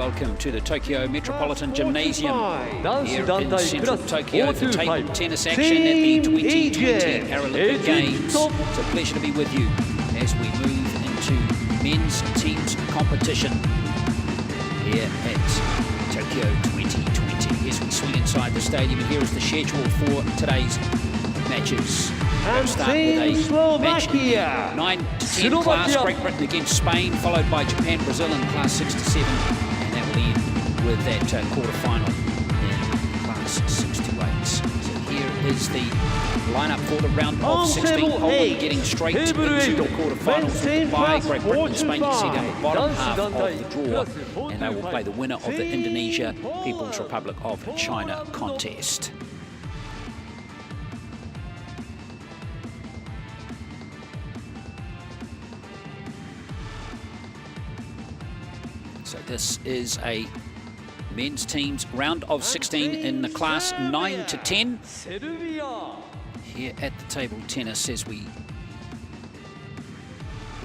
Welcome to the Tokyo Metropolitan Gymnasium here in central Tokyo for table tennis action at the 2020 Paralympic Games. It's a pleasure to be with you as we move into men's teams competition here at Tokyo 2020. As we swing inside the stadium, and here is the schedule for today's matches. We'll start with a match in the 9 to 10 class, Great Britain against Spain, followed by Japan, Brazil in class 6 to 7, and that will end with that quarter-final in class 6 to 8. So here is the lineup for the round of 16. Poland getting straight into the quarter-finals by Great Britain and Spain. You see down the bottom half of the draw, and they will play the winner of the Indonesia People's Republic of China contest. So this is a men's teams round of 16 in the class 9 to 10. Here at the table tennis as we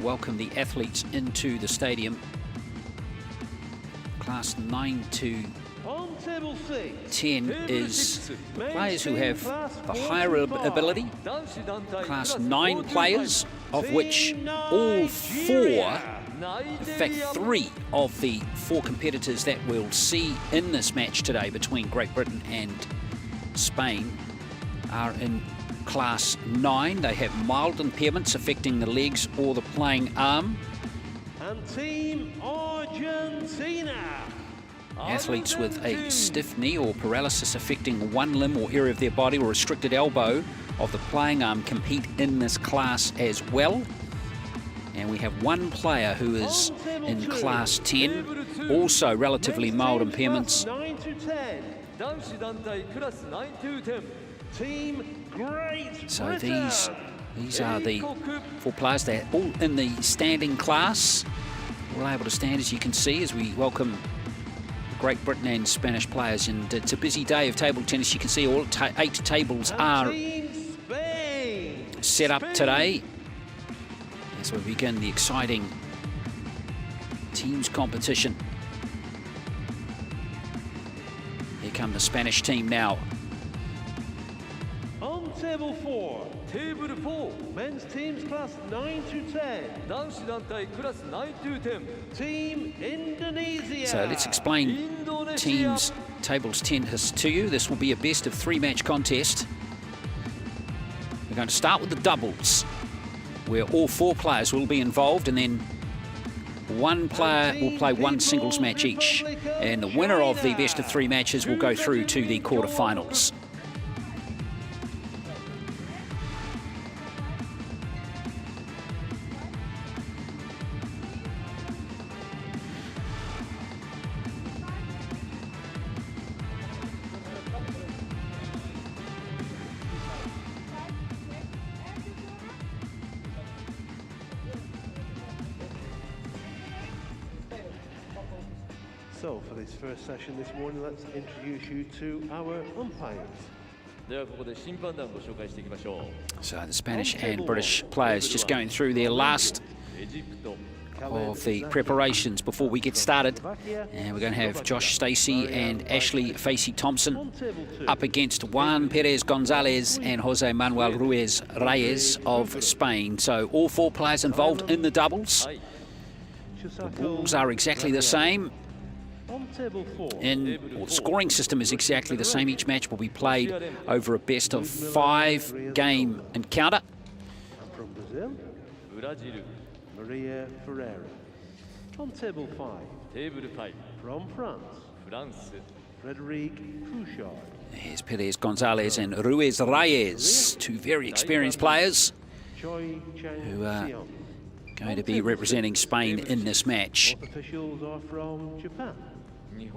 welcome the athletes into the stadium. Class 9 to 10 is players who have the higher ability. Class 9 players, of which all 4, in fact 3 of the 4 competitors that we'll see in this match today between Great Britain and Spain are in class 9. They have mild impairments affecting the legs or the playing arm. And Team Argentina. Athletes with a stiff knee or paralysis affecting one limb or area of their body or restricted elbow of the playing arm compete in this class as well. And we have one player who is in class 10, also relatively mild impairments. 9 to 10. Team Great So Britain. these are the 4 players. They're all in the standing class. All able to stand, as you can see, as we welcome Great Britain and Spanish players. And it's a busy day of table tennis. You can see all 8 tables are set up today as we begin the exciting teams competition. Here come the Spanish team now. On table 4. Table 4. Men's teams class 9 to 10. Team Indonesia. So let's explain teams tables tennis to you. This will be a best of 3 match contest. We're going to start with the doubles, where all 4 players will be involved, and then one player will play 1 singles match each. And the winner of the best of 3 matches will go through to the quarterfinals. So for this first session this morning, let's introduce you to our umpires. So the Spanish and British players just going through their last of the preparations before we get started. And we're going to have Josh Stacey and Ashley Facey Thompson up against Juan Perez Gonzalez and Jose Manuel Ruiz Reyes of Spain. So all 4 players involved in the doubles. The rules are exactly the same. The scoring system is exactly the same. Each match will be played over a best of 5 game encounter. From Brazil, Maria Ferreira. On table 5. From France, Frederic Pouchard. Here's Perez Gonzalez and Ruiz Reyes, 2 very experienced players who are going to be representing Spain in this match. Both officials are from Japan. And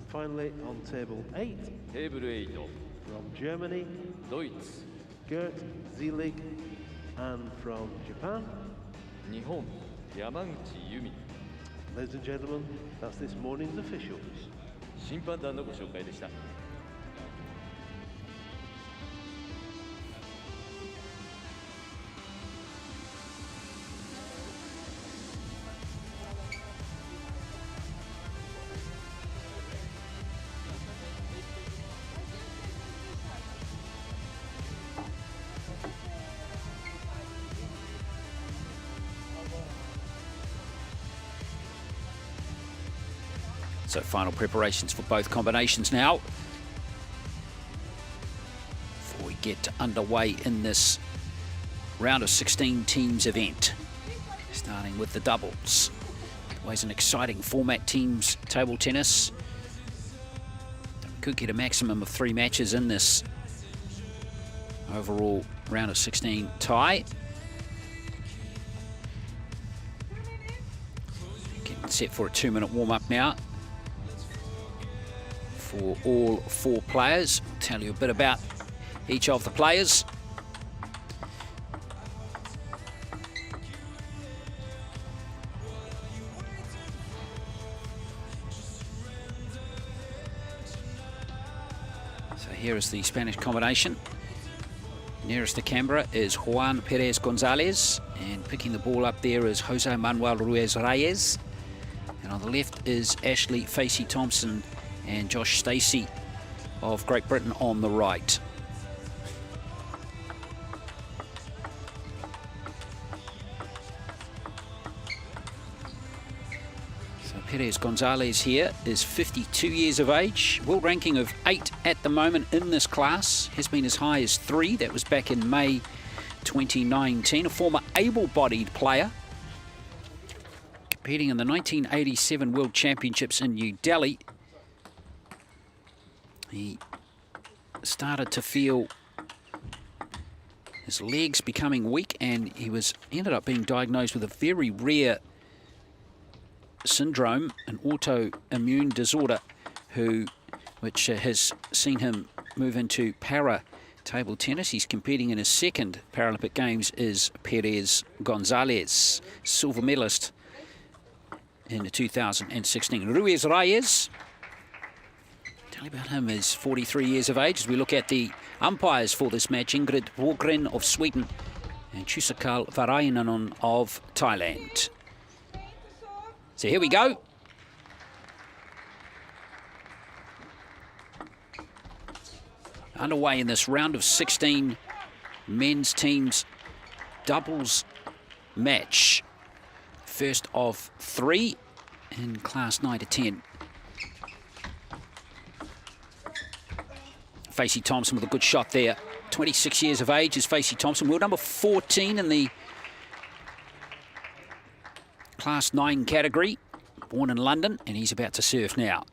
finally, on table 8, from Germany, Gert Zielig, and from Japan, ladies and gentlemen, that's this morning's officials. So final preparations for both combinations now, before we get underway in this round of 16 teams event. Starting with the doubles. Always an exciting format, teams table tennis. We could get a maximum of 3 matches in this overall round of 16 tie. Getting set for a 2-minute warm-up now for all 4 players. I'll tell you a bit about each of the players. So here is the Spanish combination. Nearest to camera is Juan Perez Gonzalez, and picking the ball up there is Jose Manuel Ruiz Reyes. And on the left is Ashley Facey Thompson and Josh Stacey of Great Britain on the right. So Perez Gonzalez here is 52 years of age, world ranking of 8 at the moment in this class, has been as high as 3, that was back in May 2019, a former able-bodied player, competing in the 1987 World Championships in New Delhi. He started to feel his legs becoming weak, and he ended up being diagnosed with a very rare syndrome, an autoimmune disorder, which has seen him move into para table tennis. He's competing in his 2nd Paralympic Games is Perez Gonzalez, silver medalist in 2016. Ruiz Reyes, tell you about him, is 43 years of age. As we look at the umpires for this match, Ingrid Borgren of Sweden and Chusakal Varayanan of Thailand. So here we go. Underway in this round of 16 men's teams doubles match. First of 3 in class 9 to 10. Facey Thompson with a good shot there. 26 years of age is Facey Thompson, world number 14 in the class 9 category, born in London, and he's about to serve now.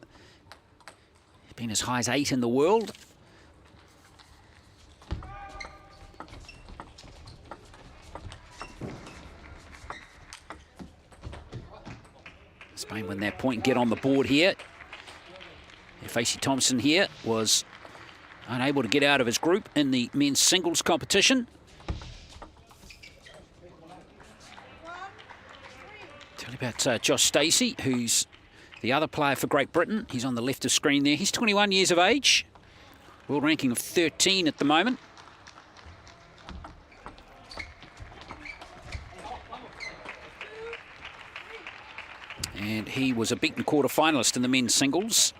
He's been as high as 8 in the world. Spain win that point, get on the board here. And Facey Thompson here was unable to get out of his group in the men's singles competition. Tell you about Josh Stacey, who's the other player for Great Britain. He's on the left of screen there. He's 21 years of age, world ranking of 13 at the moment. And he was a beaten quarter-finalist in the men's singles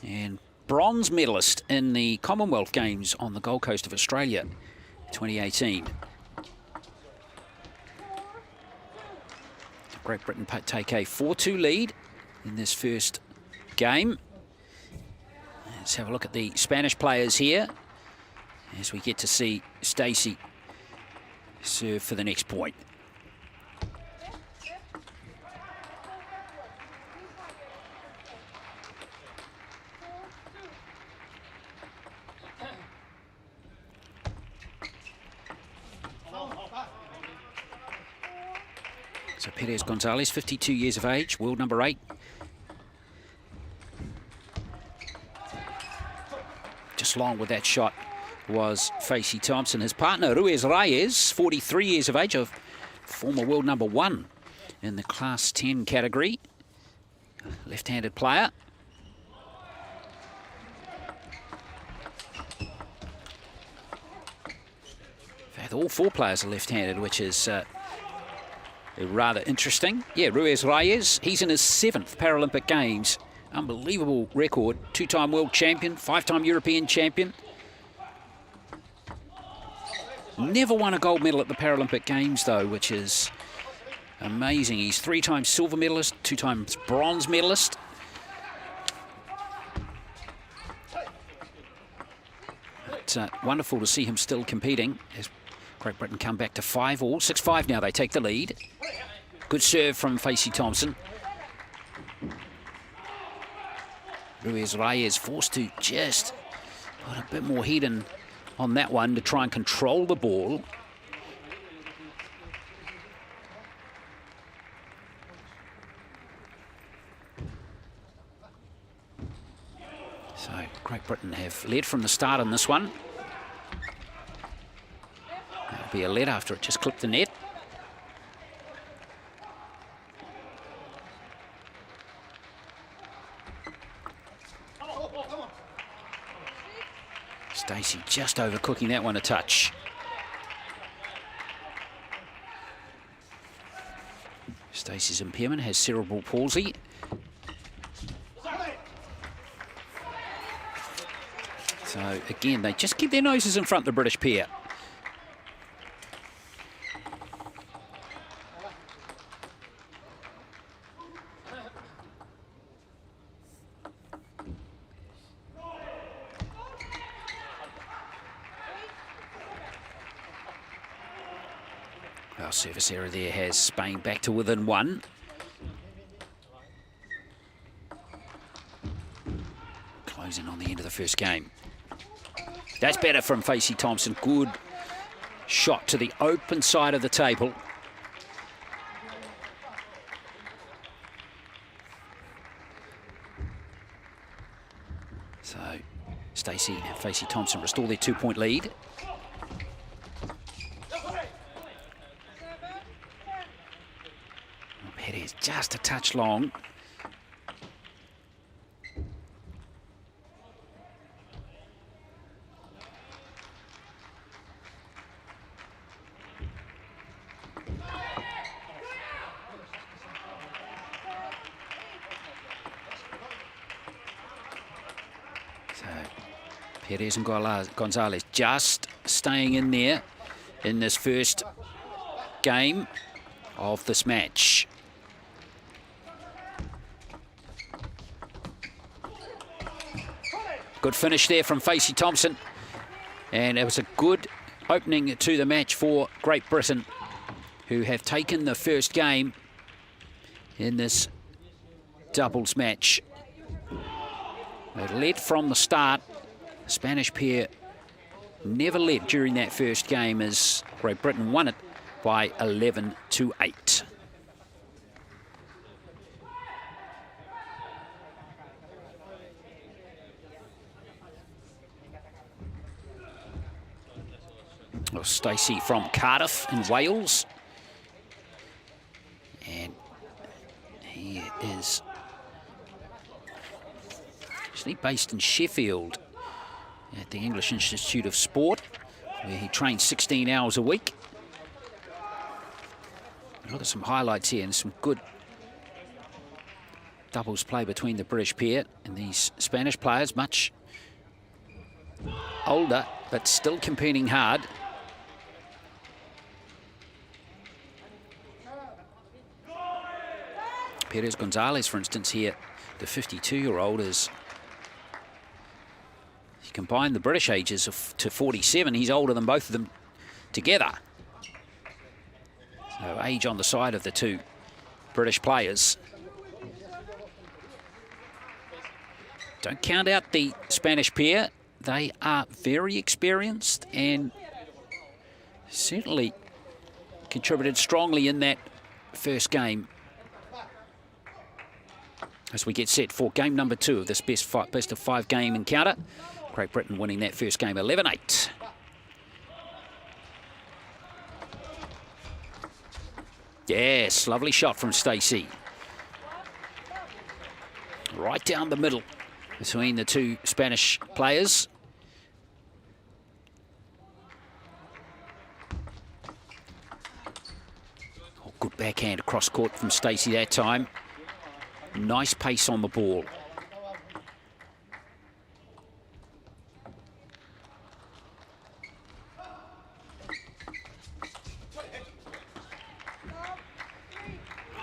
and bronze medalist in the Commonwealth Games on the Gold Coast of Australia 2018. Great Britain take a 4-2 lead in this first game. Let's have a look at the Spanish players here as we get to see Stacey serve for the next point. So Perez Gonzalez, 52 years of age, world number 8. Just long with that shot was Facey Thompson. His partner, Ruiz Reyes, 43 years of age, a former world number 1 in the class 10 category. Left-handed player. In fact, all 4 players are left-handed, which is rather interesting. Yeah, Ruiz Reyes, he's in his 7th Paralympic Games. Unbelievable record. 2-time world champion, 5-time European champion. Never won a gold medal at the Paralympic Games, though, which is amazing. He's 3 times silver medalist, 2 times bronze medalist. but wonderful to see him still competing as Great Britain come back to 5-all. 6-5 now, they take the lead. Good serve from Facey Thompson. Ruiz Reyes forced to just put a bit more heat in on that one to try and control the ball. So Great Britain have led from the start in this one. That'll be a lead after it just clipped the net. Stacey just overcooking that one a touch. Stacey's impairment has cerebral palsy. So again, they just keep their noses in front of the British pair. Our service error there has Spain back to within one. Closing on the end of the first game. That's better from Facey Thompson. Good shot to the open side of the table. So Stacey and Facey Thompson restore their 2-point lead. Head is just a touch long. So Perez and Gonzalez just staying in there in this first game of this match. Good finish there from Facey Thompson. And it was a good opening to the match for Great Britain, who have taken the first game in this doubles match. They led from the start. The Spanish pair never led during that first game as Great Britain won it by 11-8. Well, Stacey from Cardiff in Wales. And he is actually based in Sheffield at the English Institute of Sport, where he trains 16 hours a week. Look at some highlights here and some good doubles play between the British pair and these Spanish players, much older but still competing hard. Perez Gonzalez, for instance, here, the 52-year-old, is, if you combine the British ages to 47, he's older than both of them together. So age on the side of the two British players. Don't count out the Spanish pair. They are very experienced and certainly contributed strongly in that first game. As we get set for game number 2 of this best of 5 game encounter. Great Britain winning that first game 11-8. Yes, lovely shot from Stacey. Right down the middle between the two Spanish players. Oh, good backhand across court from Stacey that time. Nice pace on the ball.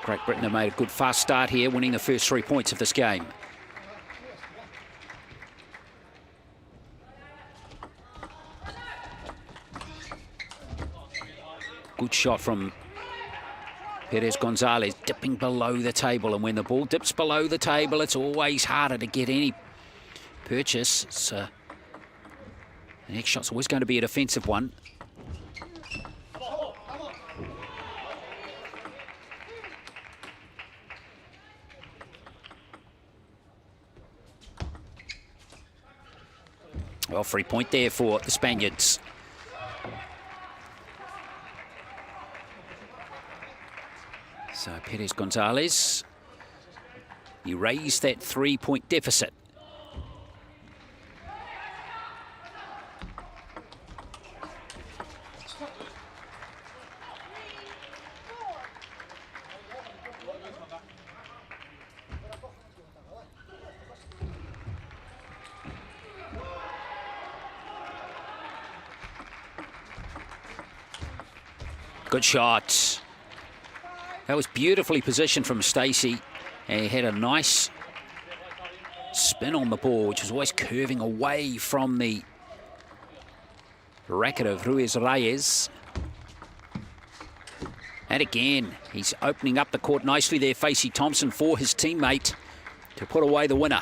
Great Britain have made a good fast start here, winning the first 3 points of this game. Good shot from Perez Gonzalez, dipping below the table. And when the ball dips below the table, it's always harder to get any purchase. So the next shot's always going to be a defensive one. Well, free point there for the Spaniards. So Perez Gonzalez, he raised that 3-point deficit. Good shot. That was beautifully positioned from Stacey. And he had a nice spin on the ball, which was always curving away from the racket of Ruiz Reyes. And again, he's opening up the court nicely there, Facey Thompson, for his teammate to put away the winner.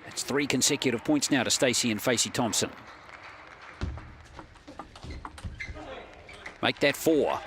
It's 3 consecutive points now to Stacey and Facey Thompson. Make that 4.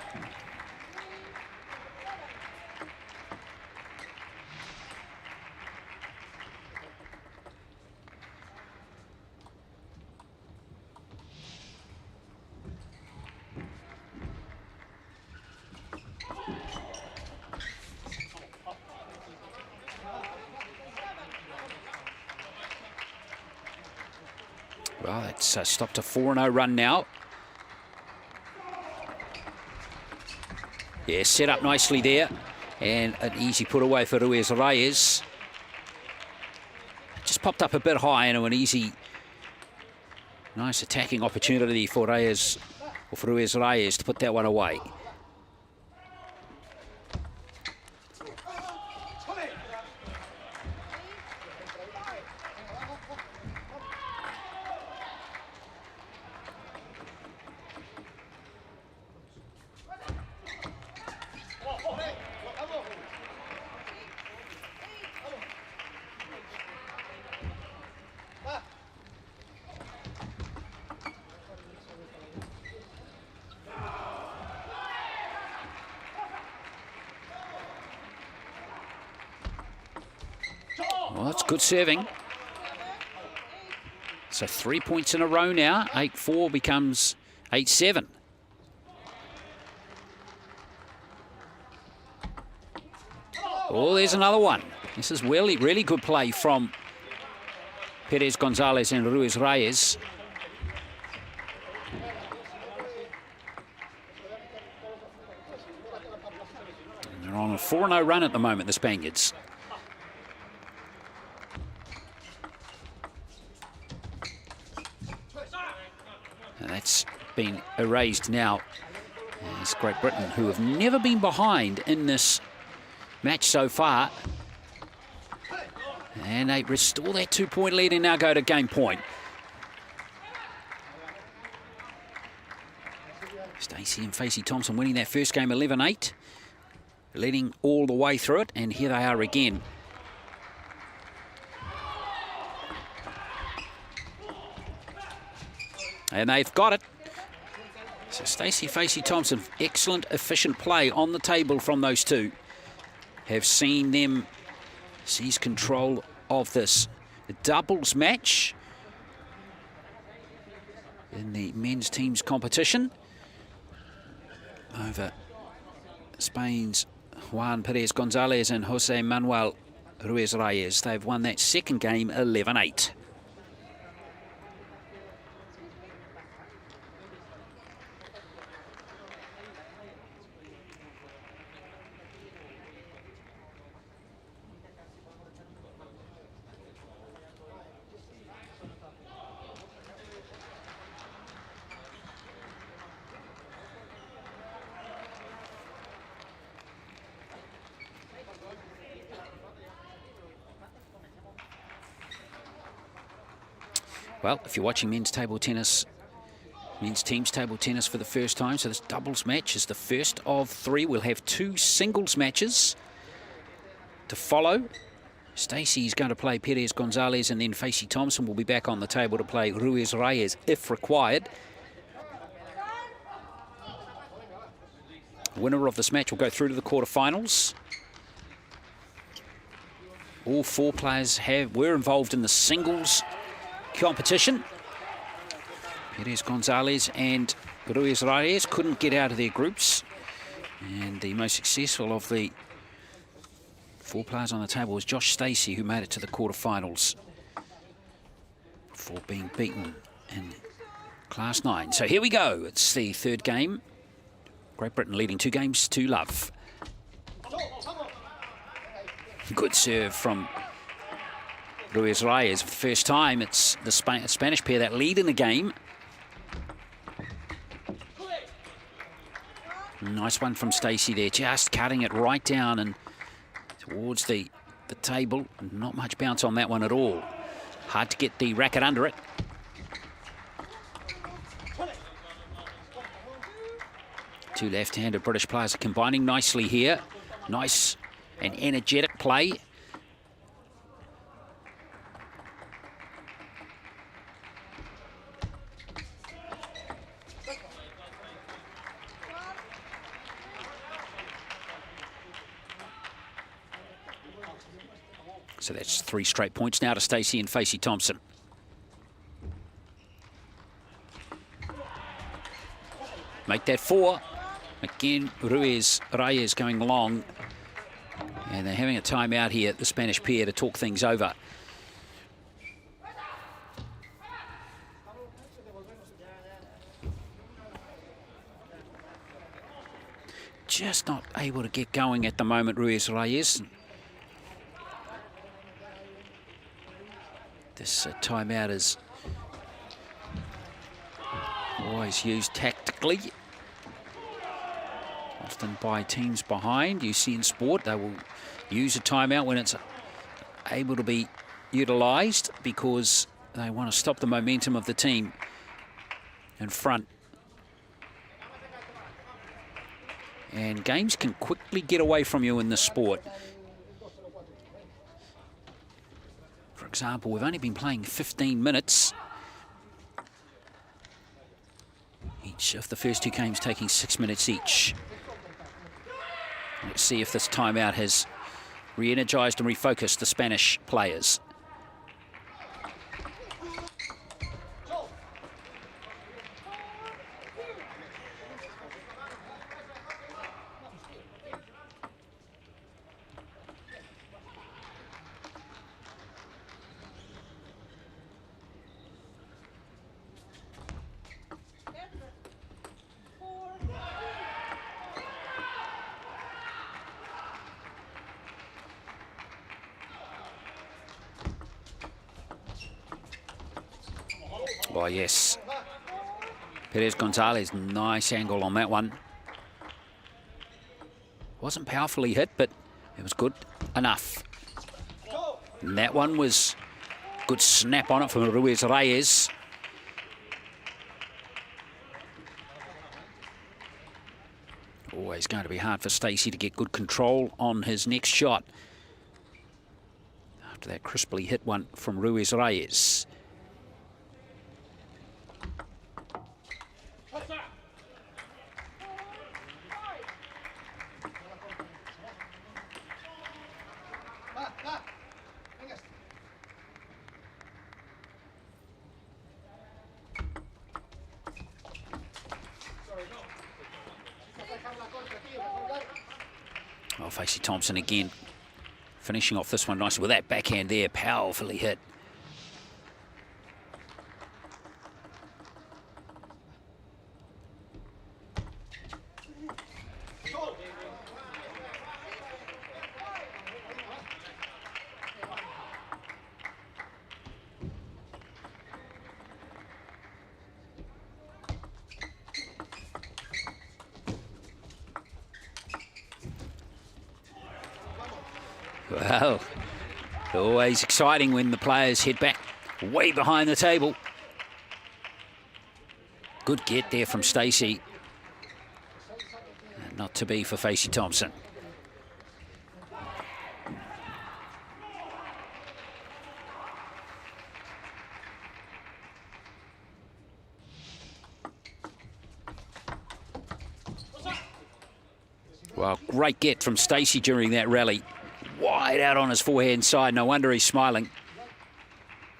Well, it's stopped a 4-0 run now. Yeah, set up nicely there. And an easy put away for Ruiz Reyes. Just popped up a bit high and an easy, nice attacking opportunity for Reyes, or for Ruiz Reyes to put that one away. Well, that's good serving. So 3 points in a row now. 8-4 becomes 8-7. Oh, there's another one. This is really, really good play from Perez Gonzalez and Ruiz Reyes. And they're on a 4-0 run at the moment, the Spaniards. And that's been erased now. It's Great Britain, who have never been behind in this match so far. And they restore that 2-point lead and now go to game point. Stacey and Facey Thompson winning that first game 11-8. Leading all the way through it, and here they are again. And they've got it. So Stacey, Facey Thompson, excellent, efficient play on the table from those two. Have seen them seize control of this doubles match in the men's teams competition over Spain's Juan Perez Gonzalez and Jose Manuel Ruiz Reyes. They've won that second game 11-8. Well, if you're watching men's table tennis Men's teams table tennis for the first time, so this doubles match is the first of 3. We'll have 2 singles matches to follow. Stacey's going to play Perez Gonzalez, and then Facey Thompson will be back on the table to play Ruiz Reyes if required. Winner of this match will go through to the quarterfinals. All 4 players were involved in the singles competition. Perez Gonzalez and Ruiz Reyes couldn't get out of their groups. And the most successful of the 4 players on the table was Josh Stacey, who made it to the quarterfinals before being beaten in Class 9. So here we go. It's the 3rd game. Great Britain leading 2 games to love. Good serve from Ruiz Reyes. For the first time, it's the Spanish pair that lead in the game. Nice one from Stacey there, just cutting it right down and towards the table. Not much bounce on that one at all. Hard to get the racket under it. Two left-handed British players are combining nicely here. Nice and energetic play. So that's 3 straight points now to Stacey and Facey Thompson. Make that 4. Again, Ruiz Reyes going long. And they're having a timeout here, the Spanish pair, to talk things over. Just not able to get going at the moment, Ruiz Reyes. This timeout is always used tactically, often by teams behind. You see in sport, they will use a timeout when it's able to be utilised because they want to stop the momentum of the team in front. And games can quickly get away from you in this sport. For example, we've only been playing 15 minutes. Each of the first 2 games taking 6 minutes each. Let's see if this timeout has re-energised and refocused the Spanish players. Oh, yes. Perez Gonzalez, nice angle on that one. Wasn't powerfully hit, but it was good enough. And that one was good snap on it from Ruiz Reyes. Always going to be hard for Stacey to get good control on his next shot after that crisply hit one from Ruiz Reyes. Oh, Facey Thompson again, finishing off this one nicely with that backhand there, powerfully hit. Well, always exciting when the players head back way behind the table. good get there from Stacey. Not to be for Facey Thompson. Well, great get from Stacey during that rally. Wide out on his forehand side. No wonder he's smiling.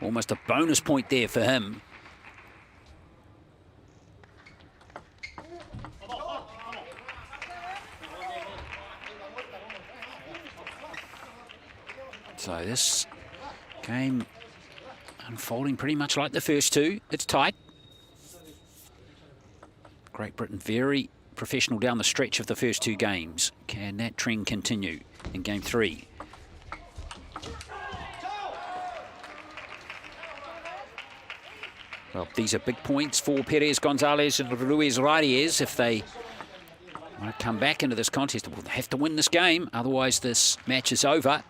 Almost a bonus point there for him. So this game unfolding pretty much like the first two. It's tight. Great Britain very professional down the stretch of the first two games. Can that trend continue in game three? Well, these are big points for Perez, Gonzalez and Ruiz Reyes. If they want to come back into this contest, they'll have to win this game. Otherwise, this match is over.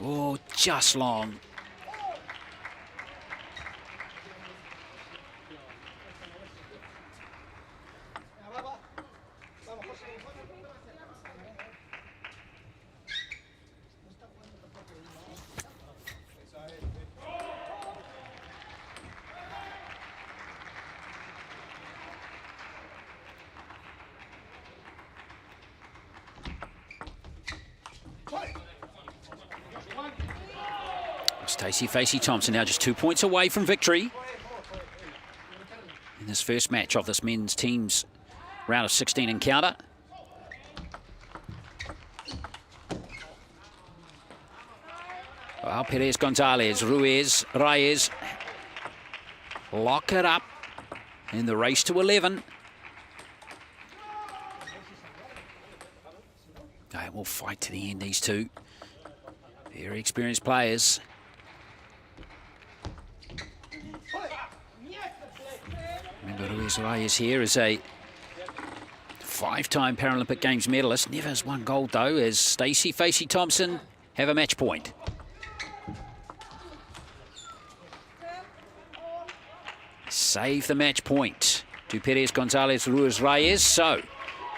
Oh, just long. Stacey Facey Thompson now just 2 points away from victory in this first match of this men's team's round of 16 encounter. Well, Perez, Gonzalez, Ruiz, Reyes lock it up in the race to 11. They will fight to the end, these two. Very experienced players. Remember, Ruiz Reyes here is a 5-time Paralympic Games medalist. Never has won gold, though, as Stacey Facey Thompson have a match point. Save the match point to Perez, Gonzalez, Ruiz Reyes. So,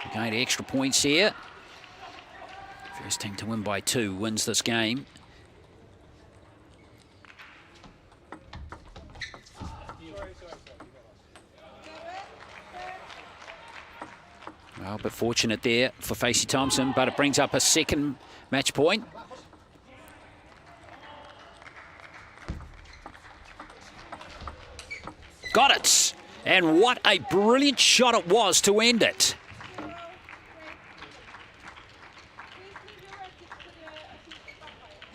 we're going to extra points here. First team to win by 2 wins this game. Well, but fortunate there for Facey Thompson, but it brings up a second match point. Got it! And what a brilliant shot it was to end it.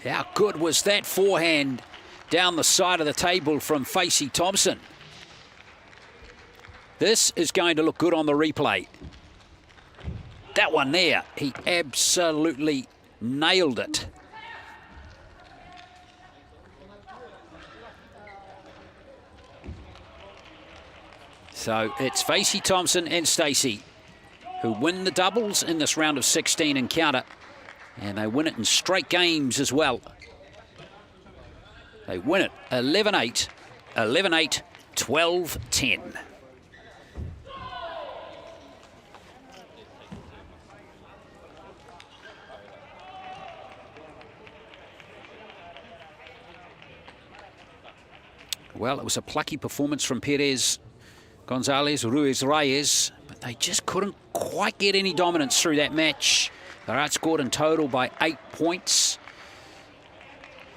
How good was that forehand down the side of the table from Facey Thompson? This is going to look good on the replay. That one there, he absolutely nailed it. So it's Facey Thompson and Stacey who win the doubles in this round of 16 encounter. And they win it in straight games as well. They win it 11-8, 11-8, 12-10. Well, it was a plucky performance from Perez, Gonzalez, Ruiz Reyes, but they just couldn't quite get any dominance through that match. They're outscored in total by 8 points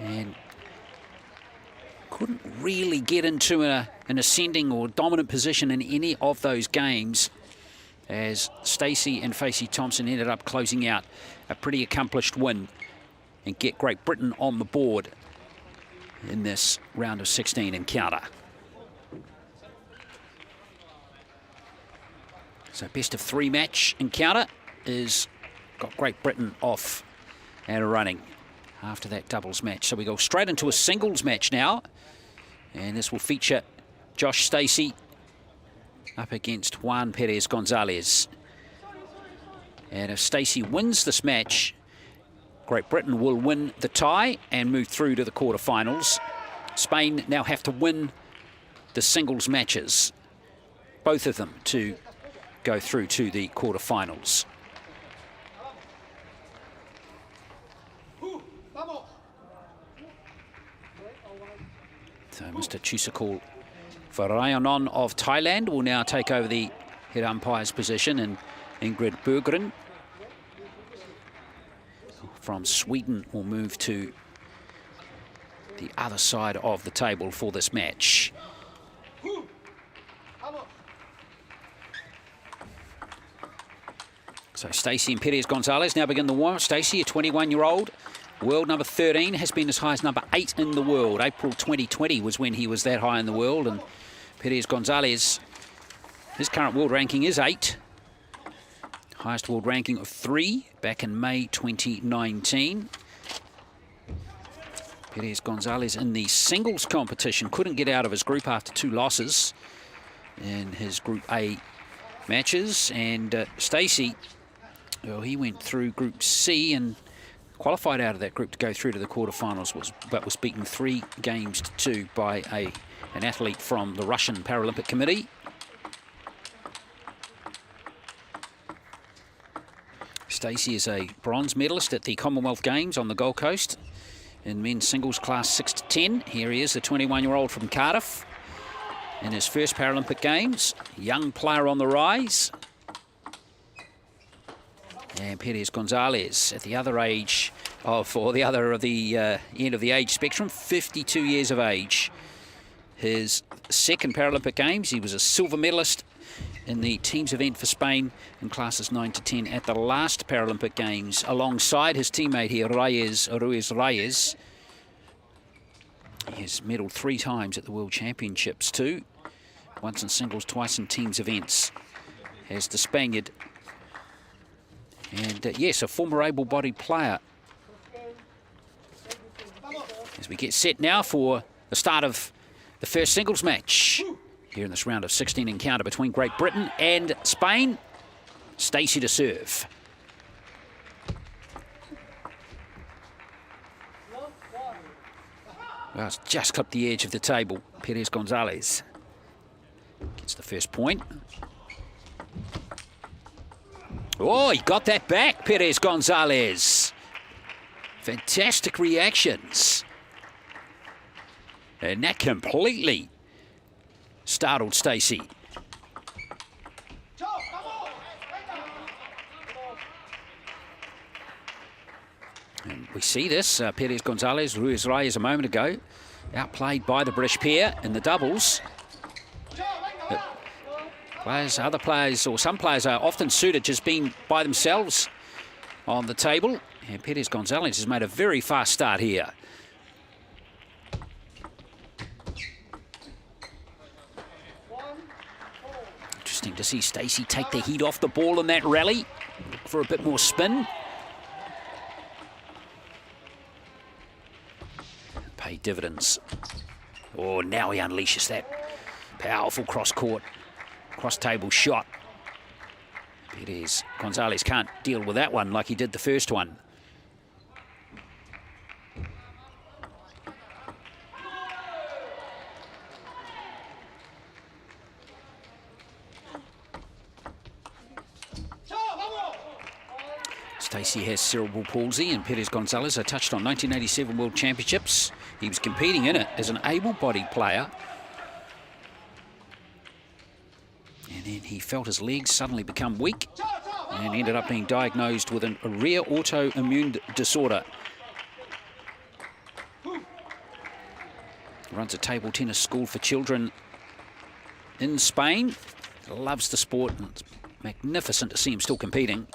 and couldn't really get into an ascending or dominant position in any of those games, as Stacey and Facey Thompson ended up closing out a pretty accomplished win and get Great Britain on the board in this round of 16 encounter. So best of 3 match encounter is got Great Britain off and running after that doubles match. So we go straight into a singles match now, and this will feature Josh Stacey up against Juan Perez Gonzalez. And if Stacey wins this match, Great Britain will win the tie and move through to the quarterfinals. Spain now have to win the singles matches, both of them, to go through to the quarterfinals. So Mr. Chusakul Varayanon of Thailand will now take over the head umpire's position, and Ingrid Berggren from Sweden will move to the other side of the table for this match. So Stacey and Perez Gonzalez now begin the war. Stacey, a 21-year-old, world number 13, has been as high as number 8 in the world. April 2020 was when he was that high in the world, and Perez Gonzalez, his current world ranking is 8. Highest world ranking of 3 back in May 2019. Perez Gonzalez in the singles competition couldn't get out of his group after 2 losses in his Group A matches. And Stacey, well, he went through Group C and qualified out of that group to go through to the quarterfinals, but was beaten 3 games to 2 by an athlete from the Russian Paralympic Committee. Stacey is a bronze medalist at the Commonwealth Games on the Gold Coast in men's singles class 6 to 10. Here he is, the 21-year-old from Cardiff, in his first Paralympic Games. Young player on the rise. And Perez Gonzalez at the other age of, or the other of the end of the age spectrum, 52 years of age. His second Paralympic Games, he was a silver medalist in the teams event for Spain in classes 9 to 10 at the last Paralympic Games, alongside his teammate here, Ruiz Reyes. He has medalled 3 times at the World Championships too, once in singles, twice in teams events, as the Spaniard. And yes, a former able-bodied player. As we get set now for the start of the first singles match here in this round of 16 encounter between Great Britain and Spain. Stacey to serve. Well, it's just clipped the edge of the table. Perez Gonzalez gets the first point. Oh, he got that back, Perez Gonzalez. Fantastic reactions. And that completely startled Stacey. And we see this, Perez Gonzalez, Ruiz Reyes a moment ago, outplayed by the British pair in the doubles. But players, other players, or some players are often suited just being by themselves on the table. And Perez Gonzalez has made a very fast start here. Interesting to see Stacey take the heat off the ball in that rally for a bit more spin. Pay dividends. Oh, now he unleashes that powerful cross-court, cross-table shot. Perez Gonzalez can't deal with that one like he did the first one. Stacey has cerebral palsy, and Perez Gonzalez, I touched on 1987 World Championships. He was competing in it as an able-bodied player. And then he felt his legs suddenly become weak and ended up being diagnosed with a rare autoimmune disorder. He runs a table tennis school for children in Spain. Loves the sport, and it's magnificent to see him still competing.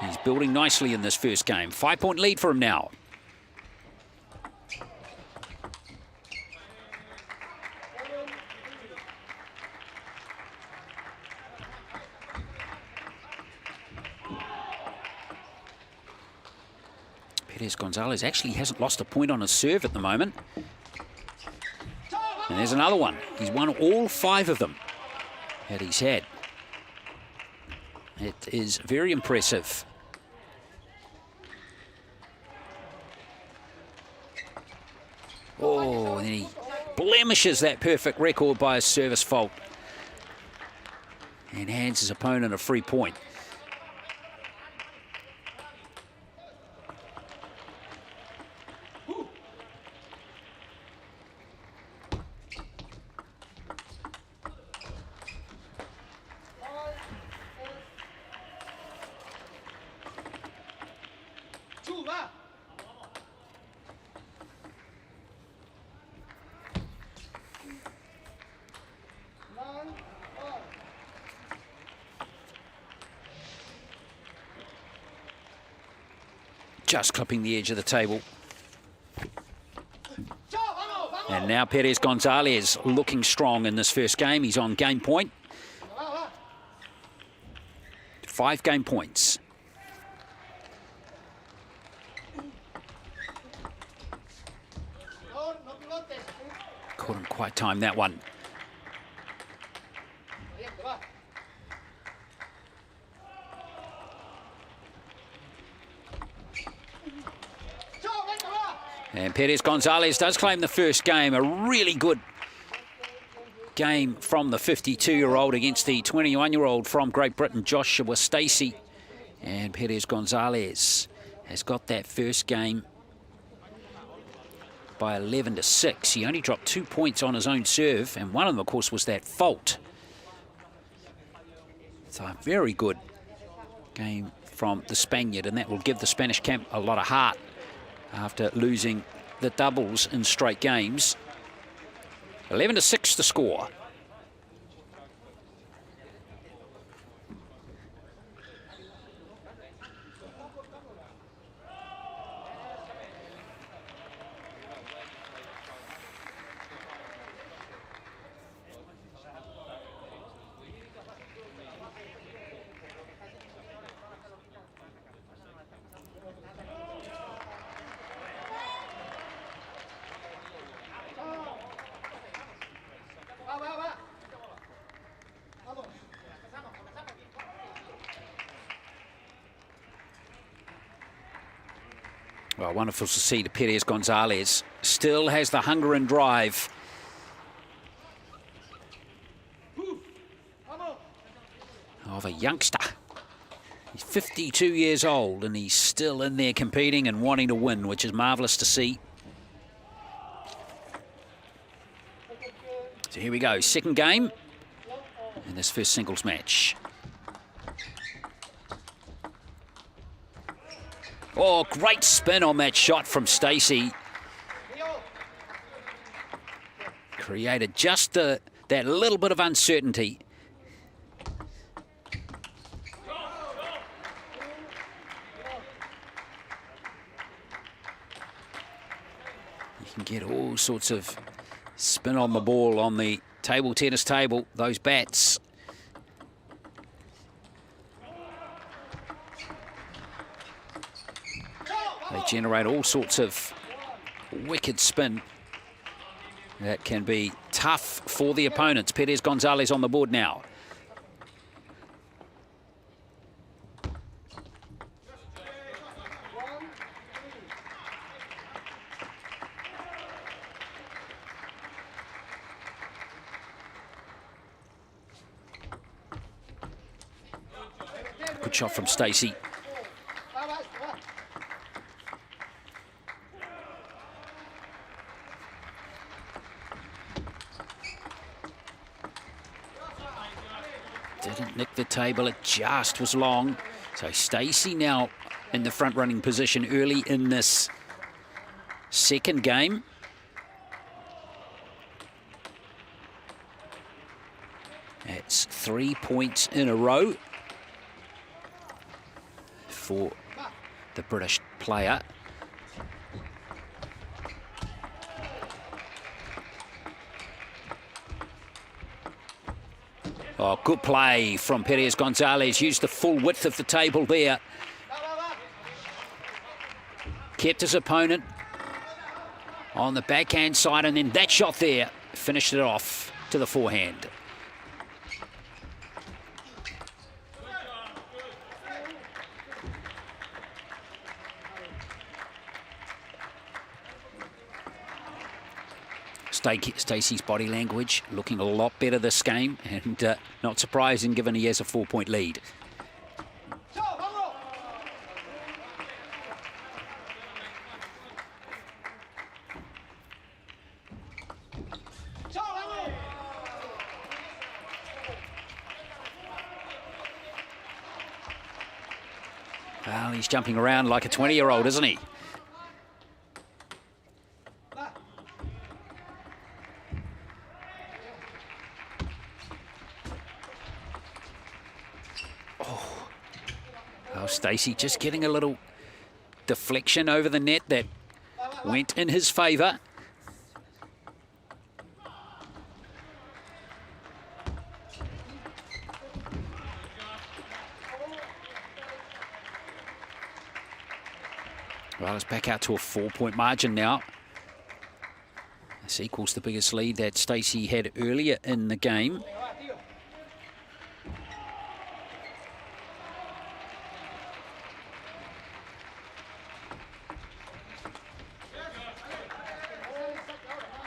He's building nicely in this first game. 5-point lead for him now. Perez Gonzalez actually hasn't lost a point on his serve at the moment. And there's another one. He's won all 5 of them. that he's had. It is very impressive. Oh, and then he blemishes that perfect record by a service fault and hands his opponent a free point. Just clipping the edge of the table. And now Perez Gonzalez looking strong in this first game. He's on game point. 5 game points. Couldn't quite time that one. And Perez Gonzalez does claim the first game. A really good game from the 52-year-old against the 21-year-old from Great Britain, Joshua Stacey. And Perez Gonzalez has got that first game by 11-6. He only dropped 2 points on his own serve, and one of them, of course, was that fault. So a very good game from the Spaniard, and that will give the Spanish camp a lot of heart after losing the doubles in straight games. 11-6 the score. Well, wonderful to see that Perez Gonzalez still has the hunger and drive. Of a youngster. He's 52 years old and he's still in there competing and wanting to win, which is marvellous to see. So here we go, second game in this first singles match. Oh, great spin on that shot from Stacey. Created just that little bit of uncertainty. You can get all sorts of spin on the ball on the table tennis table, those bats. They generate all sorts of wicked spin that can be tough for the opponents. Perez Gonzalez on the board now. Good shot from Stacey. Didn't nick the table, it just was long. So Stacey now in the front running position early in this second game. It's 3 points in a row for the British player. Oh, good play from Perez Gonzalez. Used the full width of the table there. Kept his opponent on the backhand side, and then that shot there finished it off to the forehand. Stacey's body language looking a lot better this game, and not surprising given he has a 4-point lead. Well, he's jumping around like a 20-year-old, isn't he? Oh, Stacey just getting a little deflection over the net that went in his favour. Well, it's back out to a 4-point margin now. This equals the biggest lead that Stacey had earlier in the game.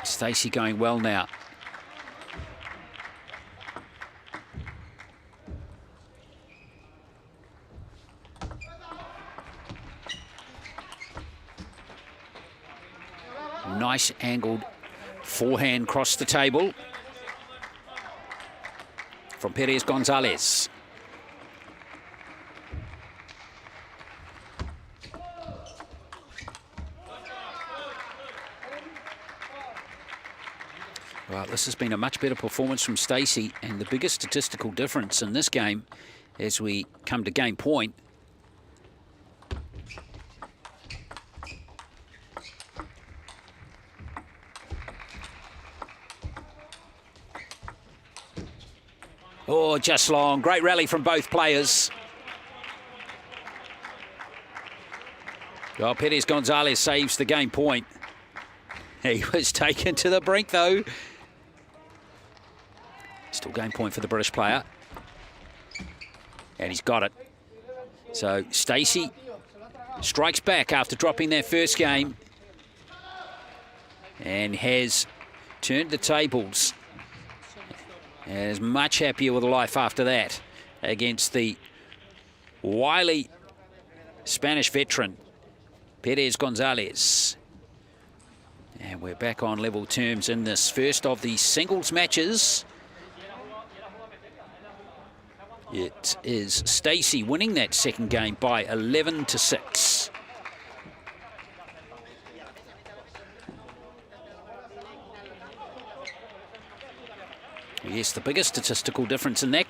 Stacey going well now. Nice angled forehand across the table from Perez Gonzalez. Well, this has been a much better performance from Stacey, and the biggest statistical difference in this game as we come to game point. Oh, just long. Great rally from both players. Oh, Perez Gonzalez saves the game point. He was taken to the brink, though. Still game point for the British player. And he's got it. So Stacey strikes back after dropping their first game and has turned the tables. And is much happier with life after that against the wily Spanish veteran, Perez Gonzalez. And we're back on level terms in this first of the singles matches. It is Stacey winning that second game by 11-6. Yes, the biggest statistical difference in that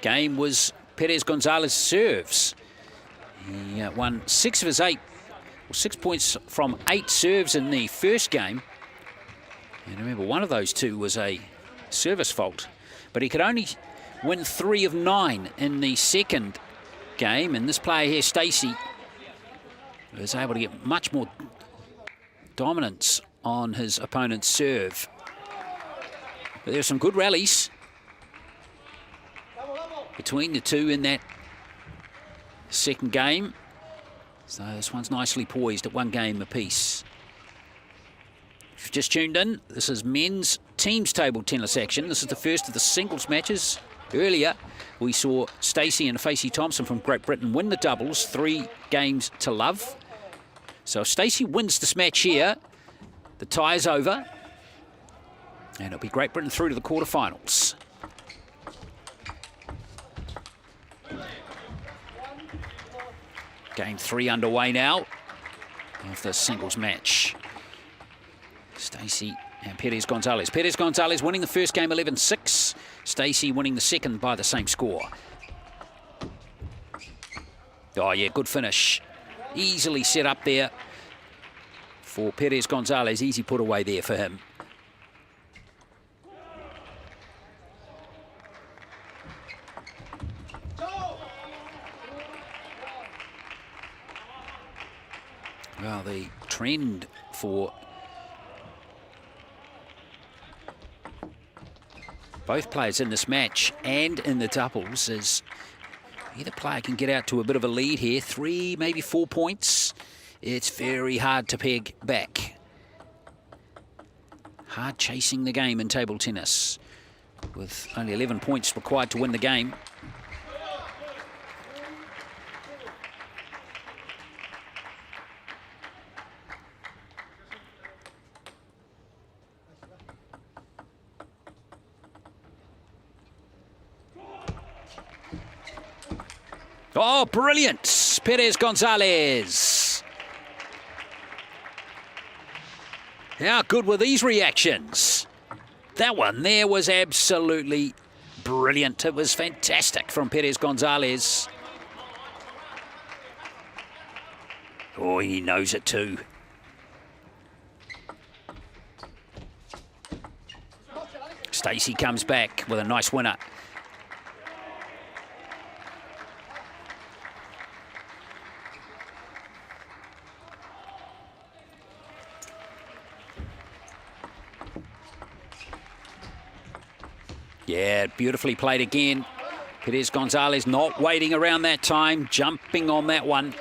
game was Perez Gonzalez serves. He won 6 of his 8, or 6 points from 8 serves in the first game. And remember, one of those 2 was a service fault. But he could only win 3 of 9 in the second game. And this player here, Stacey, was able to get much more dominance on his opponent's serve. But there are some good rallies between the two in that second game. So this one's nicely poised at 1 game apiece. If you've just tuned in, this is men's teams table tennis action. This is the first of the singles matches. Earlier, we saw Stacey and Facey Thompson from Great Britain win the doubles 3-0. So if Stacey wins this match here, the tie is over. And it'll be Great Britain through to the quarterfinals. Game 3 underway now of the singles match. Stacey and Perez Gonzalez. Perez Gonzalez winning the first game 11-6. Stacey winning the second by the same score. Oh yeah, good finish. Easily set up there for Perez Gonzalez. Easy put away there for him. Well, the trend for both players in this match and in the doubles is either player can get out to a bit of a lead here, 3, maybe 4 points. It's very hard to peg back. Hard chasing the game in table tennis, with only 11 points required to win the game. Oh, brilliant! Perez Gonzalez. How good were these reactions? That one there was absolutely brilliant. It was fantastic from Perez Gonzalez. Oh, he knows it too. Stacey comes back with a nice winner. Yeah, beautifully played again. Perez Gonzalez not waiting around that time, jumping on that one.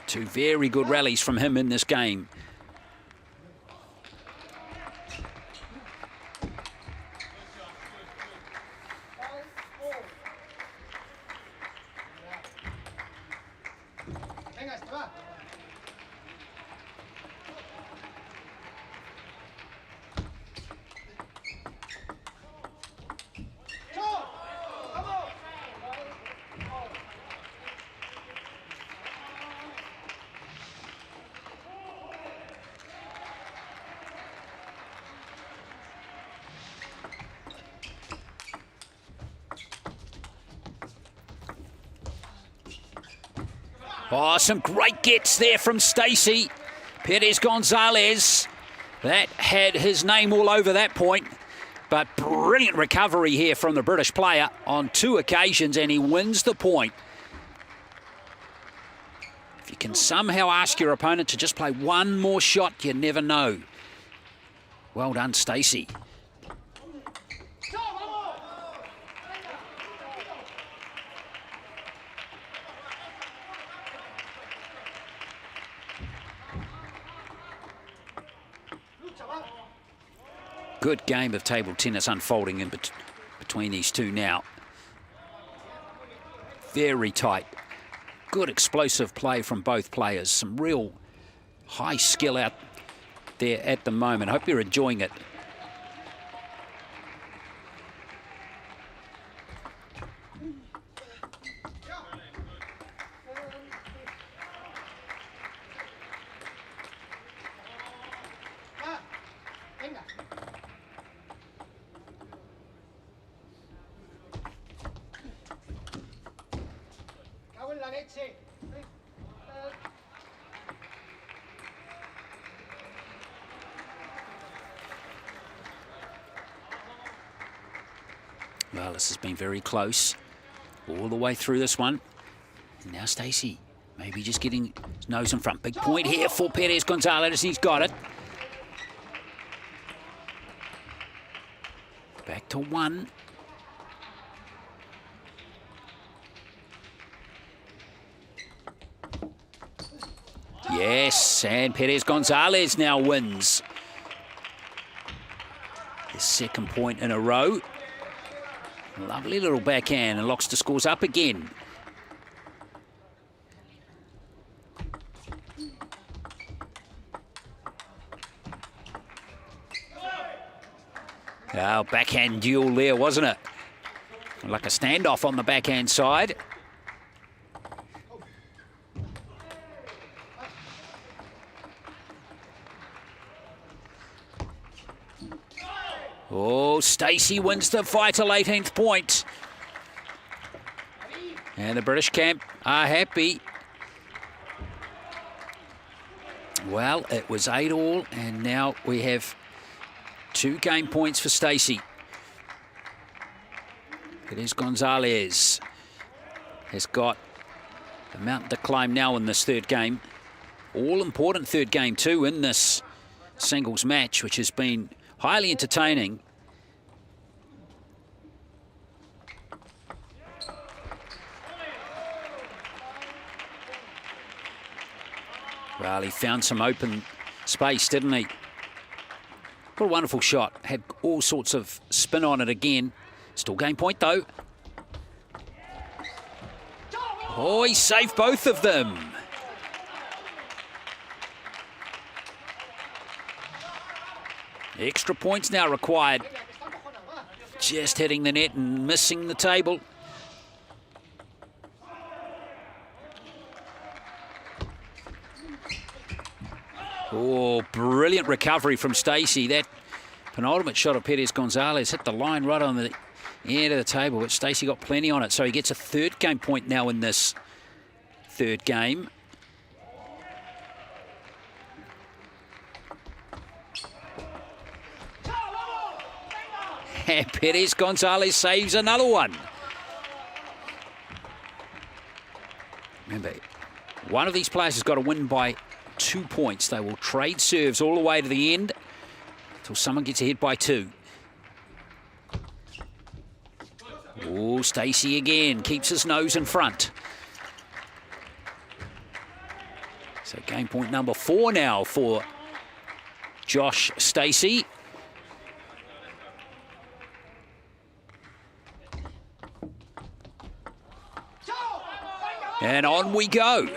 Two very good rallies from him in this game. Oh, some great gets there from Stacey. Perez Gonzalez. That had his name all over that point. But brilliant recovery here from the British player on two occasions, and he wins the point. If you can somehow ask your opponent to just play one more shot, you never know. Well done, Stacey. Good game of table tennis unfolding in between these two now. Very tight. Good explosive play from both players. Some real high skill out there at the moment. Hope you're enjoying it. Well, this has been very close all the way through this one. And now Stacey, maybe just getting his nose in front. Big point here for Perez Gonzalez. He's got it. Back to one. Yes, and Perez Gonzalez now wins his second point in a row. Lovely little backhand, and locks the scores up again. Oh, backhand duel there, wasn't it? Like a standoff on the backhand side. Oh, Stacey wins the vital 18th point. And the British camp are happy. Well, it was 8-all, and now we have 2 game points for Stacey. Perez Gonzalez has got a mountain to climb now in this third game. All important third game too in this singles match, which has been highly entertaining. Well, he found some open space, didn't he? What a wonderful shot. Had all sorts of spin on it again. Still game point, though. Oh, he saved both of them. Extra points now required. Just hitting the net and missing the table. Oh, brilliant recovery from Stacey. That penultimate shot of Perez Gonzalez hit the line right on the end of the table, but Stacey got plenty on it. So he gets a third game point now in this third game. And Perez Gonzalez saves another one. Remember, one of these players has got to win by 2 points. They will trade serves all the way to the end until someone gets ahead by 2. Oh, Stacey again keeps his nose in front. So game point number 4 now for Josh Stacey. And on we go.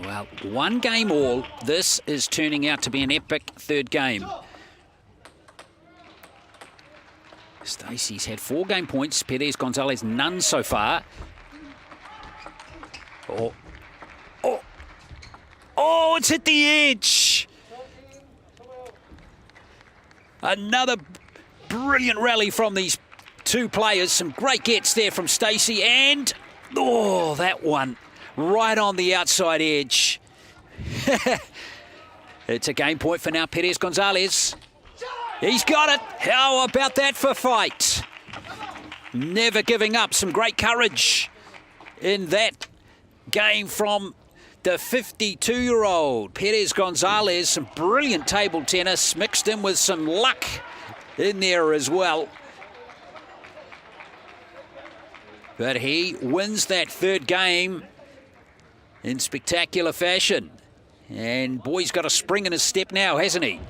Well, 1 game all. This is turning out to be an epic third game. Stacey's had 4 game points. Perez Gonzalez none so far. Oh, it's hit the edge. Another brilliant rally from these 2 players. Some great gets there from Stacey, and that one right on the outside edge. It's a game point for now Perez Gonzalez. He's got it. How about that for fight? Never giving up. Some great courage in that game from the 52-year-old Perez Gonzalez. Some brilliant table tennis mixed in with some luck in there as well. But he wins that third game in spectacular fashion. And boy's got a spring in his step now, hasn't he?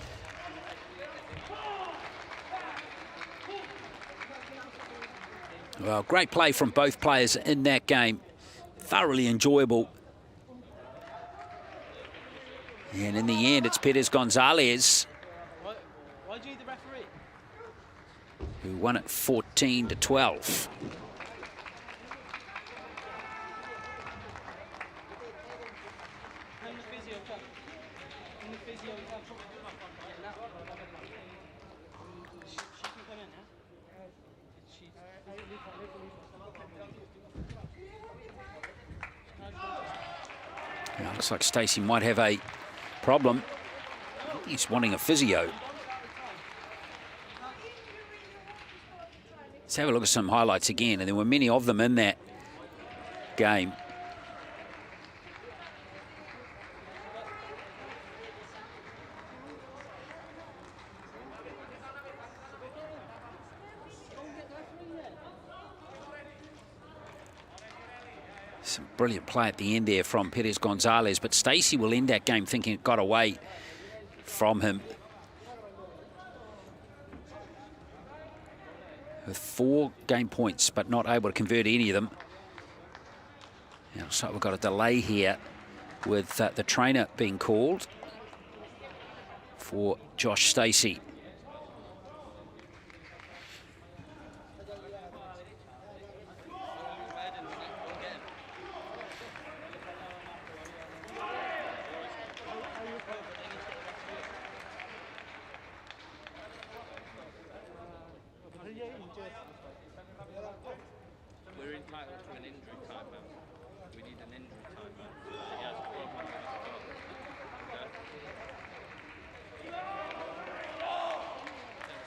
Well, great play from both players in that game. Thoroughly enjoyable. And in the end, it's Perez Gonzalez who won it 14-12. Now, looks like Stacey might have a problem. He's wanting a physio. Let's have a look at some highlights again, and there were many of them in that game. Some brilliant play at the end there from Perez Gonzalez, but Stacey will end that game thinking it got away from him. With 4 game points, but not able to convert any of them. Now, looks like we've got a delay here with the trainer being called for Josh Stacey. We're entitled to an injury timeout. We need an injury timeout. He has a problem with his goal.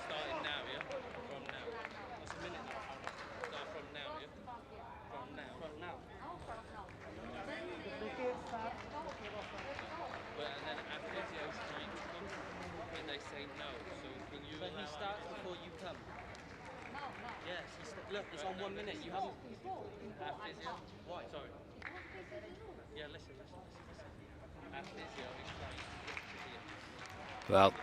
Starting now, yeah? From now. What's a minute now? Start from now, yeah? From now. From now. But and then our physio's trying to come, but they say no. So can you? But he starts before you come. Yes, look, it's on 1 minute. You haven't. Physio? Why? Sorry. Yeah, listen. Our Well,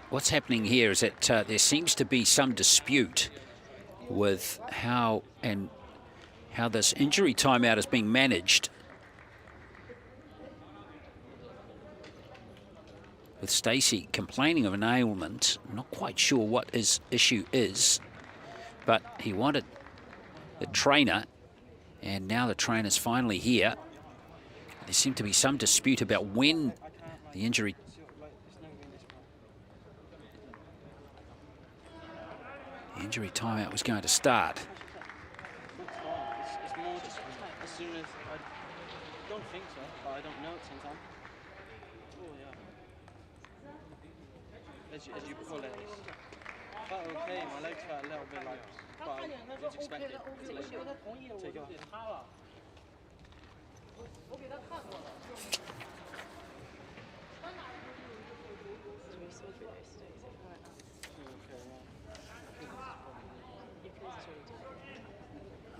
what's happening here is that there seems to be some dispute with how this injury timeout is being managed. With Stacey complaining of an ailment, I'm not quite sure what his issue is, but he wanted the trainer, and now the trainer's finally here. There seemed to be some dispute about when the injury timeout was going to start. It's more just as soon as I don't think so, but I don't know it sometimes. Oh yeah. As you pull it, it's felt okay. My legs felt a little bit like, but I was expected to take it off.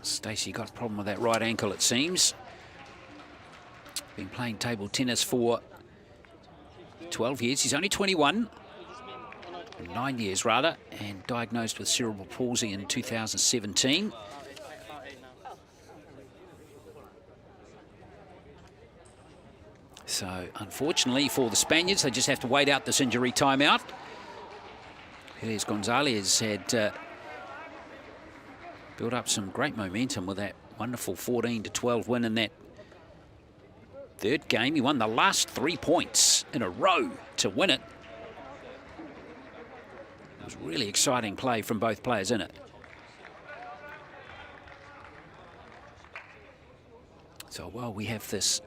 Stacey got a problem with that right ankle, it seems. Been playing table tennis for 12 years. He's only 21. 9 years rather, and diagnosed with cerebral palsy in 2017. So unfortunately for the Spaniards, they just have to wait out this injury timeout. Perez Gonzalez had built up some great momentum with that wonderful 14-12 win in that third game. He won the last 3 points in a row to win it. It was really exciting play from both players in it. So while we have this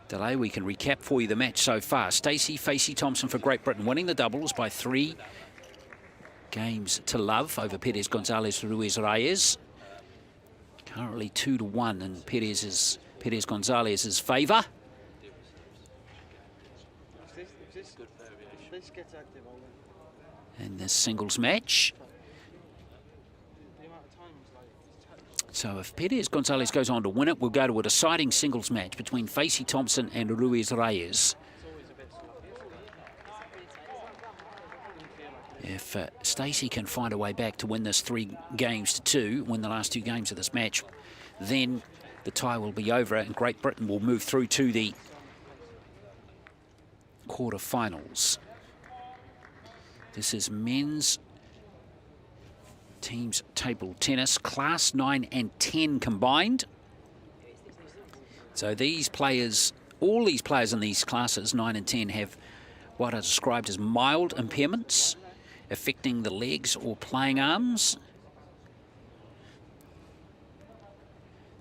delay, we can recap for you the match so far. Stacey Facey Thompson for Great Britain winning the doubles by 3 games to love over Perez Gonzalez Ruiz Reyes. Currently 2-1 in Perez Gonzalez's favour. In this singles match. So if Perez Gonzalez goes on to win it, we'll go to a deciding singles match between Facey Thompson and Ruiz Reyes. If Stacey can find a way back to win this 3-2, win the last 2 games of this match, then the tie will be over and Great Britain will move through to the quarterfinals. This is men's teams table tennis, class 9 and 10 combined. So these players, all these players in these classes, 9 and 10, have what are described as mild impairments affecting the legs or playing arms.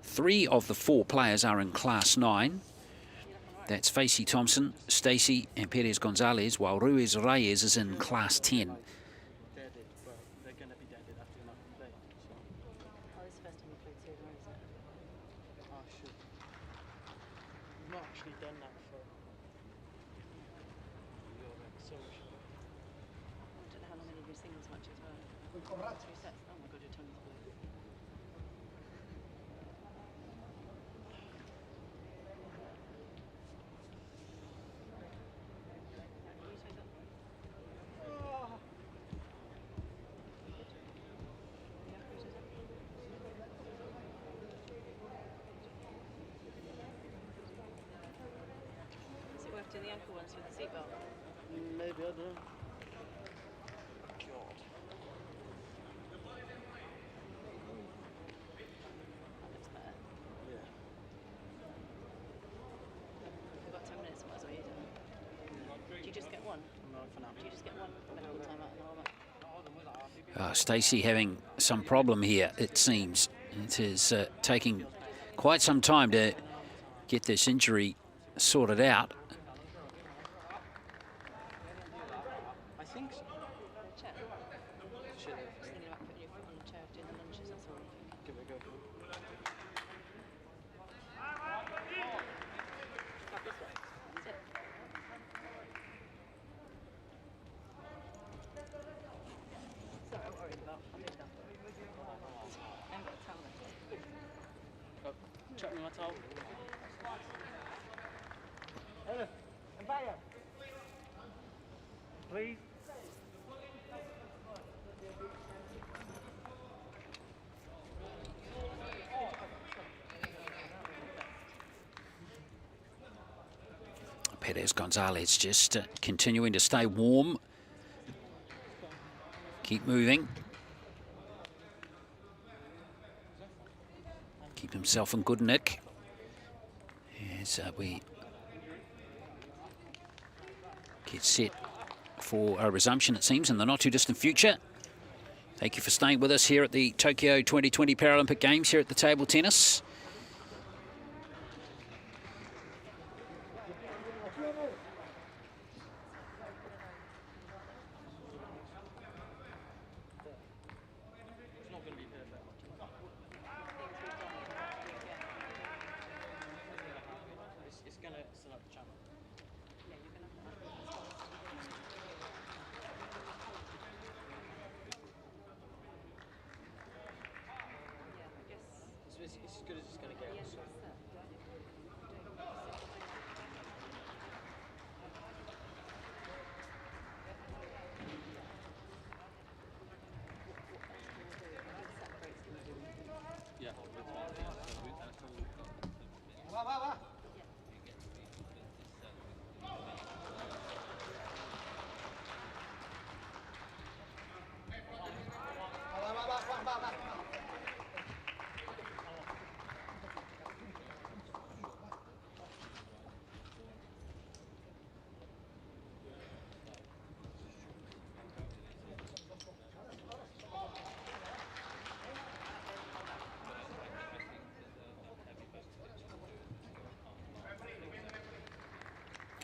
3 of the 4 players are in class 9. That's Facey Thompson, Stacey and Perez Gonzalez, while Ruiz Reyes is in class 10. In the ankle ones with the seatbelt? Maybe, I don't know. God. That looks better. Yeah. We've got 10 minutes, might as well use it. Do you just get one? No, for now. Do you just get one? Medical time out and all that? Stacey having some problem here, it seems. It is taking quite some time to get this injury sorted out. Chuck me my towel. please. Perez Gonzalez just continuing to stay warm. Keep moving. Keep himself in good nick. As we get set for a resumption, it seems, in the not too distant future. Thank you for staying with us here at the Tokyo 2020 Paralympic Games here at the table tennis.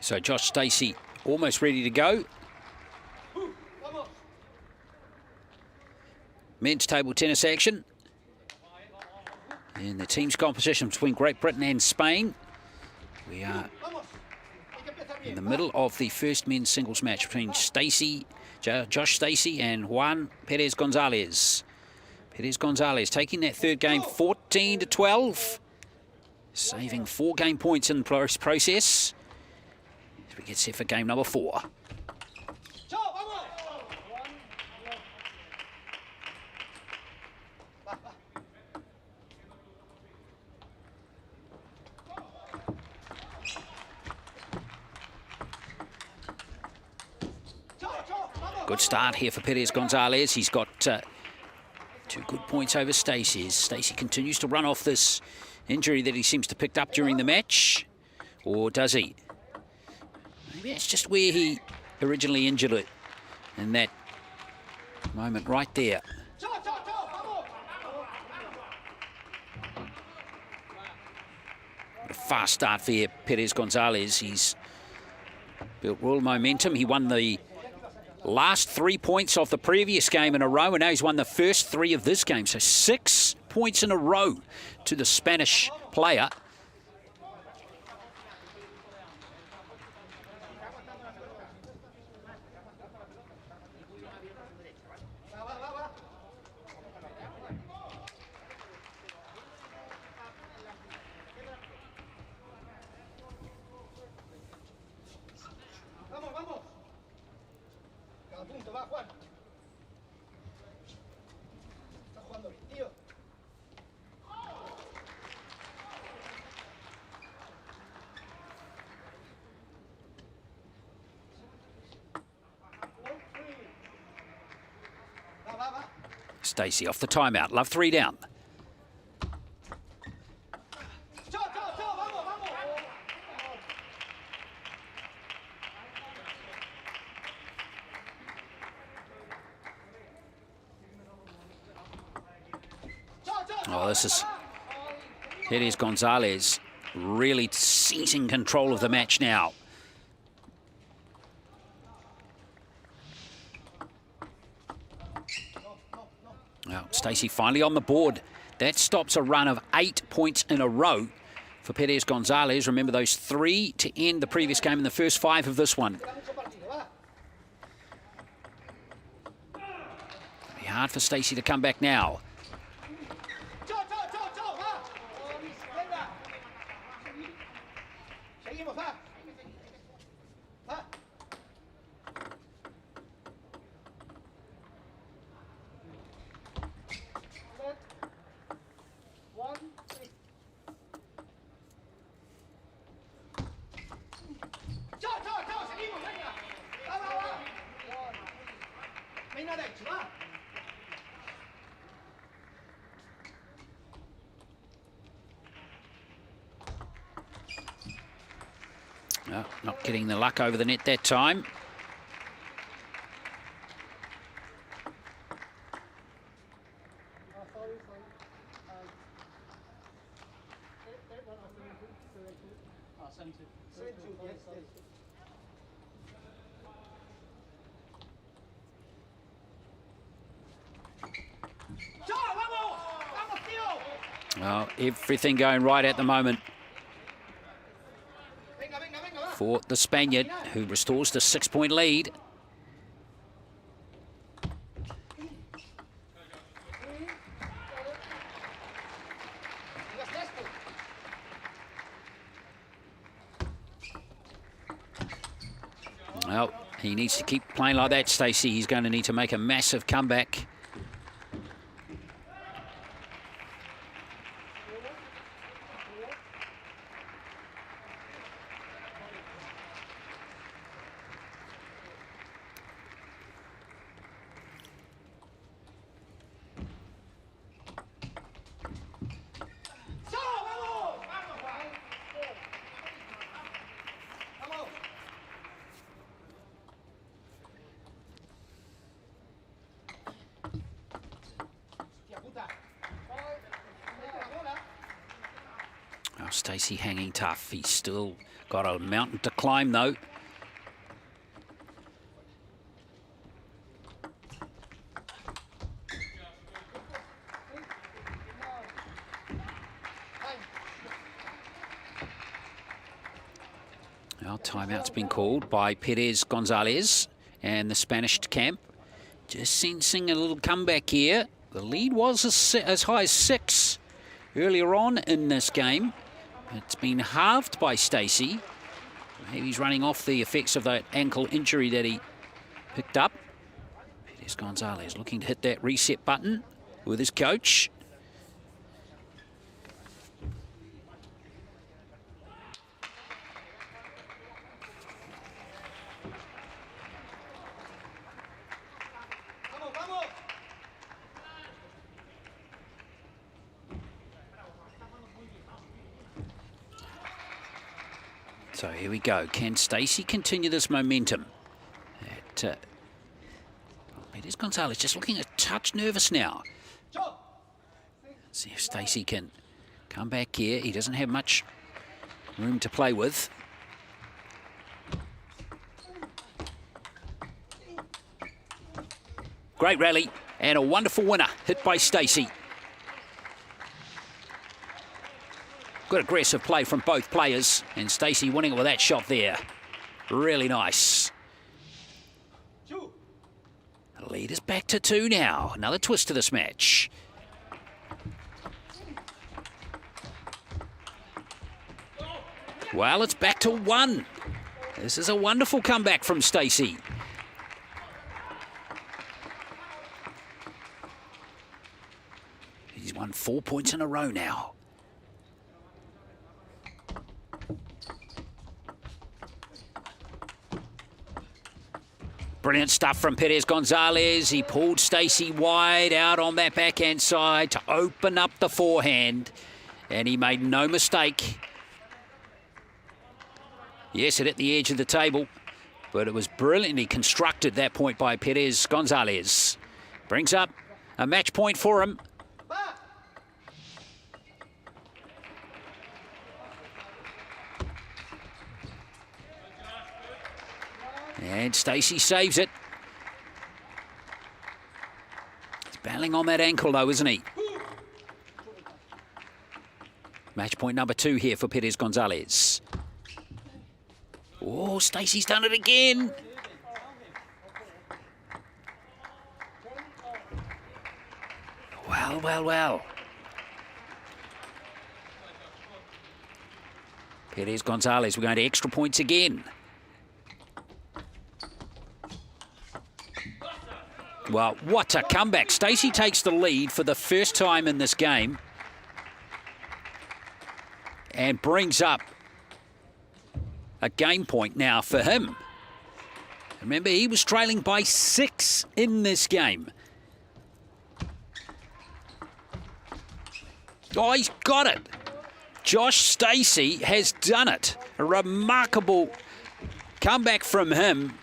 So Josh Stacey almost ready to go. Men's table tennis action in the teams competition between Great Britain and Spain. We are in the middle of the first men's singles match between Josh Stacey and Juan Perez Gonzalez. Perez Gonzalez taking that third game 14-12, saving 4 game points in the process. We get set for game number 4. Good start here for Perez Gonzalez. He's got 2 good points over Stacey. Stacey continues to run off this injury that he seems to have picked up during the match. Or does he? Maybe that's just where he originally injured it, in that moment right there. What a fast start for Perez Gonzalez. He's built real momentum. He won the last 3 points of the previous game in a row, and now he's won the first 3 of this game. So 6 points in a row to the Spanish player. Stacey off the timeout. Love 3 down. Oh, this is Perez Gonzalez really seizing control of the match now. Well, Stacey finally on the board. That stops a run of 8 points in a row for Perez Gonzalez. Remember those 3 to end the previous game and the first 5 of this one. It'll be hard for Stacey to come back now. No, not getting the luck over the net that time. Well, everything going right at the moment for the Spaniard, who restores the 6-point lead. Well, he needs to keep playing like that, Stacey. He's going to need to make a massive comeback. Oh, Stacey hanging tough. He's still got a mountain to climb, though. Well, timeout's been called by Perez Gonzalez and the Spanish camp. Just sensing a little comeback here. The lead was as high as 6 earlier on in this game. It's been halved by Stacey. Maybe he's running off the effects of that ankle injury that he picked up. Perez Gonzalez looking to hit that reset button with his coach. So here we go. Can Stacey continue this momentum? Perez Gonzalez just looking a touch nervous now. See if Stacey can come back here. He doesn't have much room to play with. Great rally and a wonderful winner hit by Stacey. Good aggressive play from both players, and Stacey winning it with that shot there. Really nice. The lead is back to 2 now. Another twist to this match. Well, it's back to 1. This is a wonderful comeback from Stacey. He's won 4 points in a row now. Brilliant stuff from Perez Gonzalez. He pulled Stacey wide out on that backhand side to open up the forehand. And he made no mistake. Yes, it hit the edge of the table, but it was brilliantly constructed, that point by Perez Gonzalez. Brings up a match point for him. And Stacey saves it. He's battling on that ankle, though, isn't he? Match point number 2 here for Perez Gonzalez. Oh, Stacey's done it again. Well, well, well. Perez Gonzalez, we're going to extra points again. Well, what a comeback. Stacey takes the lead for the first time in this game and brings up a game point now for him. Remember, he was trailing by 6 in this game. Oh, he's got it. Josh Stacey has done it. A remarkable comeback from him.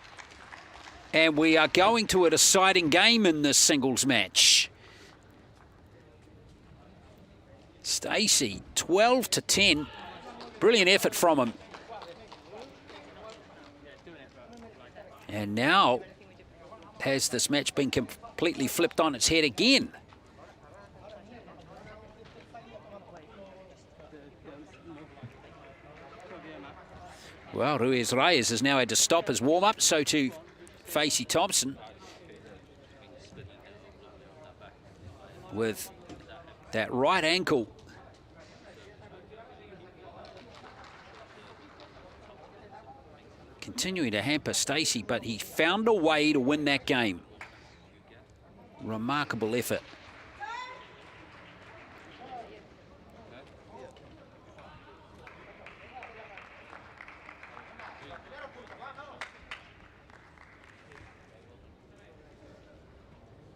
And we are going to a deciding game in this singles match. Stacey, 12-10. Brilliant effort from him. And now, has this match been completely flipped on its head again? Well, Ruiz Reyes has now had to stop his warm-up, so too Facey Thompson. With that right ankle. Continuing to hamper Stacey, but he found a way to win that game. Remarkable effort.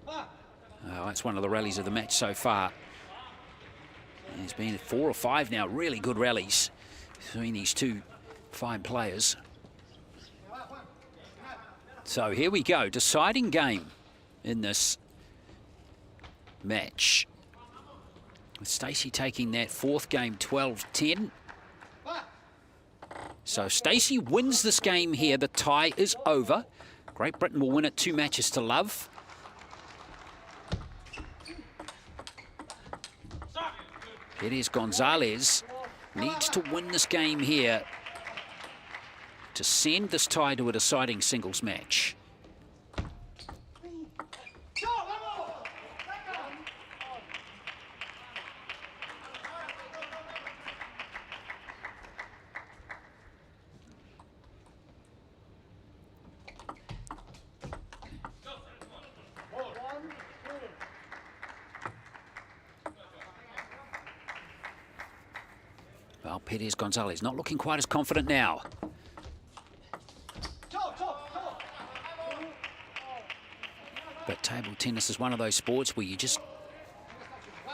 Oh, that's one of the rallies of the match so far. There's been 4 or 5 now, really good rallies between these two fine players. So here we go, deciding game in this match. With Stacey taking that 4th game 12-10. So Stacey wins this game here. The tie is over. Great Britain will win it 2 matches to love. Perez Gonzalez needs to win this game here to send this tie to a deciding singles match. Well, Perez Gonzalez not looking quite as confident now. But table tennis is one of those sports where you just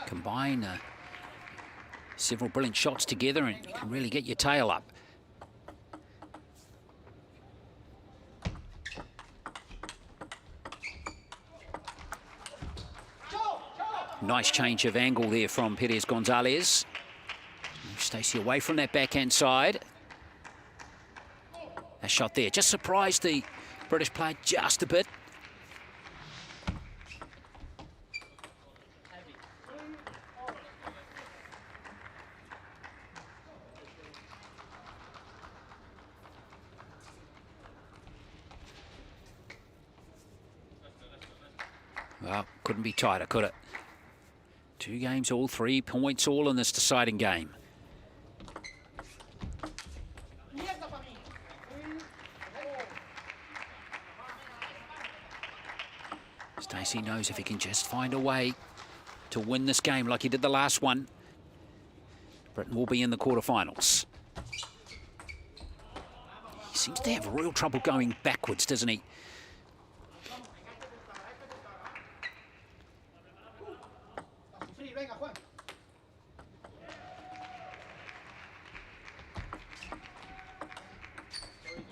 combine several brilliant shots together and you can really get your tail up. Nice change of angle there from Perez Gonzalez. Stacey away from that backhand side. A shot there. Just surprised the British player just a bit. Well, couldn't be tighter, could it? 2 games, all 3 points, all in this deciding game. Stacey knows if he can just find a way to win this game like he did the last one, Britain will be in the quarterfinals. He seems to have real trouble going backwards, doesn't he?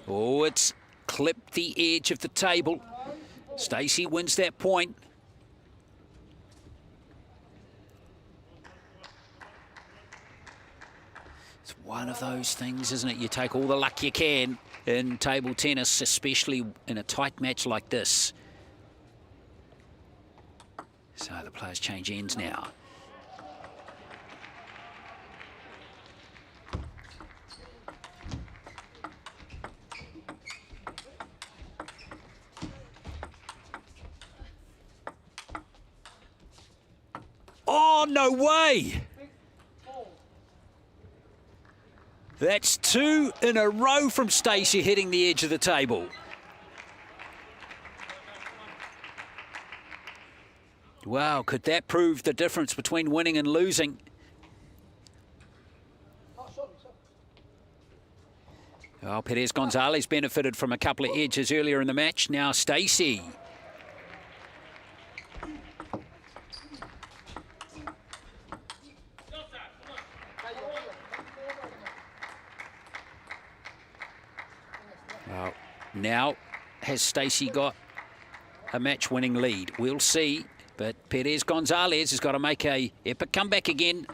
Oh, it's clipped the edge of the table. Stacey wins that point. It's one of those things, isn't it? You take all the luck you can in table tennis, especially in a tight match like this. So the players change ends now. Oh, no way! That's 2 in a row from Stacey hitting the edge of the table. Wow, could that prove the difference between winning and losing? Well, Perez Gonzalez benefited from a couple of edges earlier in the match. Now Stacey. Well, now has Stacey got a match-winning lead? We'll see. But Perez Gonzalez has got to make a epic comeback again.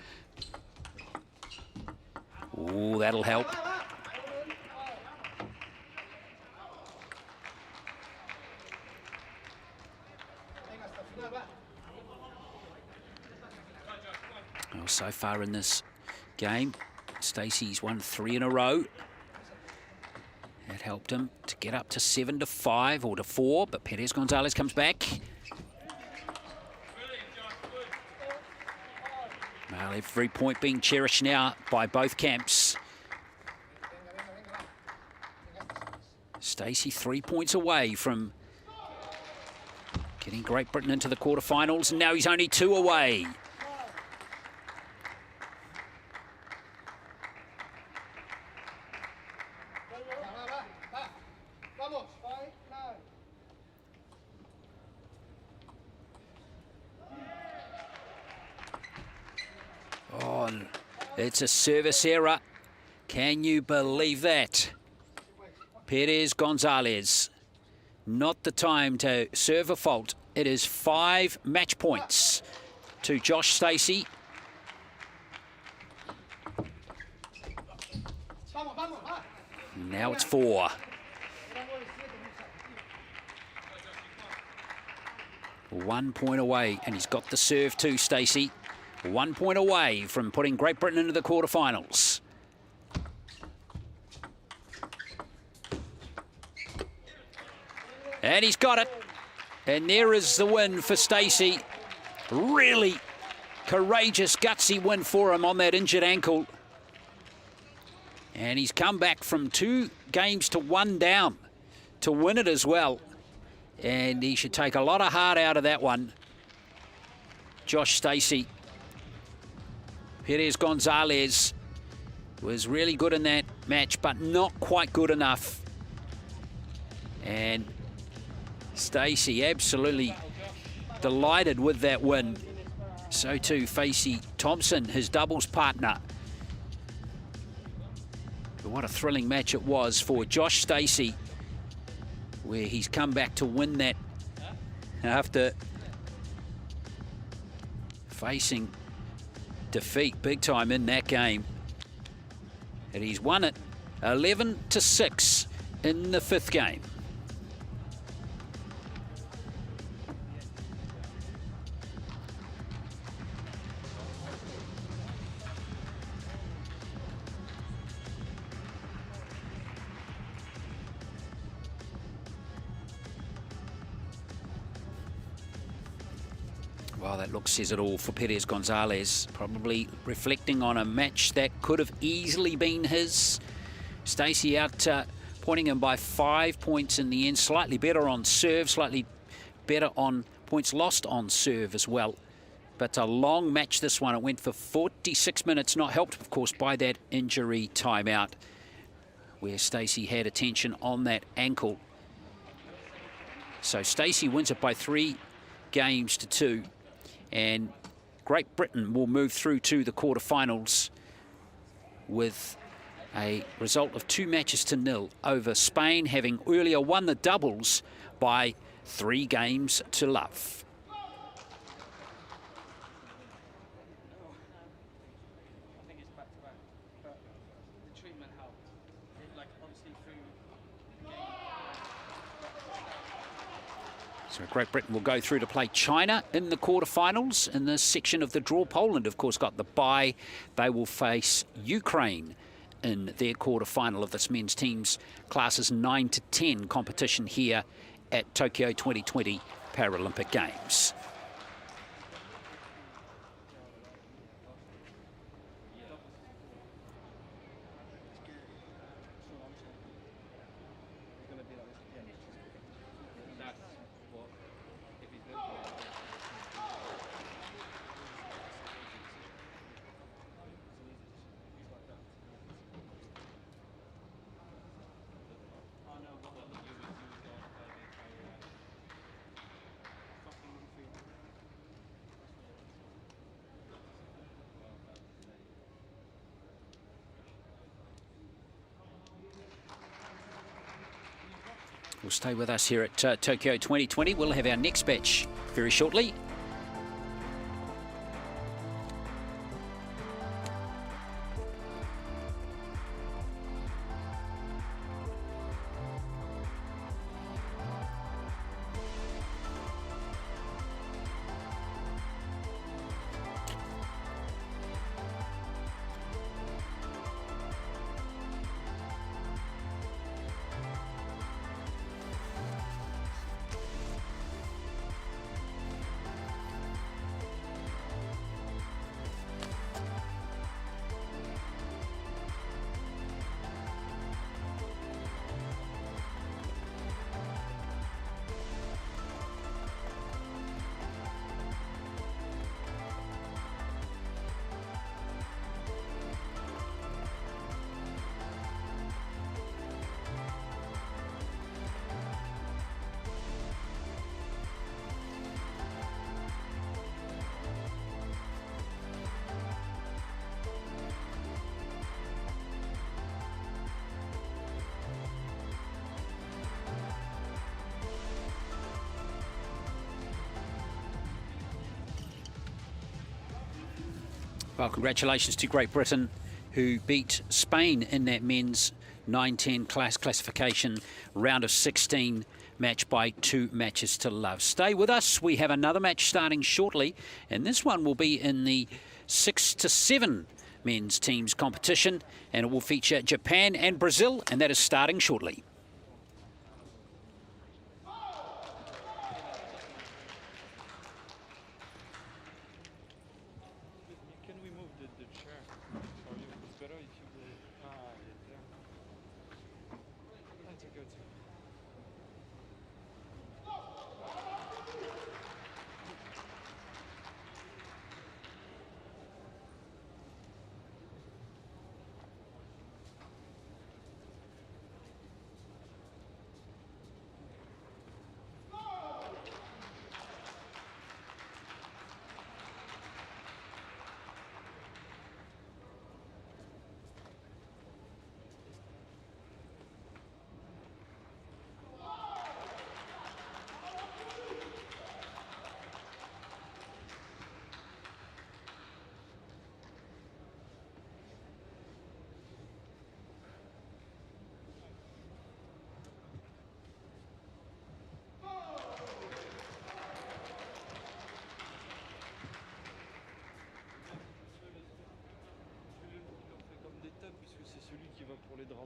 Oh, that'll help. Well, so far in this game, Stacey's won 3 in a row. That helped him to get up to 7-5 or to 4, but Perez Gonzalez comes back. Well, every point being cherished now by both camps. Stacey 3 points away from getting Great Britain into the quarterfinals, and now he's only 2 away. Oh, it's a service error. Can you believe that? Perez Gonzalez, not the time to serve a fault. It is 5 match points to Josh Stacey. Now it's 4. 1 point away, and he's got the serve too, Stacey. 1 point away from putting Great Britain into the quarterfinals. And he's got it. And there is the win for Stacey. Really courageous, gutsy win for him on that injured ankle. And he's come back from 2 games to 1 down to win it as well. And he should take a lot of heart out of that one. Josh Stacey. Perez Gonzalez was really good in that match, but not quite good enough. And Stacey absolutely delighted with that win. So too Facey Thompson, his doubles partner. But what a thrilling match it was for Josh Stacey, where he's come back to win that after facing defeat big time in that game. And he's won it 11-6 in the 5th game. Well, that look says it all for Perez Gonzalez. Probably reflecting on a match that could have easily been his. Stacey out pointing him by 5 points in the end. Slightly better on serve, slightly better on points lost on serve as well. But a long match, this one. It went for 46 minutes, not helped, of course, by that injury timeout, where Stacey had attention on that ankle. So Stacey wins it by 3 games to 2. And Great Britain will move through to the quarterfinals with a result of 2-0 over Spain, having earlier won the doubles by 3 games to love. So Great Britain will go through to play China in the quarterfinals. In this section of the draw, Poland, of course, got the bye. They will face Ukraine in their quarterfinal of this men's teams classes 9 to 10 competition here at Tokyo 2020 Paralympic Games. Will stay with us here at Tokyo 2020. We'll have our next batch very shortly. Well, congratulations to Great Britain, who beat Spain in that men's 9-10 classification round of 16 match by 2 matches to love. Stay with us. We have another match starting shortly, and this one will be in the 6-7 men's teams competition, and it will feature Japan and Brazil, and that is starting shortly. Pour les drapeaux,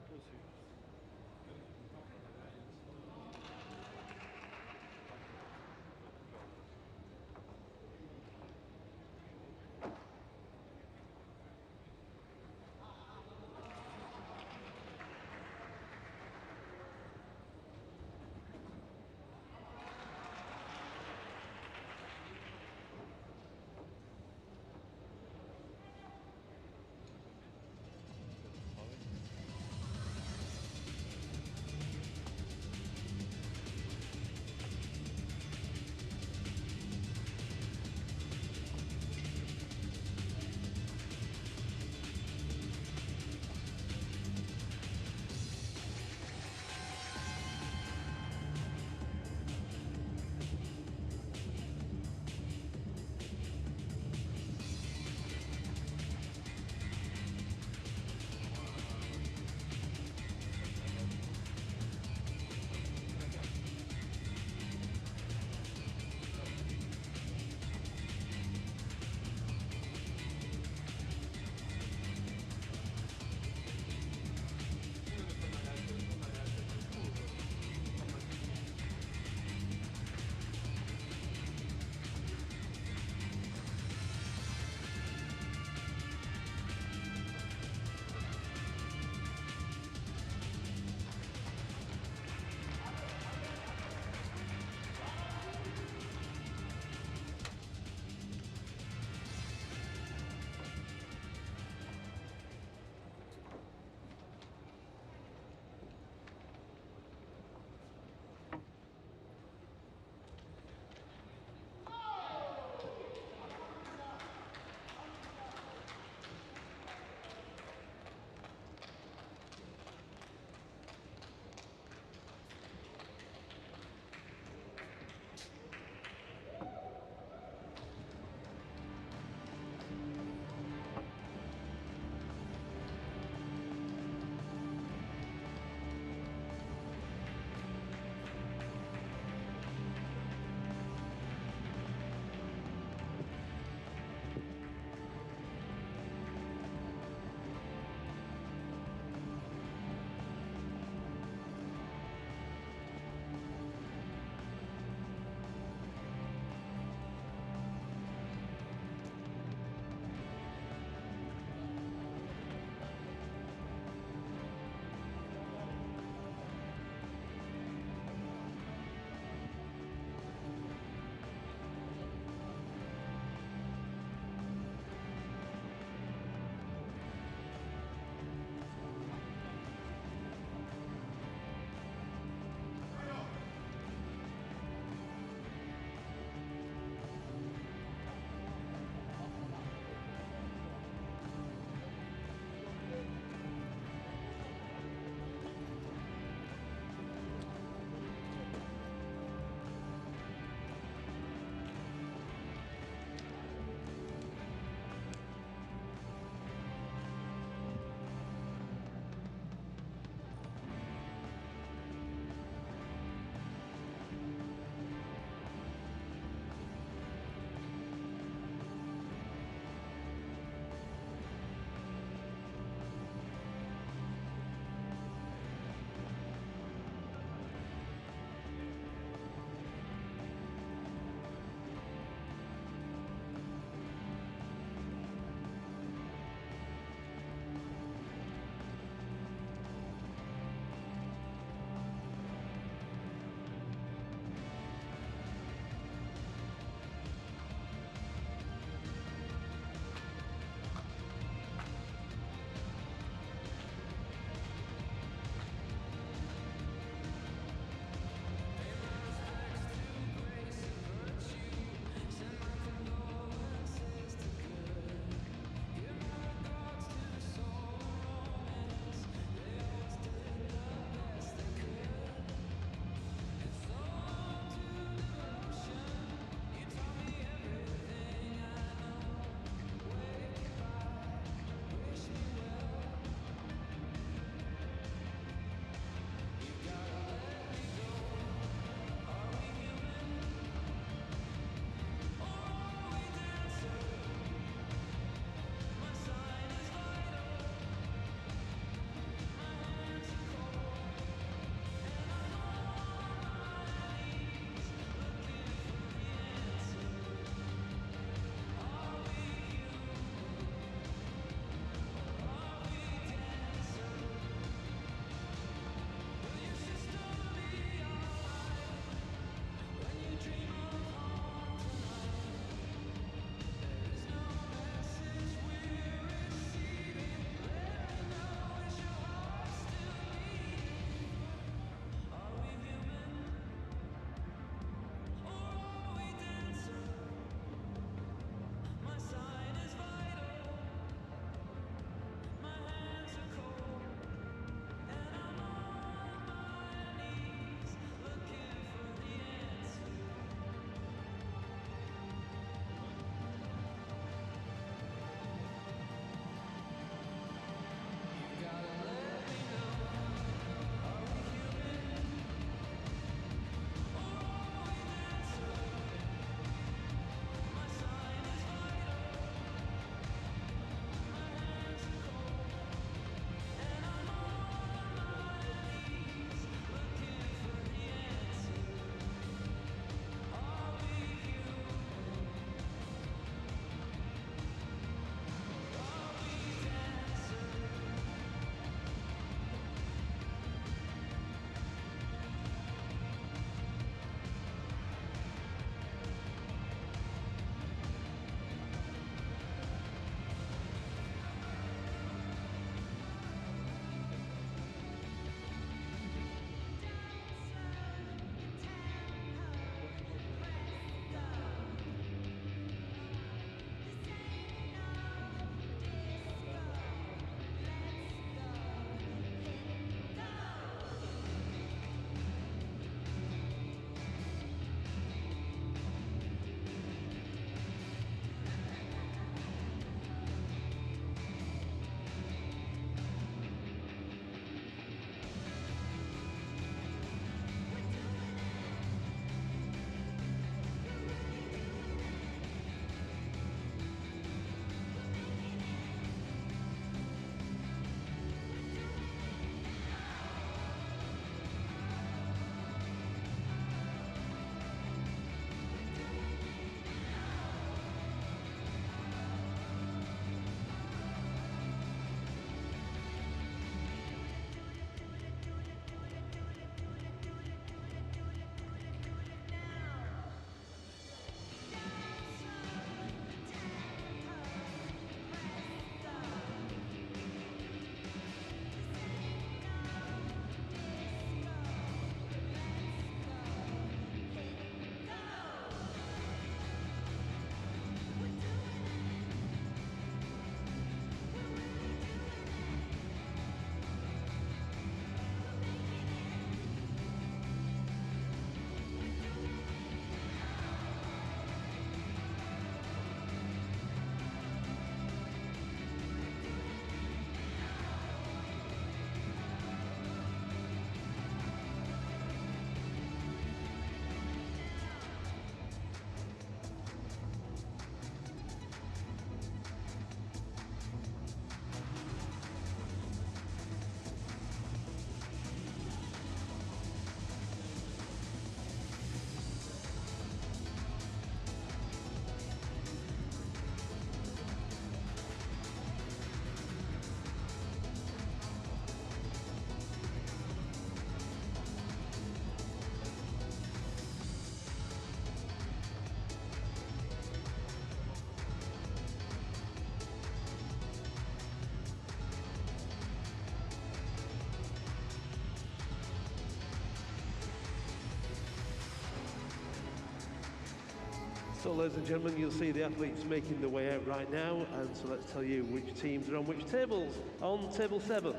So, ladies and gentlemen, you'll see the athletes making their way out right now, and so let's tell you which teams are on which tables. On table 7.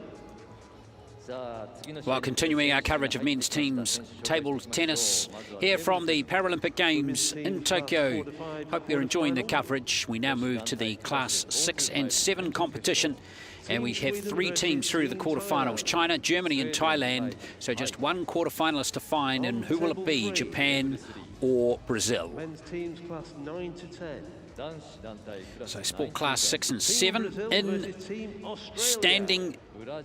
Well, continuing our coverage of men's teams table tennis here from the Paralympic Games in Tokyo. Hope you're enjoying the coverage. We now move to the Class 6 and 7 competition, and we have 3 teams through to the quarterfinals: China, Germany and Thailand. So just one quarterfinalist to find, and who will it be, Japan or Brazil? Men's teams class 9 to 10. So sport class 6 and 7 in standing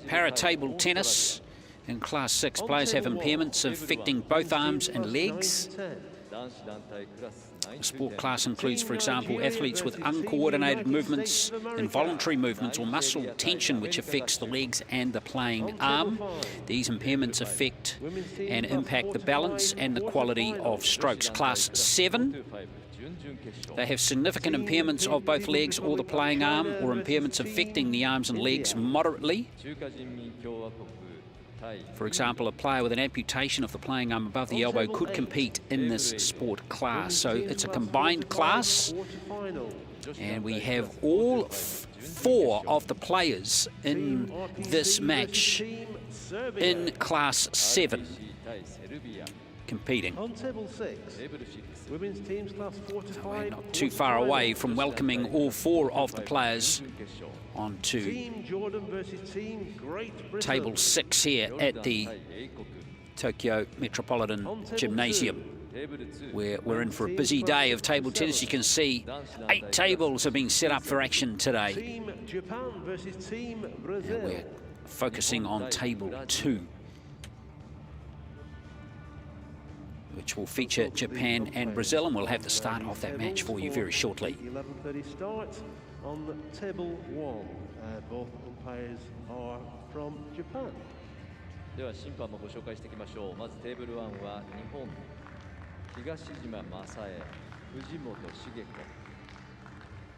para-table tennis. In class 6, players have impairments affecting both arms and legs. The sport class includes, for example, athletes with uncoordinated movements, involuntary movements or muscle tension which affects the legs and the playing arm. These impairments affect and impact the balance and the quality of strokes. Class 7, they have significant impairments of both legs or the playing arm, or impairments affecting the arms and legs moderately. For example, a player with an amputation of the playing arm above the elbow could compete in this sport class. So it's a combined class, and we have all 4 of the players in this match in class 7 competing. On table 6, women's teams class 4 to 5. We're not too far away from welcoming all 4 of the players onto Team Jordan versus Team Great Britain. table 6 here at the Tokyo Metropolitan Gymnasium, where we're in for a busy day of table tennis. You can see 8 tables are being set up for action today. Team Japan versus Team Brazil. And we're focusing on table 2, which will feature Japan and Brazil, and we'll have the start of that match for you very shortly. 11:30 start on table 1. Both umpires are from Japan. では審判もご紹介していきましょう。まずテーブル1は日本、東島正恵、藤本茂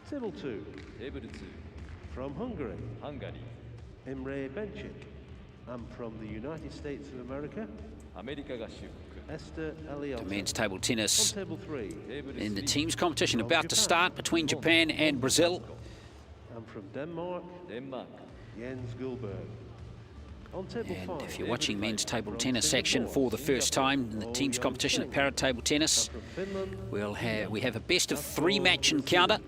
子。 Table 2. テーブル2、 From Hungary, ハンガリー、 Imre Benchik. And from the United States of America, アメリカ合衆国。 Esther The Elliott. men's table On tennis table 3. テーブル in the 3、 teams competition about to start between Japan and Brazil. And from Denmark, デンマーク。 Jens Gullberg. On table And 5. if you're watching men's table tennis action for the first time in the teams competition at para-table tennis, From Finland, we have a best of 3 match encounter,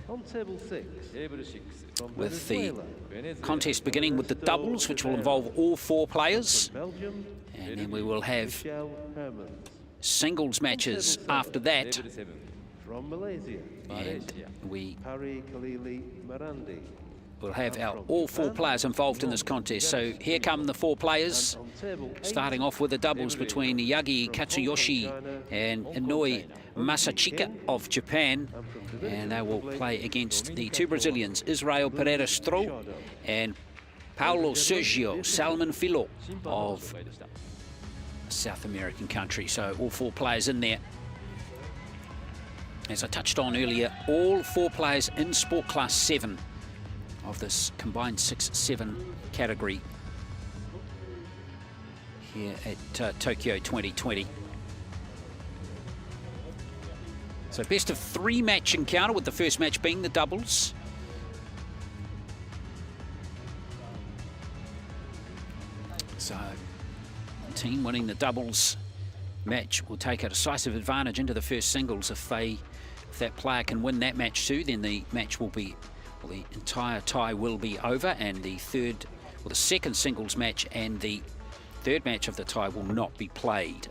on table 6. テーブル6、 From with the Venezuela, ベネズエラ。 contest beginning with the doubles, which will involve all 4 players, Belgium, and then we will have Michelle Hermans. singles matches after テ that, ーブル7、 From Malaysia, マレー and シア。 we Pari Khalili Marandi. will have all 4 players involved in this contest. So here come the 4 players, On table 8, starting off with the doubles between Yagi Katsuyoshi and Inoi Masachika of Japan, and they will play against the 2 Brazilians, Israel Pereira Stro and Paulo Sergio Salmon Filo of a South American country. So all 4 players in there. As I touched on earlier, all 4 players in sport class 7 of this combined 6-7 category here at Tokyo 2020. So best of 3 match encounter, with the first match being the doubles. So the team winning the doubles match will take a decisive advantage into the first singles. If that player can win that match too, then the match will be, well, the entire tie will be over, and the second singles match and the third match of the tie will not be played.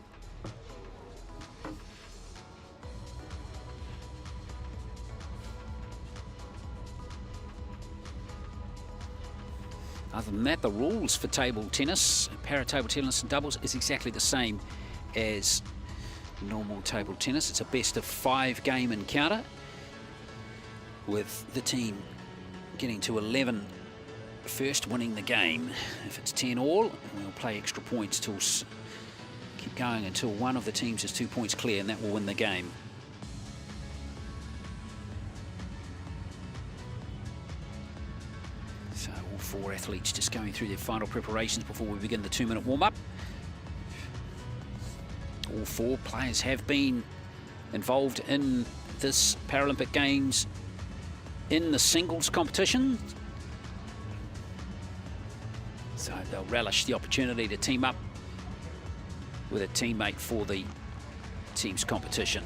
Other than that, the rules for table tennis, para-table tennis and doubles, is exactly the same as normal table tennis. It's a best of 5 game encounter, with the team getting to 11 first, winning the game. If it's 10 all, we'll play extra points till keep going until one of the teams is 2 points clear, and that will win the game. So all 4 athletes just going through their final preparations before we begin the 2-minute warm-up. All 4 players have been involved in this Paralympic Games in the singles competition. So they'll relish the opportunity to team up with a teammate for the team's competition.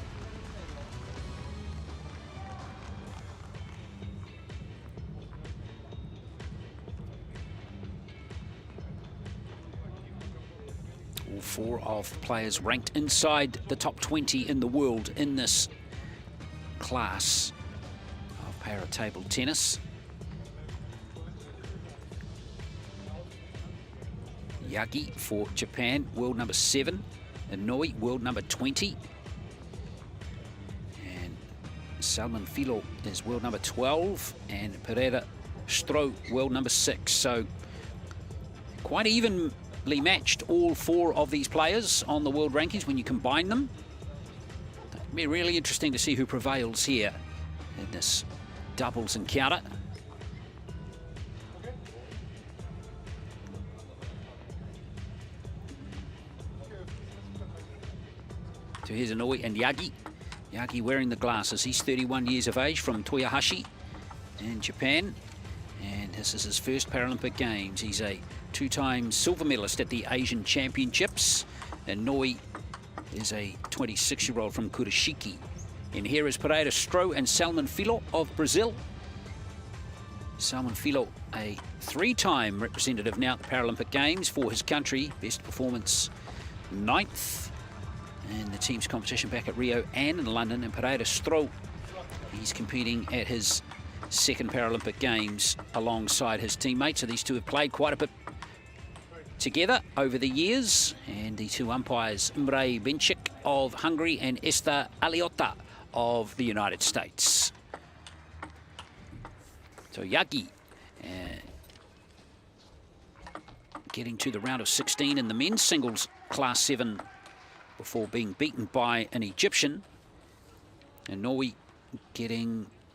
All four of the players ranked inside the top 20 in the world in this class of para table tennis. Yagi for Japan, world number 7. Inouye, world number 20. And Salman Filo is world number 12. And Pereira Stroh, world number 6. So quite evenly matched, all four of these players on the world rankings when you combine them. It'll be really interesting to see who prevails here in this doubles encounter. So here's Inouye and Yagi. Yagi wearing the glasses. He's 31 years of age from Toyohashi in Japan. And this is his first Paralympic Games. He's a two-time silver medalist at the Asian Championships. Inouye is a 26-year-old from Kurashiki. And here is Pereira Stroh and Salman Filo of Brazil. Salman Filo, a three-time representative now at the Paralympic Games for his country. Best performance, 9th. And the team's competition back at Rio and in London. And Pereira Stroh, he's competing at his second Paralympic Games alongside his teammates. So these two have played quite a bit together over the years. And the two umpires, Imre Benchik of Hungary and Esther Aliota of the United States. So Yagi getting to the round of 16 in the men's singles class 7 before being beaten by an Egyptian. And Inouye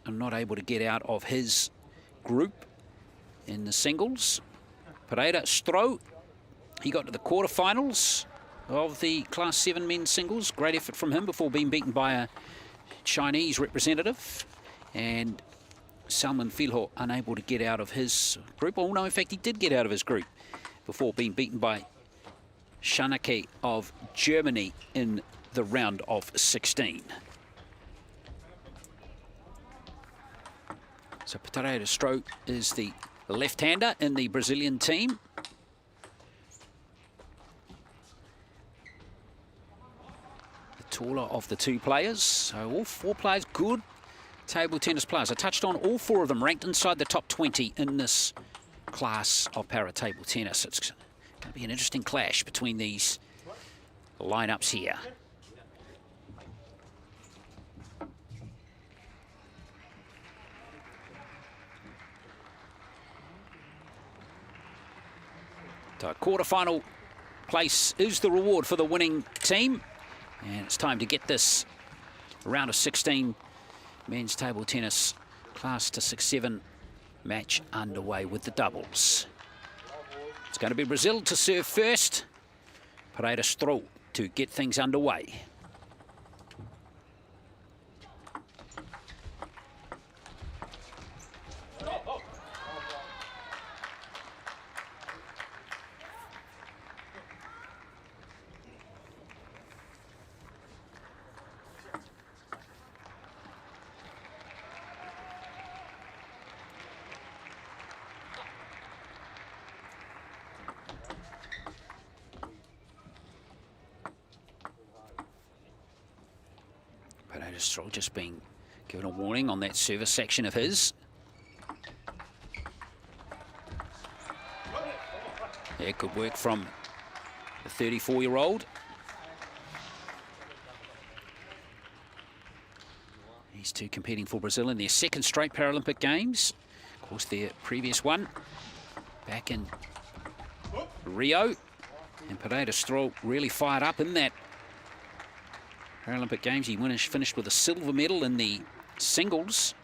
not able to get out of his group in the singles. Pereira Stroh, he got to the quarterfinals of the class 7 men's singles. Great effort from him before being beaten by a Chinese representative. And Salman Filo unable to get out of his group. Oh no, in fact he did get out of his group before being beaten by Schanake of Germany in the round of 16. So Pereira Stroh is the left-hander in the Brazilian team. The taller of the two players. So all four players, good table tennis players. I touched on all four of them ranked inside the top 20 in this class of para table tennis. It's going to be an interesting clash between these lineups here. So quarterfinal place is the reward for the winning team. And it's time to get this round of 16 men's table tennis class to 6-7 match underway with the doubles. It's going to be Brazil to serve first. Pereira Stroh to get things underway. Stroh just being given a warning on that service section of his. Yeah, good work from the 34-year-old. These two competing for Brazil in their second straight Paralympic Games. Of course, their previous one back in Rio. And Pereira Stroh really fired up in that Paralympic Games. He finished with a silver medal in the singles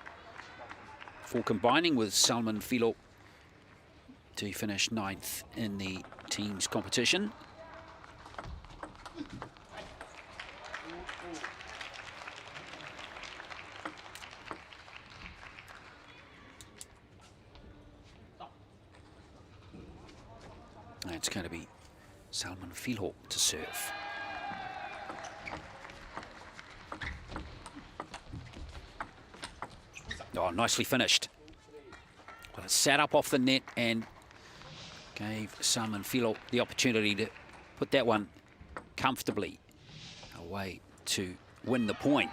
for combining with Salman Filo to finish 9th in the team's competition. It's going to be Salman Filho to serve. Oh, nicely finished. Well, it sat up off the net and gave Salman Filho the opportunity to put that one comfortably away to win the point.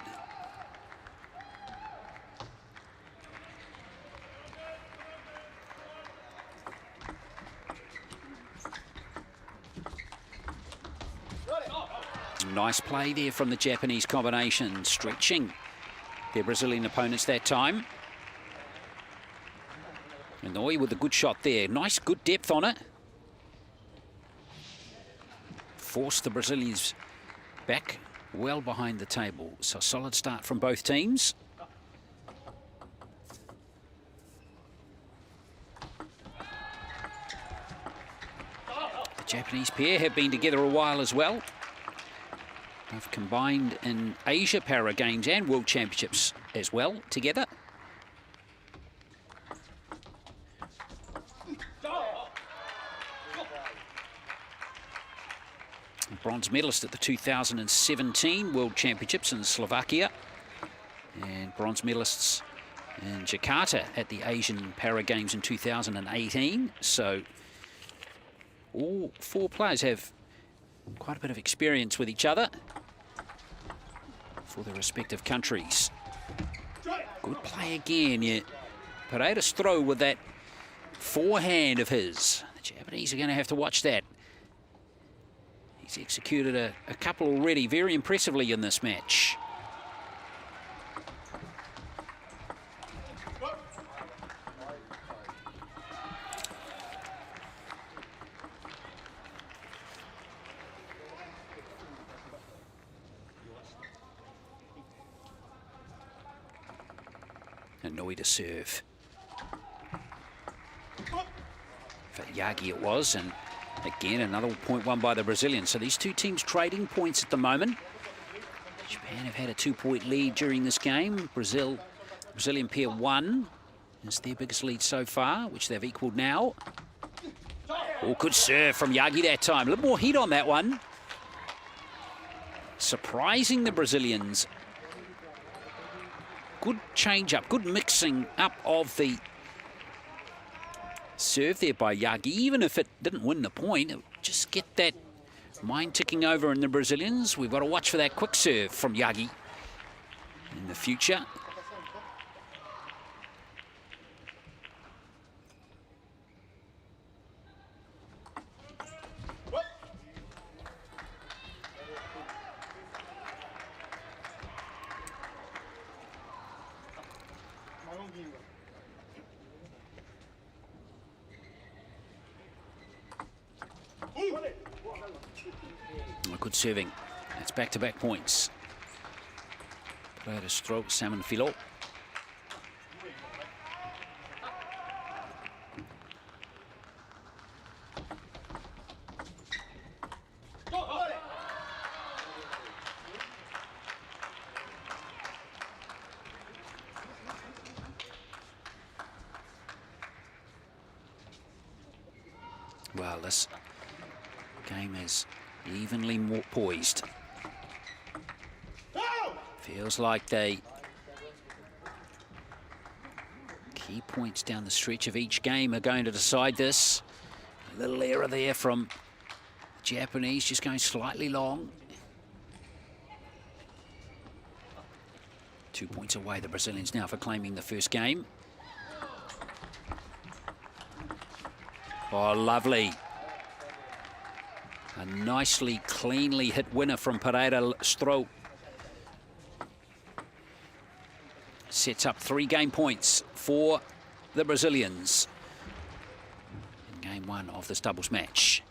Nice play there from the Japanese combination, stretching their Brazilian opponents that time. Inouye with a good shot there. Nice, good depth on it. Forced the Brazilians back well behind the table. So a solid start from both teams. The Japanese pair have been together a while as well. They've combined in Asia Para Games and World Championships as well together. Bronze medalist at the 2017 World Championships in Slovakia, and bronze medalists in Jakarta at the Asian Para Games in 2018. So all four players have quite a bit of experience with each other for their respective countries. Good play again, yeah. Paredes throw with that forehand of his. The Japanese are going to have to watch that. He's executed a couple already very impressively in this match. Inouye to serve. For Yagi it was, and again another point won by the Brazilians. So these two teams trading points at the moment. Japan have had a 2-point lead during this game. Brazilian pair won. It's their biggest lead so far, which they've equalled now. Oh, good serve from Yagi that time. A little more heat on that one. Surprising the Brazilians. Good change-up, good mixing up of the serve there by Yagi. Even if it didn't win the point, it would just get that mind ticking over in the Brazilians. We've got to watch for that quick serve from Yagi in the future. Good serving. That's back-to-back points. Paredes throw, Salman Filho. Well, this game is evenly more poised. Feels like they key points down the stretch of each game are going to decide this. A little error there from the Japanese, just going slightly long. 2 points away, the Brazilians now for claiming the first game. Oh, lovely. A nicely, cleanly hit winner from Paredes throw. Sets up 3 game points for the Brazilians in game 1 of this doubles match.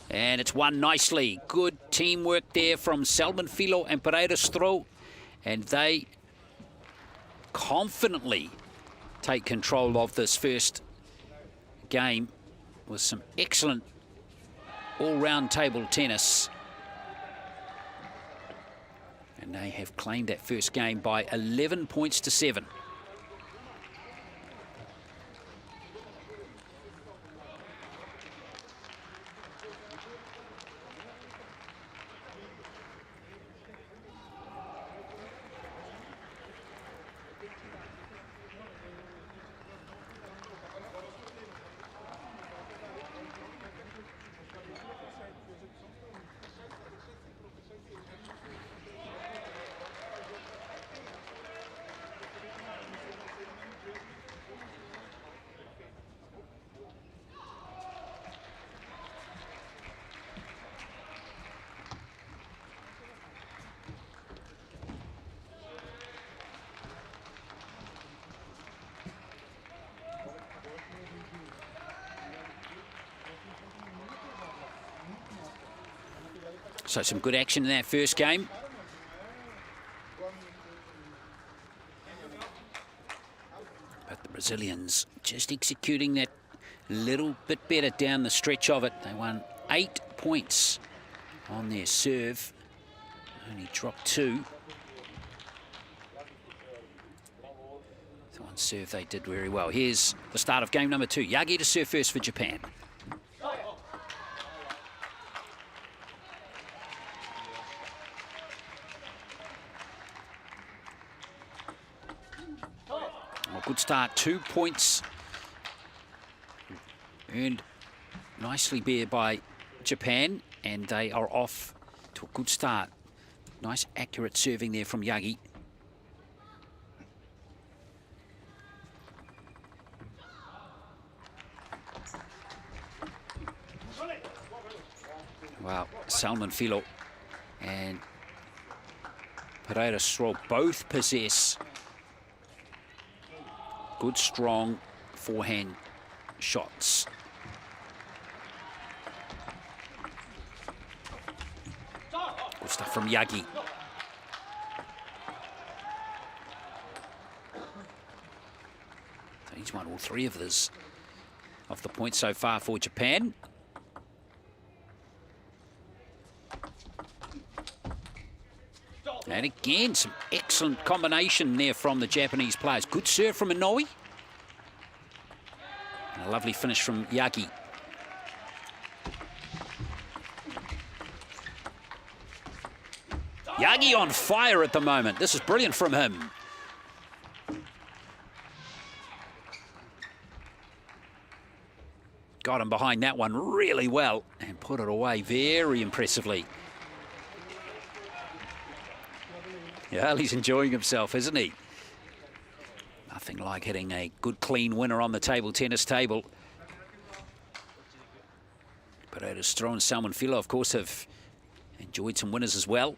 And it's won nicely. Good teamwork there from Salman Filho and Paredes throw. And they confidently take control of this first game with some excellent all-round table tennis. And they have claimed that first game by 11 points to 7. So some good action in that first game. But the Brazilians just executing that little bit better down the stretch of it. They won 8 points on their serve. Only dropped 2. So on serve they did very well. Here's the start of game number 2. Yagi to serve first for Japan. Well, good start, 2 points earned nicely there by Japan, and they are off to a good start. Nice accurate serving there from Yagi. Wow, Salman Filo and Pereira Stroll both possess good, strong forehand shots. Good stuff from Yagi. So he's won all 3 of the points so far for Japan. And again, some excellent combination there from the Japanese players. Good serve from Inoue. And a lovely finish from Yagi. Yagi on fire at the moment. This is brilliant from him. Got him behind that one really well and put it away very impressively. Yeah, he's enjoying himself, isn't he? Nothing like hitting a good, clean winner on the table tennis table. Pereira Stroll and Salman Filo, of course, have enjoyed some winners as well.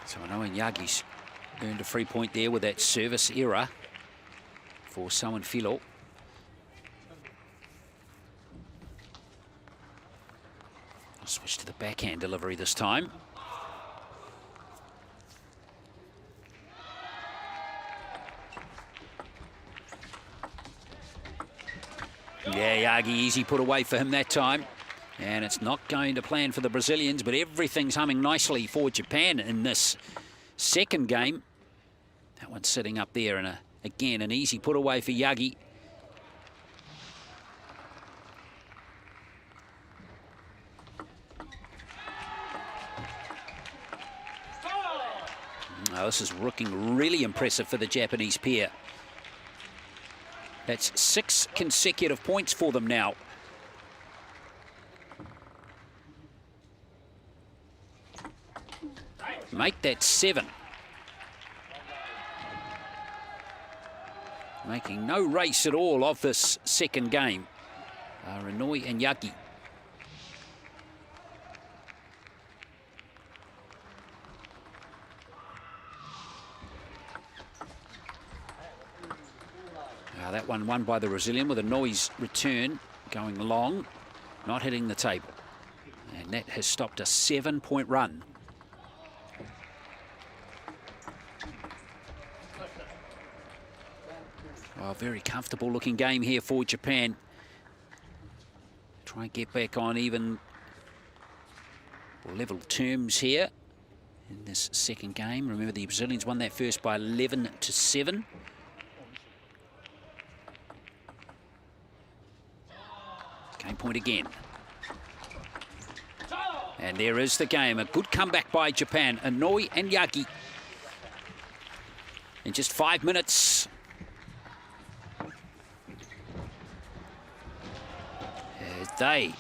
So I know Yagi's earned a free point there with that service error for Salman Filo. I'll switch to the backhand delivery this time. Yeah, Yagi, easy put away for him that time. And it's not going to plan for the Brazilians, but everything's humming nicely for Japan in this second game. That one's sitting up there, and again, an easy put away for Yagi. Oh, this is looking really impressive for the Japanese pair. That's 6 consecutive points for them now. Make that 7. Making no race at all of this second game. Inoue and Yagi. That one won by the Brazilian with Inoue's return going long, not hitting the table. And that has stopped a 7-point run. Well, very comfortable looking game here for Japan. Try and get back on even level terms here in this second game. Remember, the Brazilians won that first by 11-7. Game point again. And there is the game. A good comeback by Japan. Inoue and Yagi. In just 5 minutes. As they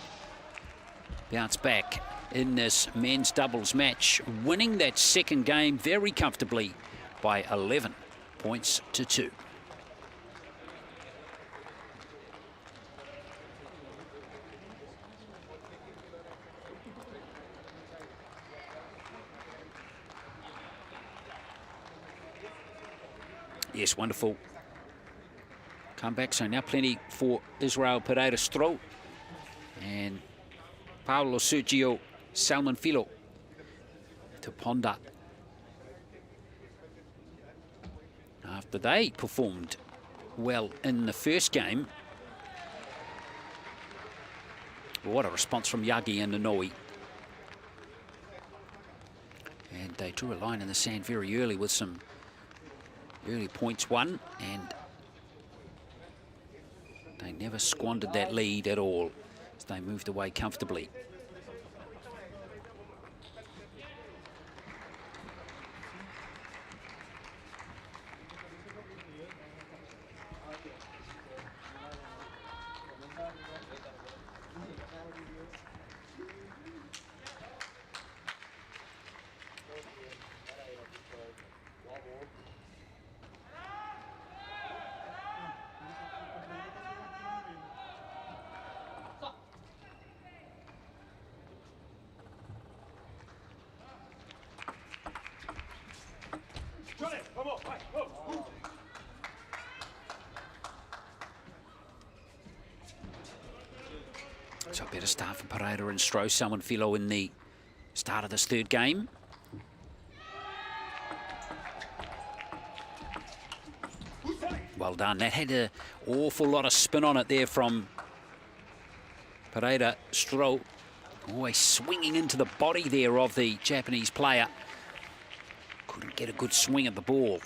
bounce back in this men's doubles match, winning that second game very comfortably by 11 points to 2. Yes, wonderful comeback. So now plenty for Israel Pereira-Stroh and Paulo Sergio Salmonfillo to ponder. After they performed well in the first game. What a response from Yagi and Nanoi. And they drew a line in the sand very early with some early points won, and they never squandered that lead at all as they moved away comfortably. So a better start for Pereira and Stroh. Salmonfillo in the start of this third game. Well done. That had an awful lot of spin on it there from Pereira-Stroh. Always swinging into the body there of the Japanese player. Couldn't get a good swing at the ball.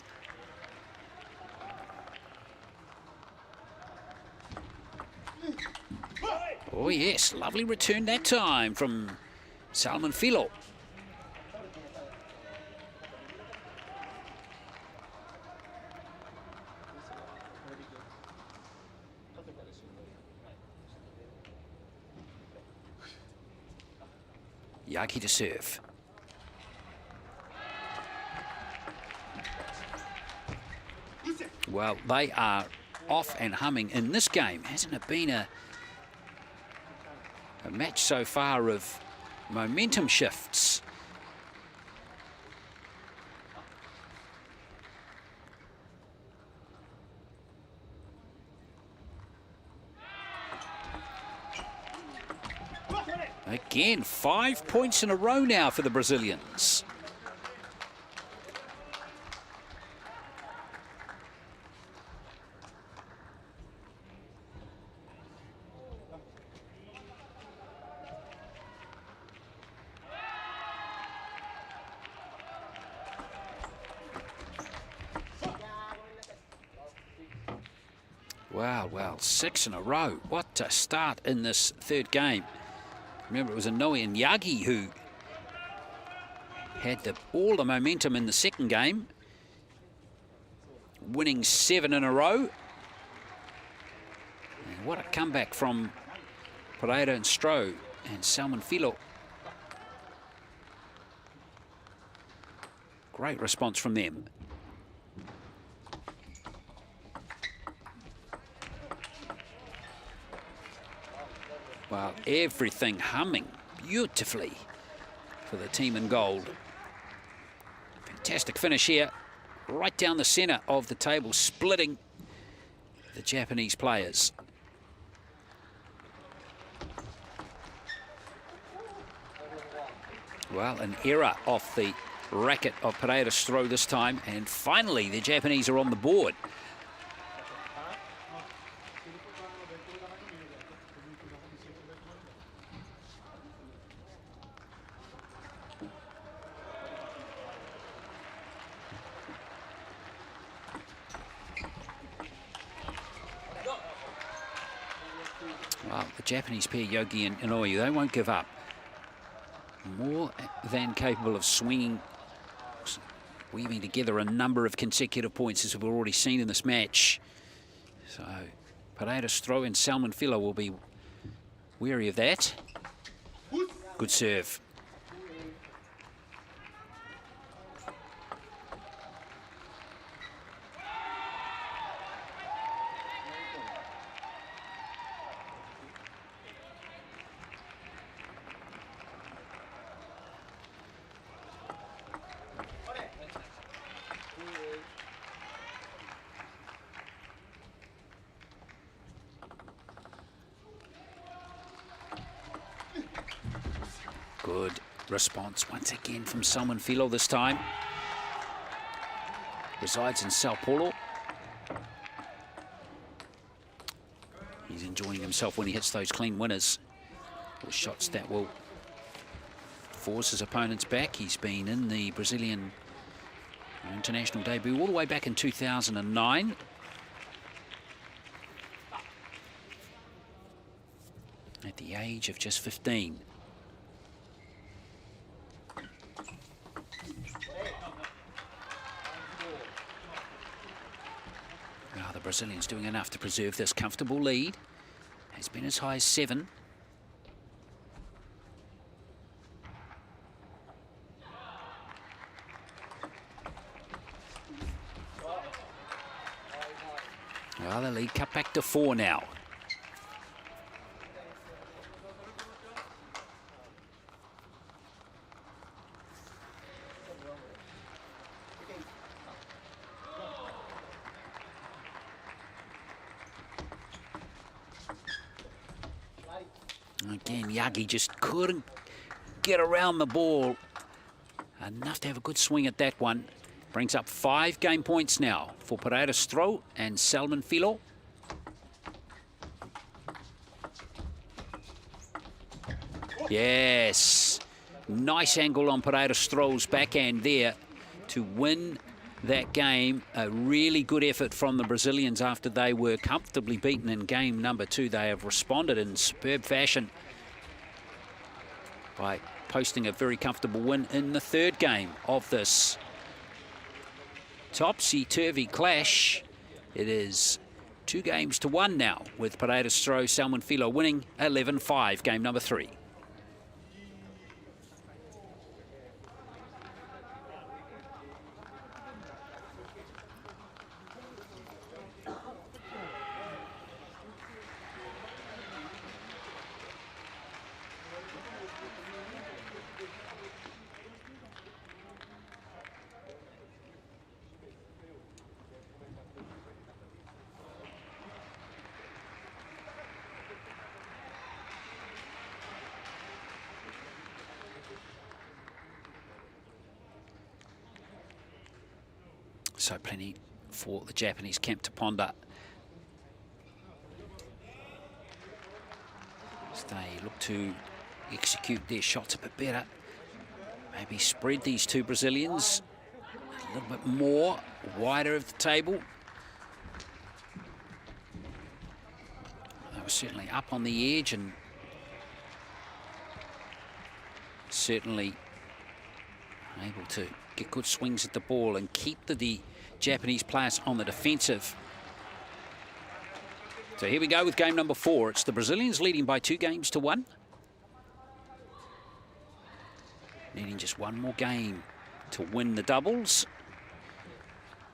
Oh yes, lovely return that time from Salmonfillo. Yagi to serve. Well, they are off and humming in this game. Hasn't it been a match so far of momentum shifts? Again, 5 points in a row now for the Brazilians. Wow, 6 in a row. What a start in this third game. Remember, it was Inoue and Yagi who had all the momentum in the second game, winning 7 in a row. And what a comeback from Pereira and Stroh and Salmonfillo. Great response from them. Well, everything humming beautifully for the team in gold. Fantastic finish here, right down the centre of the table, splitting the Japanese players. Well, an error off the racket of Pereira-Stroh this time, and finally the Japanese are on the board. Well, the Japanese pair, Yogi and Inoue, they won't give up. More than capable of swinging, weaving together a number of consecutive points, as we've already seen in this match. So Pereira-Stroh and Salmonfillo will be wary of that. Good serve. response once again from Salman Filo this time. Resides in Sao Paulo. He's enjoying himself when he hits those clean winners, or shots that will force his opponents back. He's been in the Brazilian international debut all the way back in 2009. At the age of just 15. Now the Brazilians doing enough to preserve this comfortable lead. Has been as high as 7. Well, the lead cut back to 4 now. Again, Yagi just couldn't get around the ball enough to have a good swing at that one. Brings up 5 game points now for Pereira Stroh and Salman Filo. Yes, nice angle on Pereira Stroh's backhand there to win that game. A really good effort from the Brazilians after they were comfortably beaten in game number 2. They have responded in superb fashion by posting a very comfortable win in the 3rd game of this topsy-turvy clash. It is 2 games to 1 now, with Pereira Stroh, Salman Filo winning 11-5, game number 3. So plenty for the Japanese camp to ponder as they look to execute their shots a bit better. Maybe spread these 2 Brazilians a little bit more, wider of the table. They were certainly up on the edge and certainly able to get good swings at the ball and keep the Japanese players on the defensive. So here we go with game number 4. It's the Brazilians leading by 2 games to 1. Needing just 1 more game to win the doubles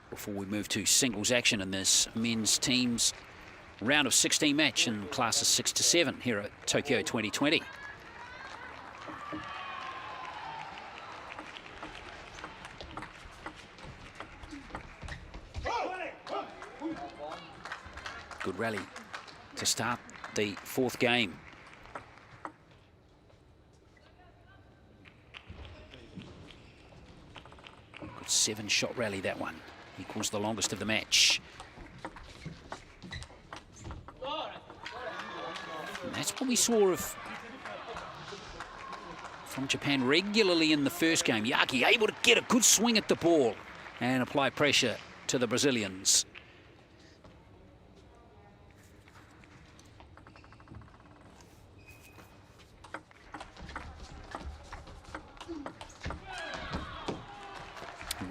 before we move to singles action in this men's teams round of 16 match in classes 6 to 7 here at Tokyo 2020. Good rally to start the 4th game. Good 7-shot rally, that one. Equals the longest of the match. And that's what we saw from Japan regularly in the 1st game. Yagi able to get a good swing at the ball and apply pressure to the Brazilians.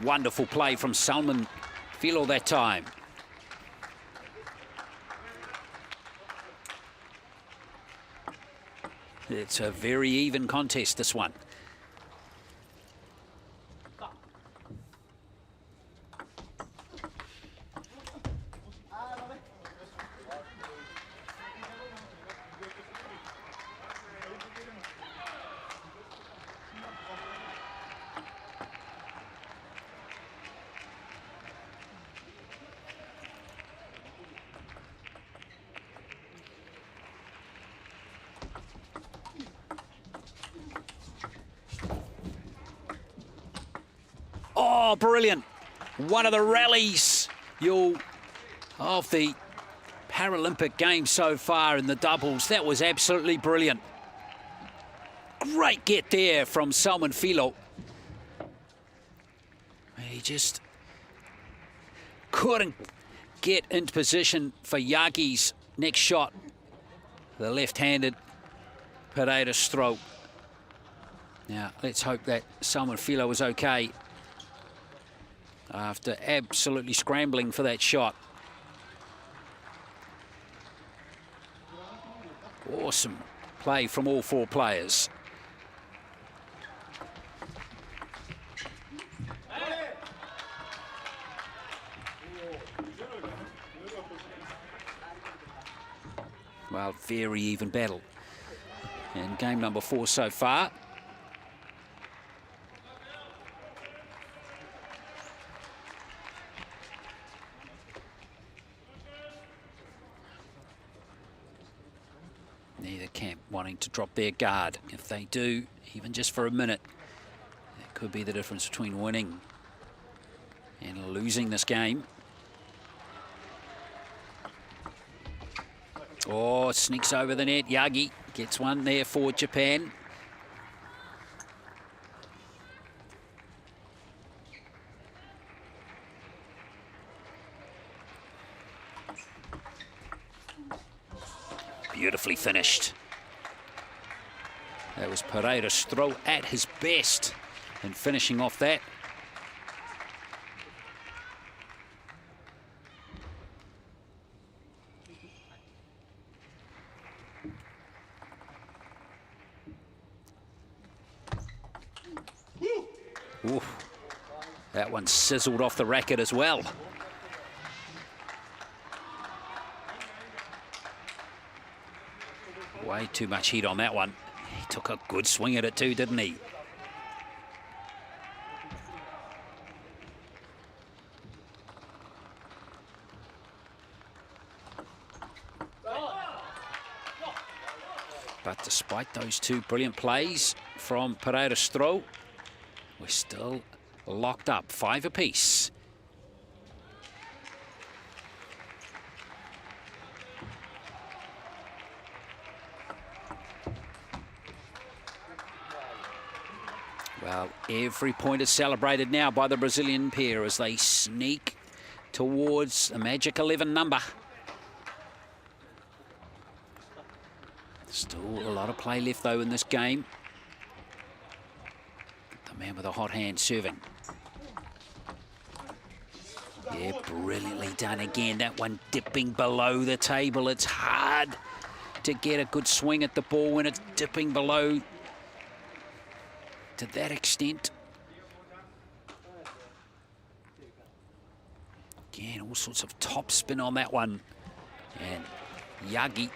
Wonderful play from Salman Filo that time. It's a very even contest, this one. Oh, brilliant. One of the rallies of the Paralympic Games so far in the doubles. That was absolutely brilliant. Great get there from Salman Filo. He just couldn't get into position for Yagi's next shot. The left-handed Pereira stroke. Now, let's hope that Salman Filo was okay after absolutely scrambling for that shot. Awesome play from all four players. Well, very even battle in game number 4 so far. Neither camp wanting to drop their guard. If they do, even just for a minute, that could be the difference between winning and losing this game. Oh, sneaks over the net. Yagi gets one there for Japan. Beautifully finished. That was Pereira's throw at his best and finishing off that. Ooh, that one sizzled off the racket as well. Way too much heat on that one. He took a good swing at it too, didn't he? But despite those two brilliant plays from Pereira's throw, we're still locked up, 5 apiece. Well, every point is celebrated now by the Brazilian pair as they sneak towards a magic 11 number. Still a lot of play left, though, in this game. The man with a hot hand serving. Yeah, brilliantly done again. That one dipping below the table. It's hard to get a good swing at the ball when it's dipping below to that extent. Again, all sorts of top spin on that one. And Yagi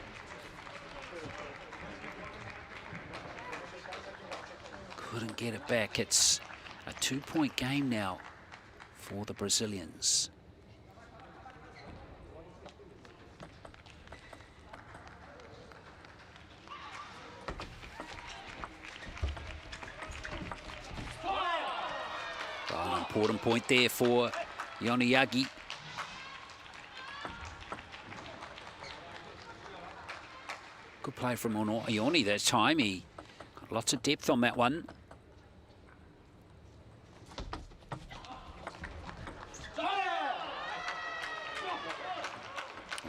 couldn't get it back. It's a 2-point game now for the Brazilians. An important point there for Yoni Yagi. Good play from Ioni that time. He got lots of depth on that one.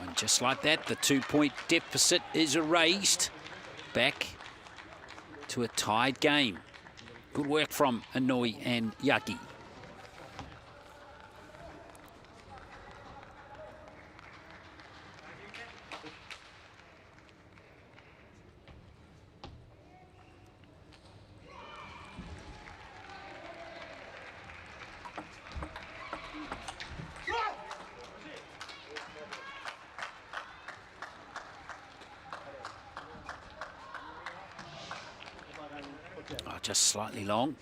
And just like that, the 2-point deficit is erased. Back to a tied game. Good work from Inouye and Yagi. Oh, just slightly long.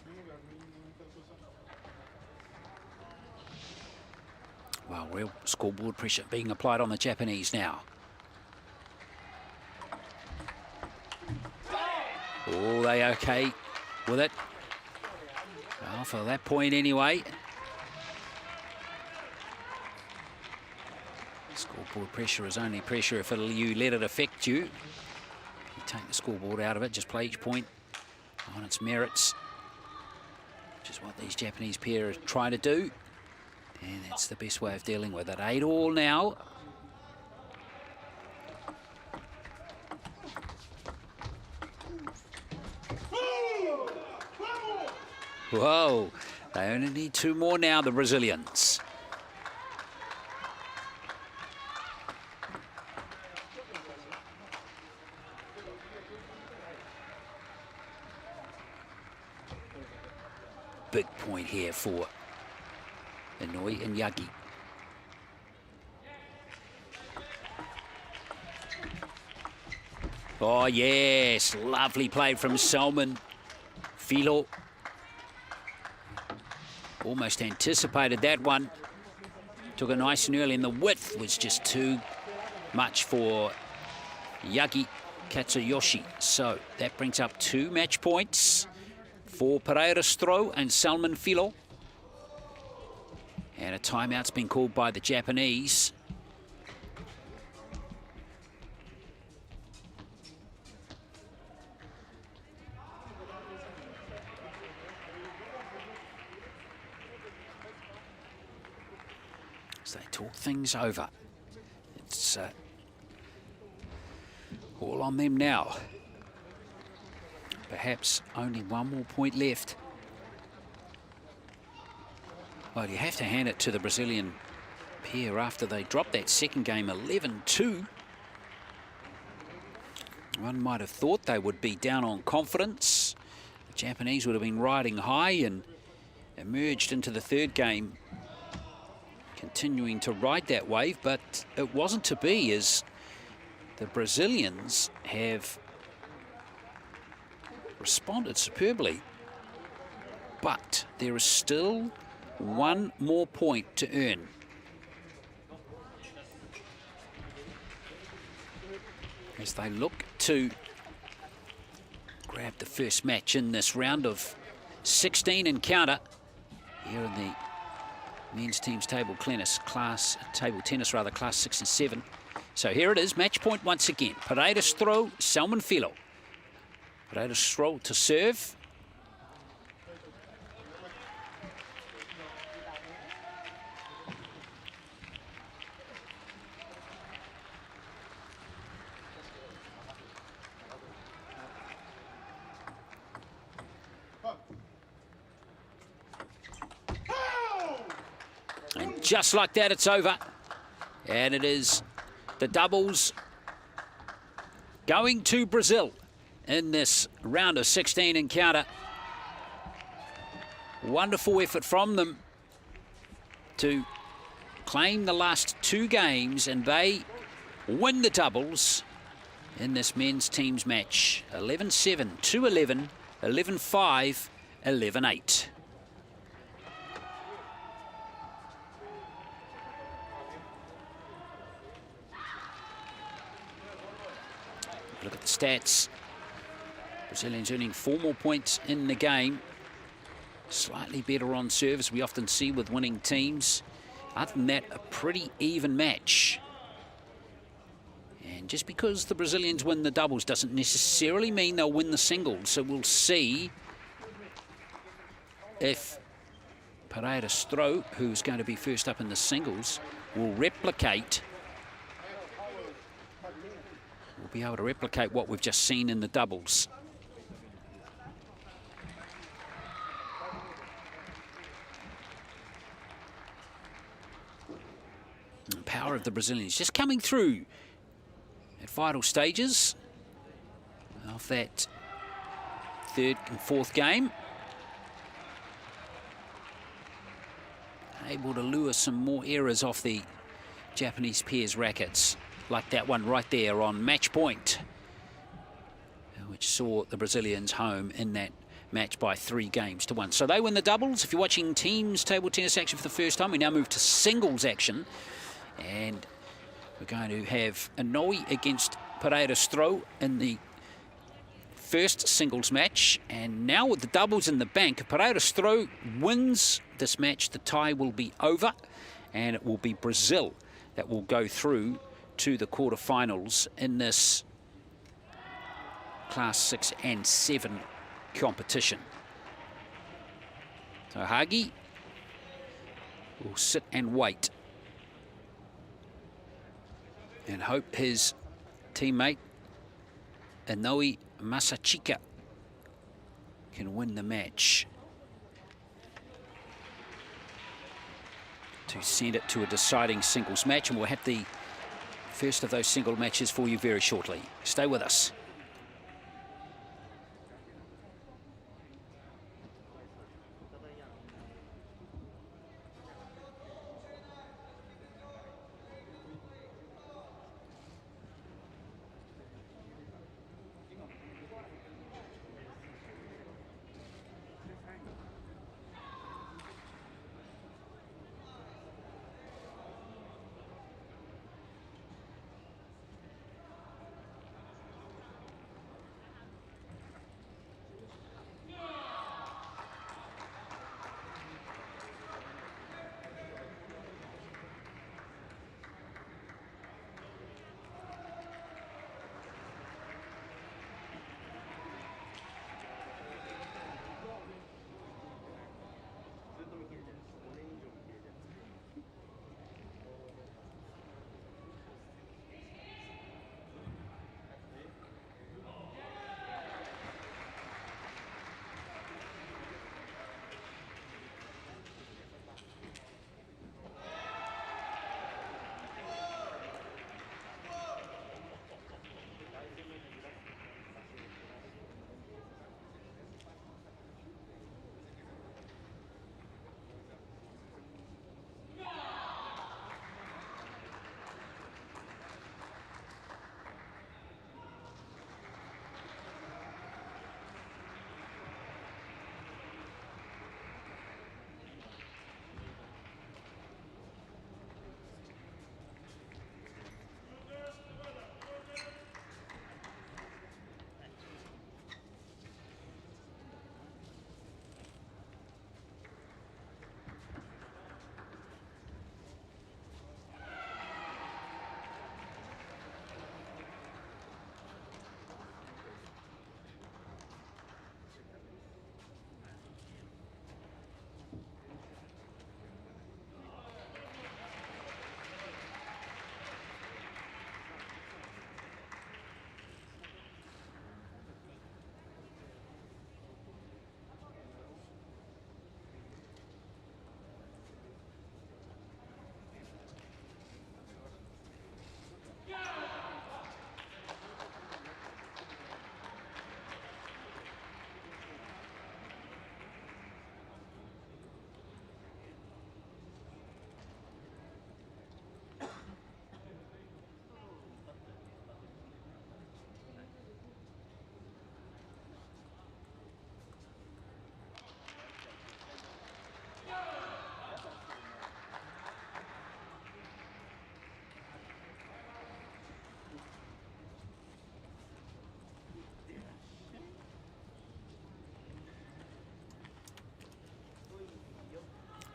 Well, real scoreboard pressure being applied on the Japanese now. Oh, they okay with it? Well, for that point anyway. Scoreboard pressure is only pressure if you let it affect you. You take the scoreboard out of it, just play each point on its merits, which is what these Japanese pair are trying to do. And that's the best way of dealing with it. 8-all now. Whoa, they only need 2 more now, the Brazilians. Big point here for Inouye and Yagi. Oh yes, lovely play from Salmon Filo. Almost anticipated that one. Took it nice and early, and the width was just too much for Yagi Katsuyoshi. So that brings up 2 match points for Pereira Stroh and Salmon Filo. And a timeout's been called by the Japanese. As they talk things over. It's all on them now. Perhaps only 1 more point left. Well, you have to hand it to the Brazilian pair after they dropped that second game 11-2. One might have thought they would be down on confidence. The Japanese would have been riding high and emerged into the third game continuing to ride that wave, but it wasn't to be, as the Brazilians have responded superbly. But there is still 1 more point to earn. As they look to grab the first match in this round of 16 encounter here in the men's teams table tennis class 6 and 7. So here it is, match point once again. Pereira Stroh, Salmon Filo. Pereira Stroh to serve. And just like that, it's over. And it is the doubles going to Brazil in this round of 16 encounter. Wonderful effort from them to claim the last 2 games, and they win the doubles in this men's teams match. 11-7, 2-11, 11-5, 11-8. Look at the stats. Brazilians earning 4 more points in the game. Slightly better on serve, as we often see with winning teams. Other than that, a pretty even match. And just because the Brazilians win the doubles doesn't necessarily mean they'll win the singles. So we'll see if Pereira Stroh, who's going to be first up in the singles, will replicate. We'll be able to replicate what we've just seen in the doubles. The power of the Brazilians just coming through at vital stages of that 3rd and 4th game. Able to lure some more errors off the Japanese pair's rackets, like that one right there on match point, which saw the Brazilians home in that match by 3 games to 1. So they win the doubles. If you're watching teams table tennis action for the first time, we now move to singles action. And we're going to have Inouye against Pereira Stroh in the first singles match. And now with the doubles in the bank, if Pereira Stroh wins this match, the tie will be over, and it will be Brazil that will go through to the quarterfinals in this Class 6 and 7 competition. So Hagi will sit and wait and hope his teammate Inoue Masachika can win the match to send it to a deciding singles match, and we'll have the first of those single matches for you very shortly. Stay with us.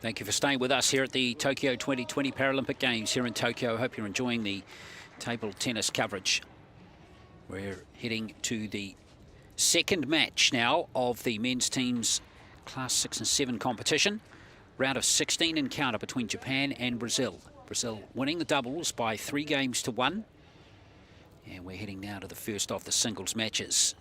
Thank you for staying with us here at the Tokyo 2020 Paralympic Games here in Tokyo. I hope you're enjoying the table tennis coverage. We're heading to the second match now of the men's team's Class 6 and 7 competition. Round of 16 encounter between Japan and Brazil. Brazil winning the doubles by 3-1. And we're heading now to the first of the singles matches.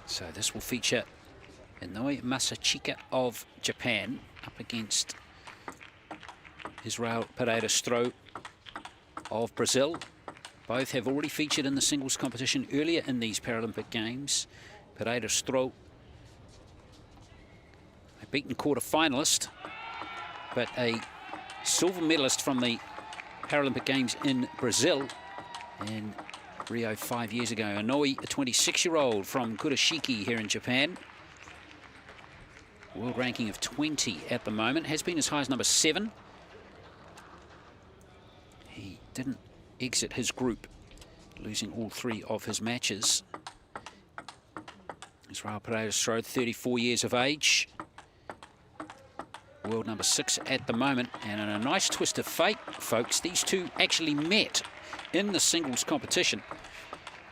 So this will feature Inoue Masachika of Japan up against Israel Pereira-Stroh of Brazil. Both have already featured in the singles competition earlier in these Paralympic Games. Pereira-Stroh, a beaten quarter-finalist, but a silver medalist from the Paralympic Games in Brazil in Rio 5 years ago. Inoue, a 26-year-old from Kurashiki here in Japan. World ranking of 20 at the moment. Has been as high as number 7. He didn't exit his group, losing all 3 of his matches. Israel Pereira-Strode, 34 years of age. World number 6 at the moment. And in a nice twist of fate, folks, these two actually met in the singles competition.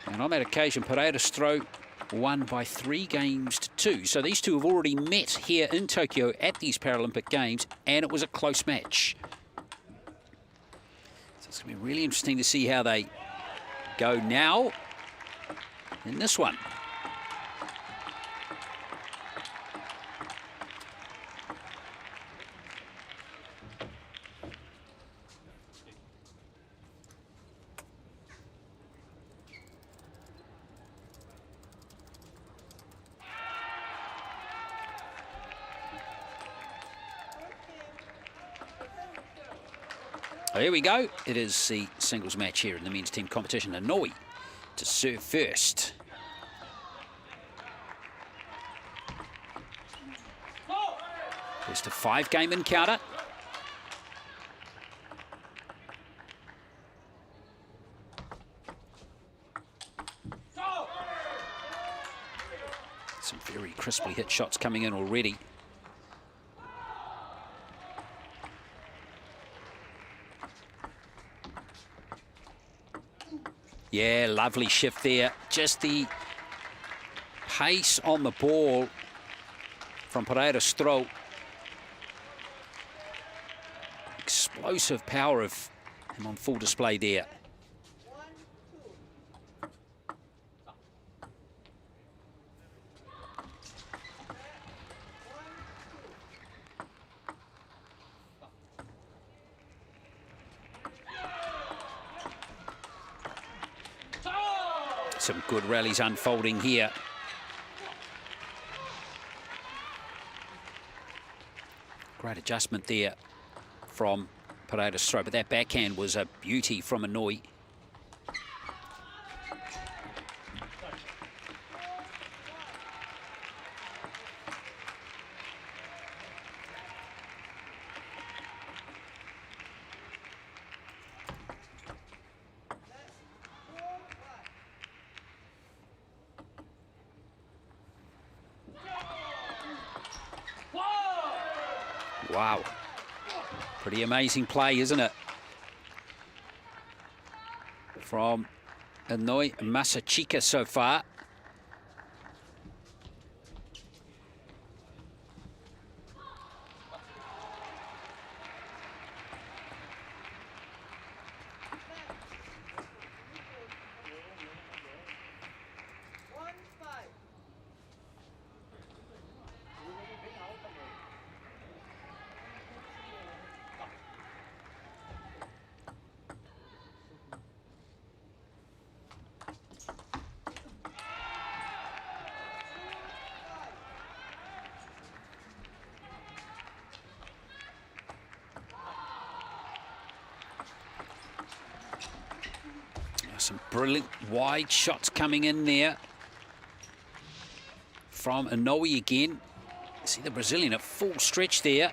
And on that occasion, Pereira-Strode won by 3 games to 2. So these two have already met here in Tokyo at these Paralympic Games, and it was a close match. So it's going to be really interesting to see how they go now in this one. Here we go. It is the singles match here in the men's team competition. Inouye to serve first. Just a 5-game encounter. Some very crisply hit shots coming in already. Yeah, lovely shift there. Just the pace on the ball from Pereira-Strode. Explosive power of him on full display there. Some good rallies unfolding here. Great adjustment there from Pereira-Strode, but that backhand was a beauty from Inouye. Wow. Pretty amazing play, isn't it? From Inouye Masachika so far. Some brilliant wide shots coming in there from Inouye again. See the Brazilian at full stretch there.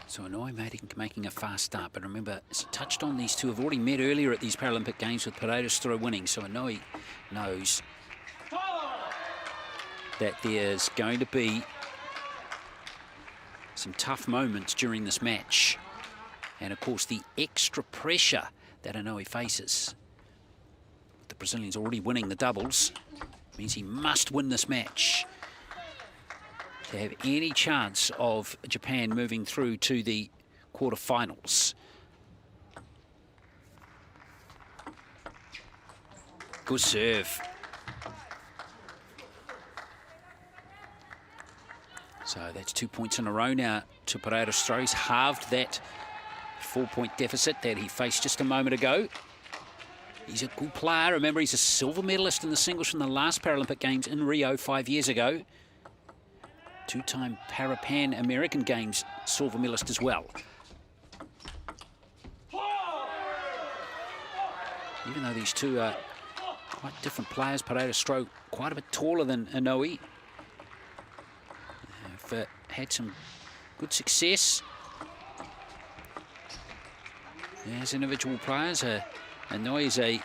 So Inouye making a fast start, but remember, as I touched on, these two have already met earlier at these Paralympic Games with Pereira-Strode winning, so Inouye knows that there's going to be some tough moments during this match. And of course, the extra pressure that Inouye faces. The Brazilian's already winning the doubles, means he must win this match to have any chance of Japan moving through to the quarterfinals. Good serve. So that's 2 points in a row now to Pereira-Strode. He's halved that 4-point deficit that he faced just a moment ago. He's a good player. Remember, he's a silver medalist in the singles from the last Paralympic Games in Rio 5 years ago. two-time Pan American Games silver medalist as well. Even though these two are quite different players, Pereira-Stroh quite a bit taller than Inoue. They've had some good success as individual players. Inoue is a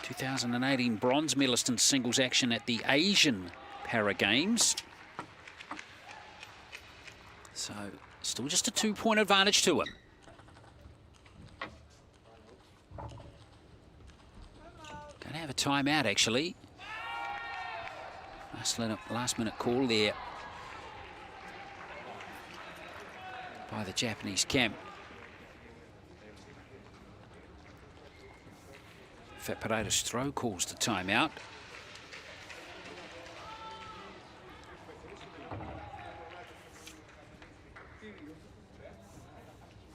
2018 bronze medalist in singles action at the Asian Para Games. So still just a 2-point advantage to him. Going to have a timeout, actually. Last minute call there by the Japanese camp. In fact, Pereira-Stroh calls the timeout.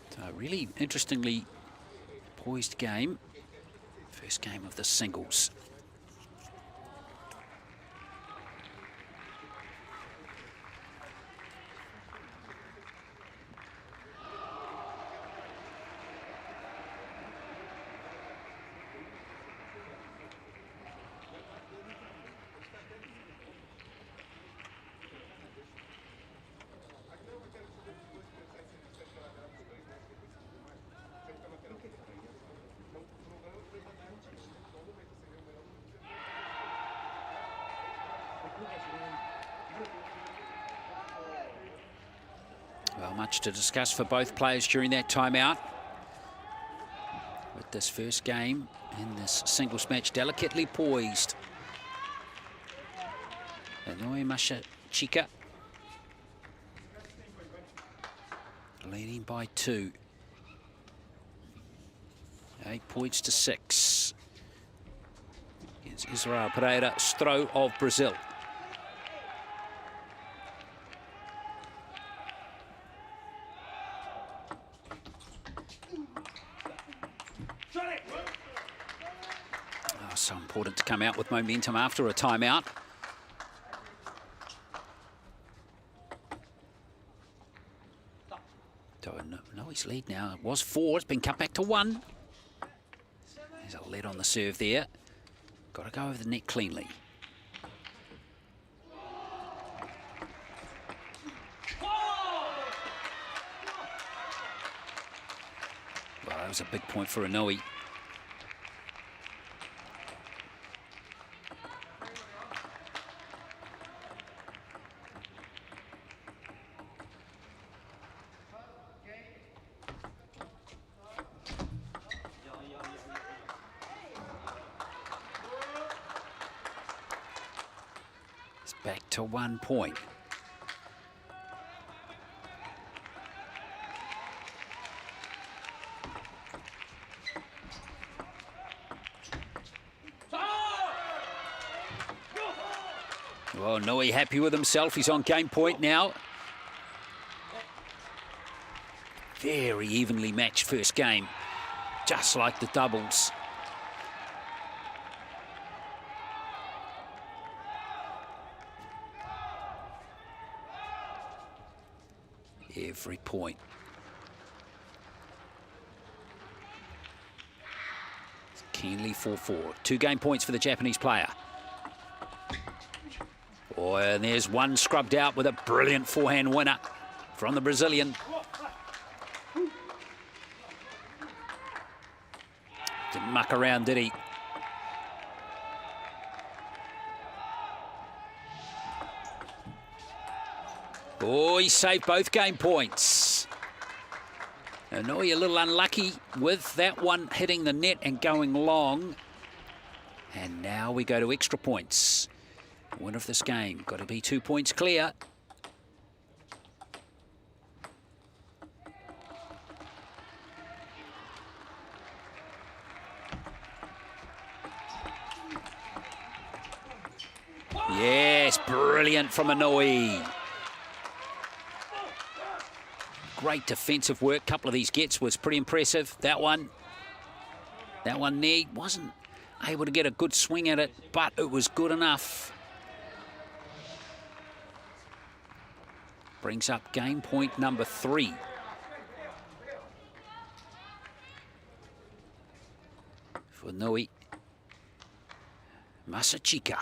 So really interestingly poised game. First game of the singles. Well, much to discuss for both players during that timeout. With this first game in this singles match delicately poised. Inoue Mashachika leading by 2. 8 points to 6. It's Israel Pereira-Stroh of Brazil. So important to come out with momentum after a timeout. So Inoue's lead now. It was 4. It's been cut back to 1. There's a lead on the serve there. Got to go over the net cleanly. Well, that was a big point for Inoue. Back to 1 point. Well, Inoue happy with himself. He's on game point now. Very evenly matched first game, just like the doubles. Every point. Keenly 4-4. 2 game points for the Japanese player. Oh, and there's one scrubbed out with a brilliant forehand winner from the Brazilian. Didn't muck around, did he? Oh, he saved both game points. Inoue a little unlucky with that one hitting the net and going long. And now we go to extra points. Winner of this game, got to be 2 points clear. Yes, brilliant from Inoue. Great defensive work. Couple of these gets was pretty impressive. That one there wasn't able to get a good swing at it, but it was good enough. brings up game point number 3. For Noi Masachika.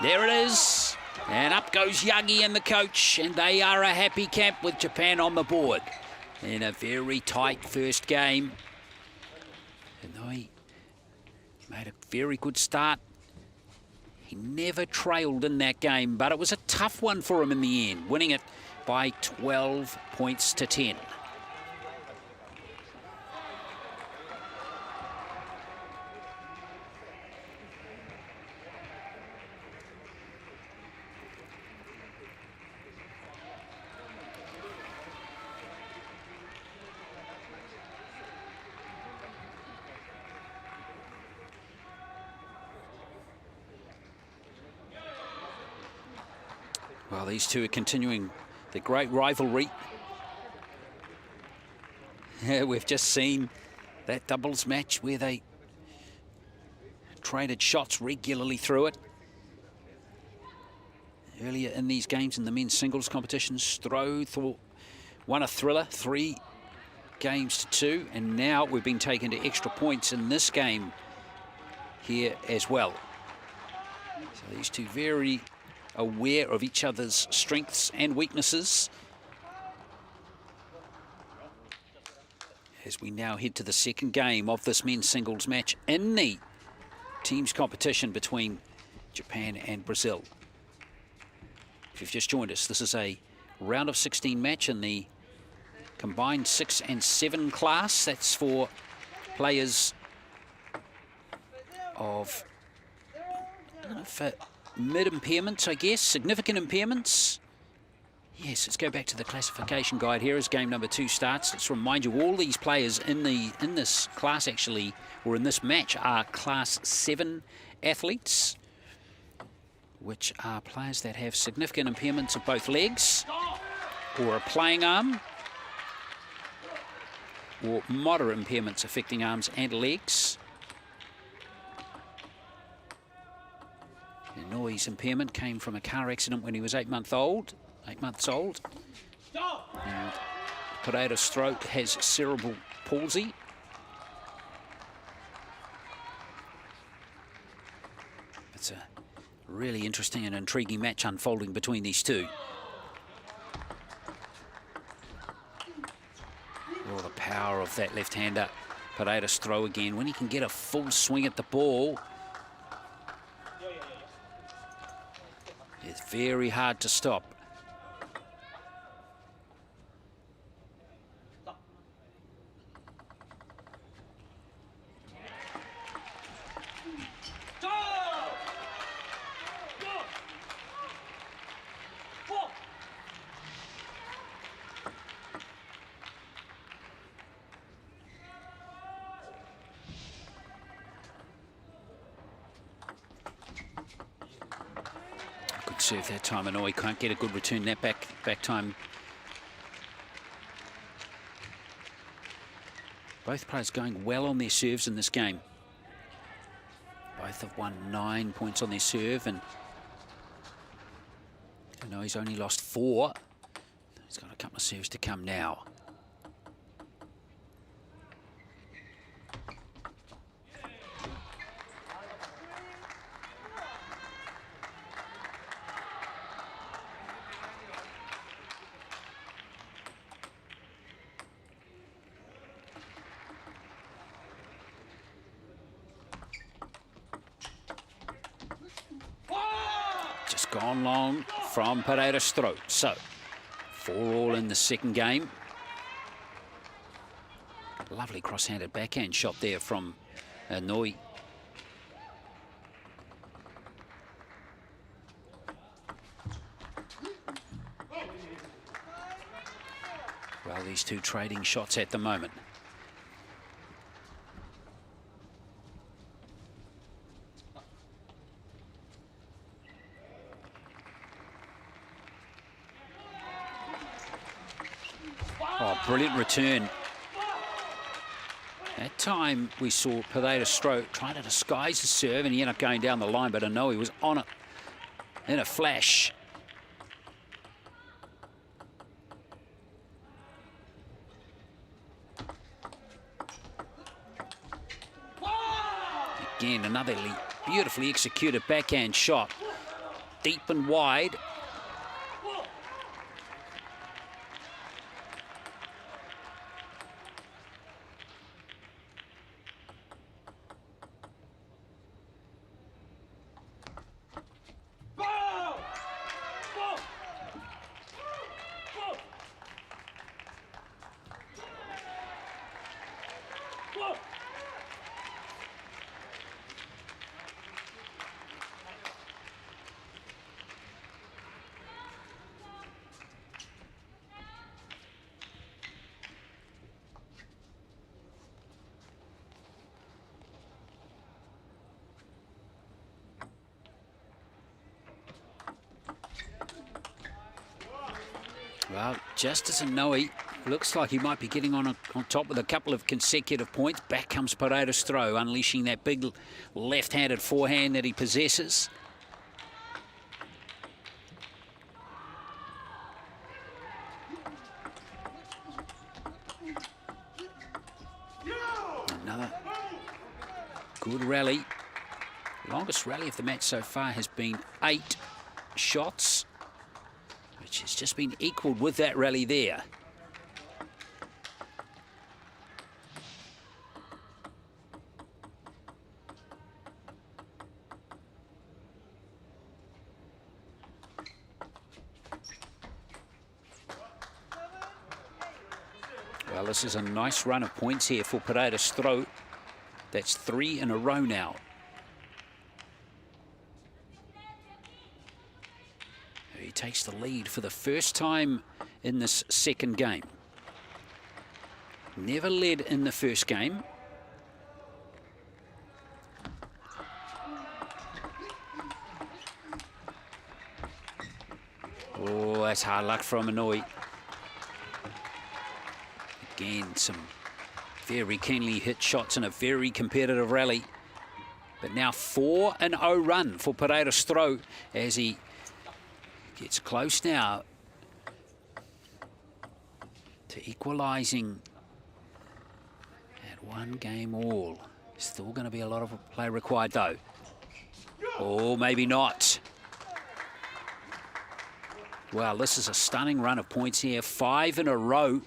There it is. And up goes Yagi and the coach, and they are a happy camp with Japan on the board. In a very tight first game. Noi made a very good start. He never trailed in that game, but it was a tough one for him in the end, winning it by 12 points to 10. Well, these two are continuing the great rivalry. Yeah, we've just seen that doubles match where they traded shots regularly through it. Earlier in these games in the men's singles competitions, Stroh won a thriller, 3 games to 2, and now we've been taken to extra points in this game here as well. So these two very aware of each other's strengths and weaknesses. As we now head to the second game of this men's singles match in the teams competition between Japan and Brazil. If you've just joined us, this is a round of 16 match in the combined 6 and 7 class. That's for players of mid impairments, I guess, significant impairments. Yes, let's go back to the classification guide here as game number 2 starts. Let's remind you, all these players in this class actually, or in this match, are class 7 athletes, which are players that have significant impairments of both legs, or a playing arm, or moderate impairments affecting arms and legs. Noi's impairment came from a car accident when he was 8 months old. And Pereira Stroh has cerebral palsy. It's a really interesting and intriguing match unfolding between these two. Oh, the power of that left-hander, Pereira Stroh again. When he can get a full swing at the ball, it's very hard to stop. Serve that time, and he can't get a good return that back time. Both players going well on their serves in this game. Both have won 9 points on their serve, and he's only lost 4. He's got a couple of serves to come now. Gone long from Pereira Stroh. So, 4-all in the second game. Lovely cross-handed backhand shot there from Noi. Well, these two trading shots at the moment. Oh, brilliant return. That time we saw Paralympic Stroke trying to disguise his serve, and he ended up going down the line, but I know he was on it in a flash. Again, another beautifully executed backhand shot. Deep and wide. Well, just as Inoue looks like he might be getting on top with a couple of consecutive points, back comes Paralympic throw, unleashing that big left-handed forehand that he possesses. Another good rally. Longest rally of the match so far has been 8 shots, which has just been equalled with that rally there. Well, this is a nice run of points here for Paralympic throw. That's 3 in a row now. He takes the lead for the first time in this second game. Never led in the first game. Oh, that's hard luck from Inoue. Again, some very keenly hit shots in a very competitive rally. But now 4-0 run for Paralympic throw as he gets close now to equalising at 1 game all. Still going to be a lot of play required though. Oh, maybe not. Well, this is a stunning run of points here. 5 in a row.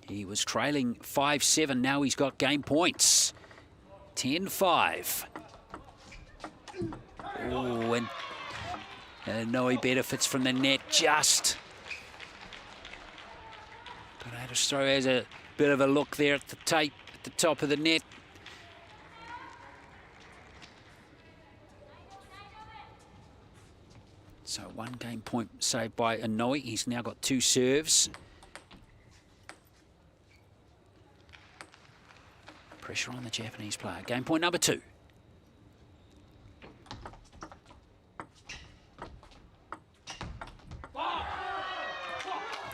He was trailing 5-7. Now he's got game points. 10-5. Oh, and Inoue benefits from the net just. Paralympic throw has a bit of a look there at the tape at the top of the net. So 1 game point saved by Inoue. He's now got 2 serves. Pressure on the Japanese player. Game point number 2.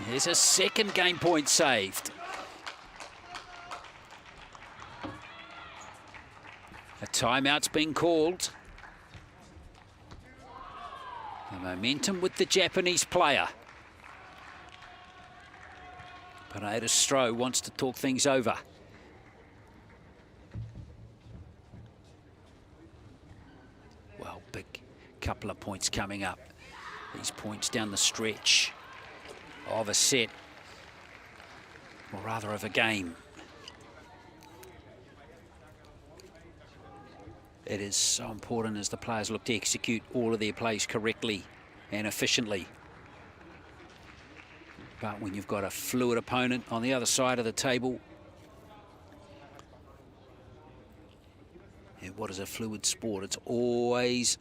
There's a second game point saved. A timeout's been called. The momentum with the Japanese player. Paralympic Stroh wants to talk things over. Well, big couple of points coming up. These points down the stretch of a set, or rather of a game. It is so important as the players look to execute all of their plays correctly and efficiently. But when you've got a fluid opponent on the other side of the table, and what is a fluid sport? It's always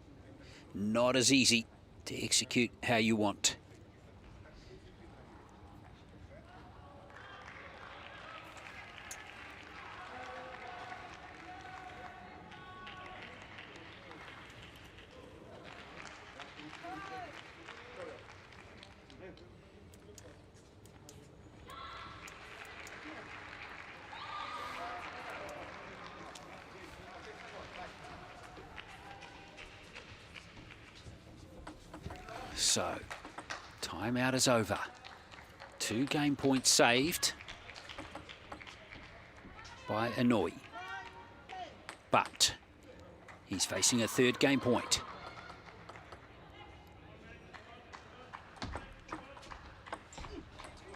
not as easy to execute how you want. So, timeout is over. 2 game points saved by Inouye. But he's facing a 3rd game point.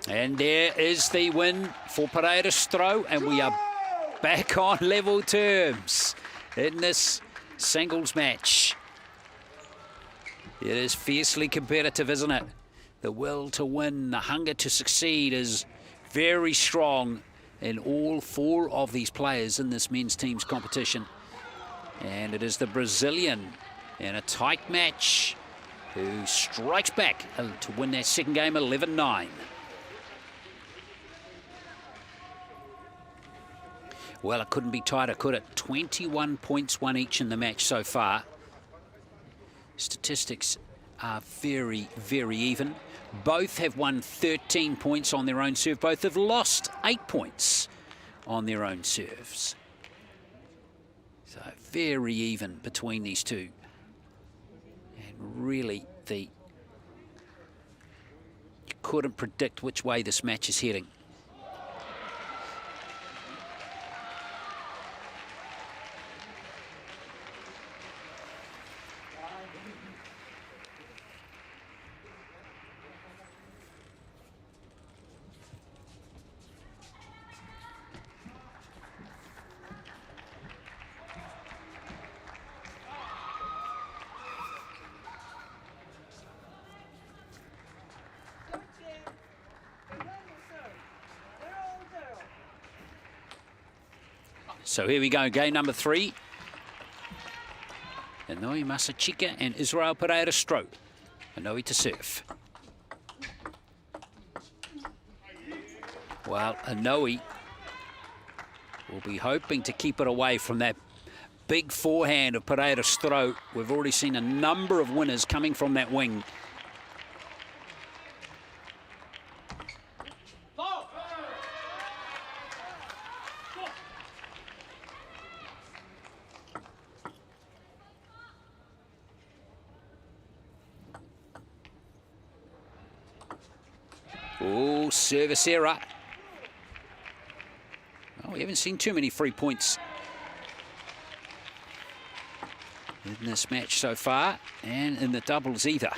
And there is the win for Pereira Stroh, and we are back on level terms in this singles match. It is fiercely competitive, isn't it? The will to win, the hunger to succeed is very strong in all 4 of these players in this men's teams competition. And it is the Brazilian in a tight match who strikes back to win that 2nd game 11-9. Well, it couldn't be tighter, could it? 21 points won each in the match so far. Statistics are very, very even. Both have won 13 points on their own serve. Both have lost 8 points on their own serves. So very even between these two. And really, you couldn't predict which way this match is heading. So here we go, game number 3. Inouye Masachika and Israel Pereira Stroh. Inouye to serve. Well, Inouye will be hoping to keep it away from that big forehand of Pereira Stroh. We've already seen a number of winners coming from that wing. Oh, service error. Oh, we haven't seen too many free points in this match so far, and in the doubles either.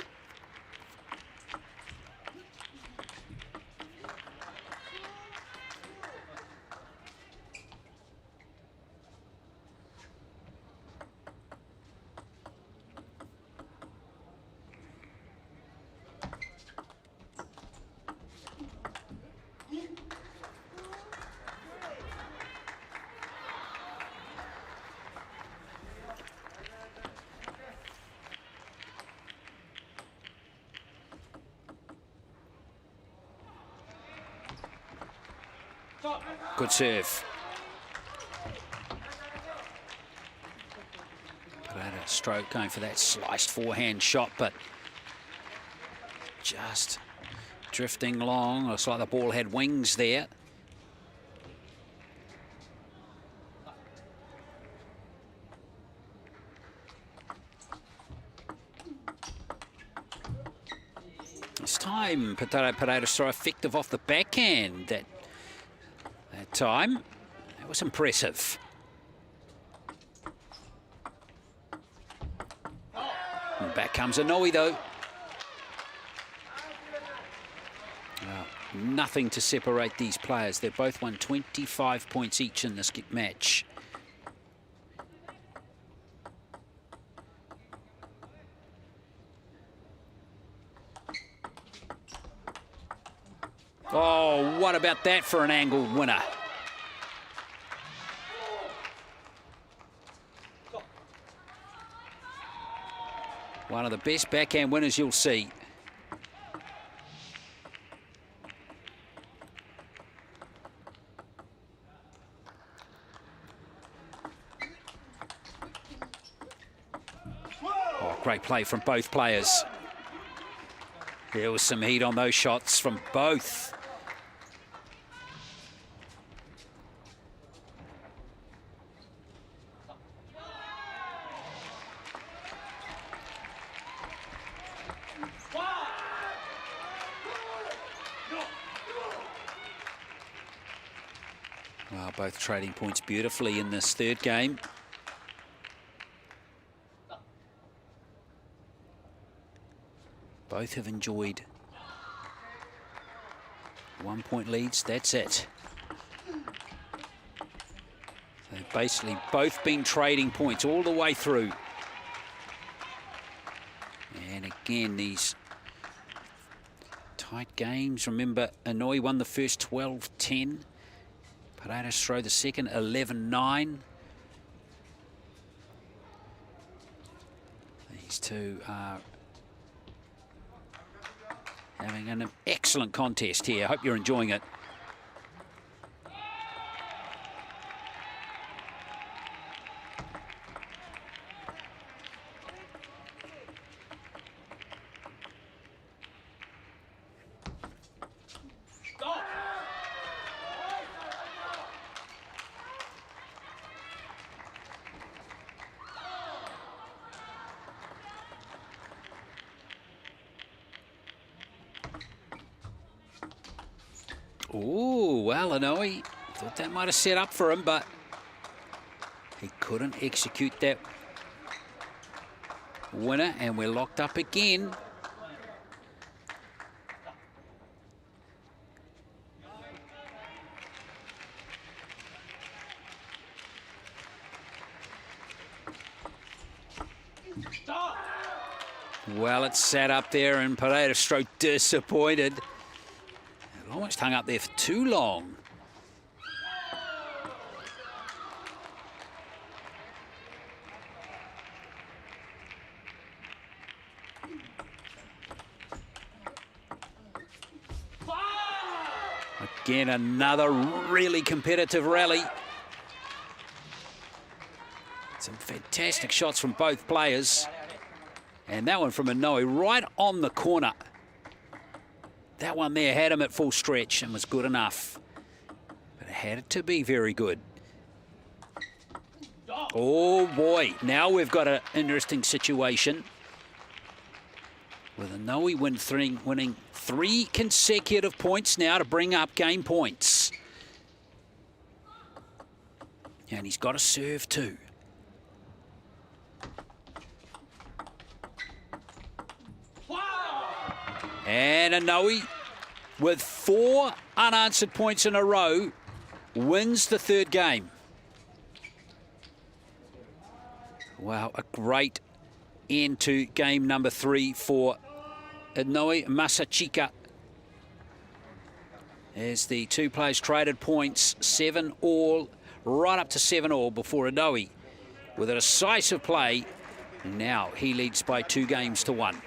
Good serve. Pereira Stroh going for that sliced forehand shot, but just drifting long. Looks like the ball had wings there. This time, Pereira Stroh effective off the backhand. That time, that was impressive. And back comes Inouye though. Well, nothing to separate these players. They've both won 25 points each in this match. Oh, what about that for an angled winner? One of the best backhand winners you'll see. Oh, great play from both players. There was some heat on those shots from both. Both trading points beautifully in this third game. Both have enjoyed 1-point leads, that's it. They've basically both been trading points all the way through. And again, these tight games. Remember, Inouye won the first 12-10. Paredes throw the second 11-9. These two are having an excellent contest here. I hope you're enjoying it. Oh, well, Inouye thought that might have set up for him, but he couldn't execute that winner, and we're locked up again. Well, it's sat up there, and Paredes stroke disappointed. It almost hung up there for too long. Again, another really competitive rally. Some fantastic shots from both players. And that one from Inouye right on the corner. That one there had him at full stretch and was good enough. But it had to be very good. Oh boy, now we've got an interesting situation. With Inouye winning 3 consecutive points now to bring up game points. And he's got to serve too. And Inouye, with 4 unanswered points in a row, wins the third game. Wow, a great end to game number 3 for Inouye Masachika. As the two players traded points, 7 all, right up to 7 all before Inouye, with a decisive play, now he leads by 2 games to 1.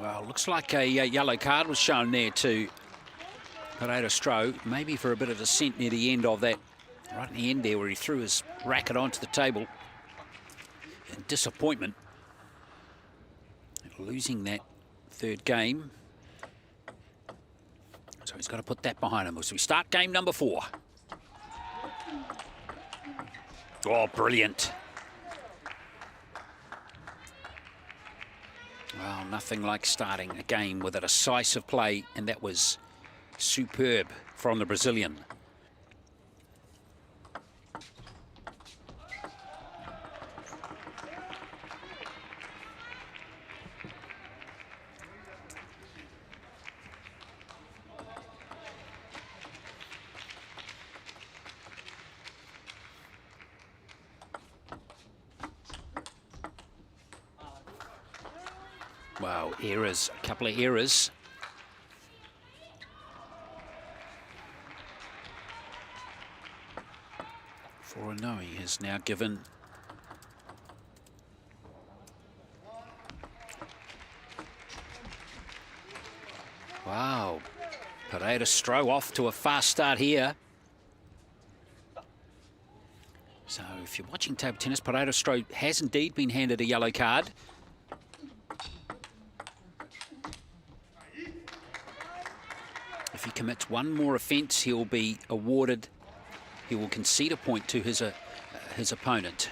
Well, looks like a yellow card was shown there to Paredes Stroh, maybe for a bit of dissent near the end of that, right at the end there where he threw his racket onto the table. And disappointment, losing that third game. So he's got to put that behind him as we start game number 4. Oh, brilliant. Well, nothing like starting a game with a decisive play, and that was superb from the Brazilian. Wow, errors, a couple of errors. Foranoe has now given wow, Pereira-Stroh off to a fast start here. So if you're watching table tennis, Pereira-Stroh has indeed been handed a yellow card. If he commits one more offence, he'll be awarded, he will concede a point to his opponent.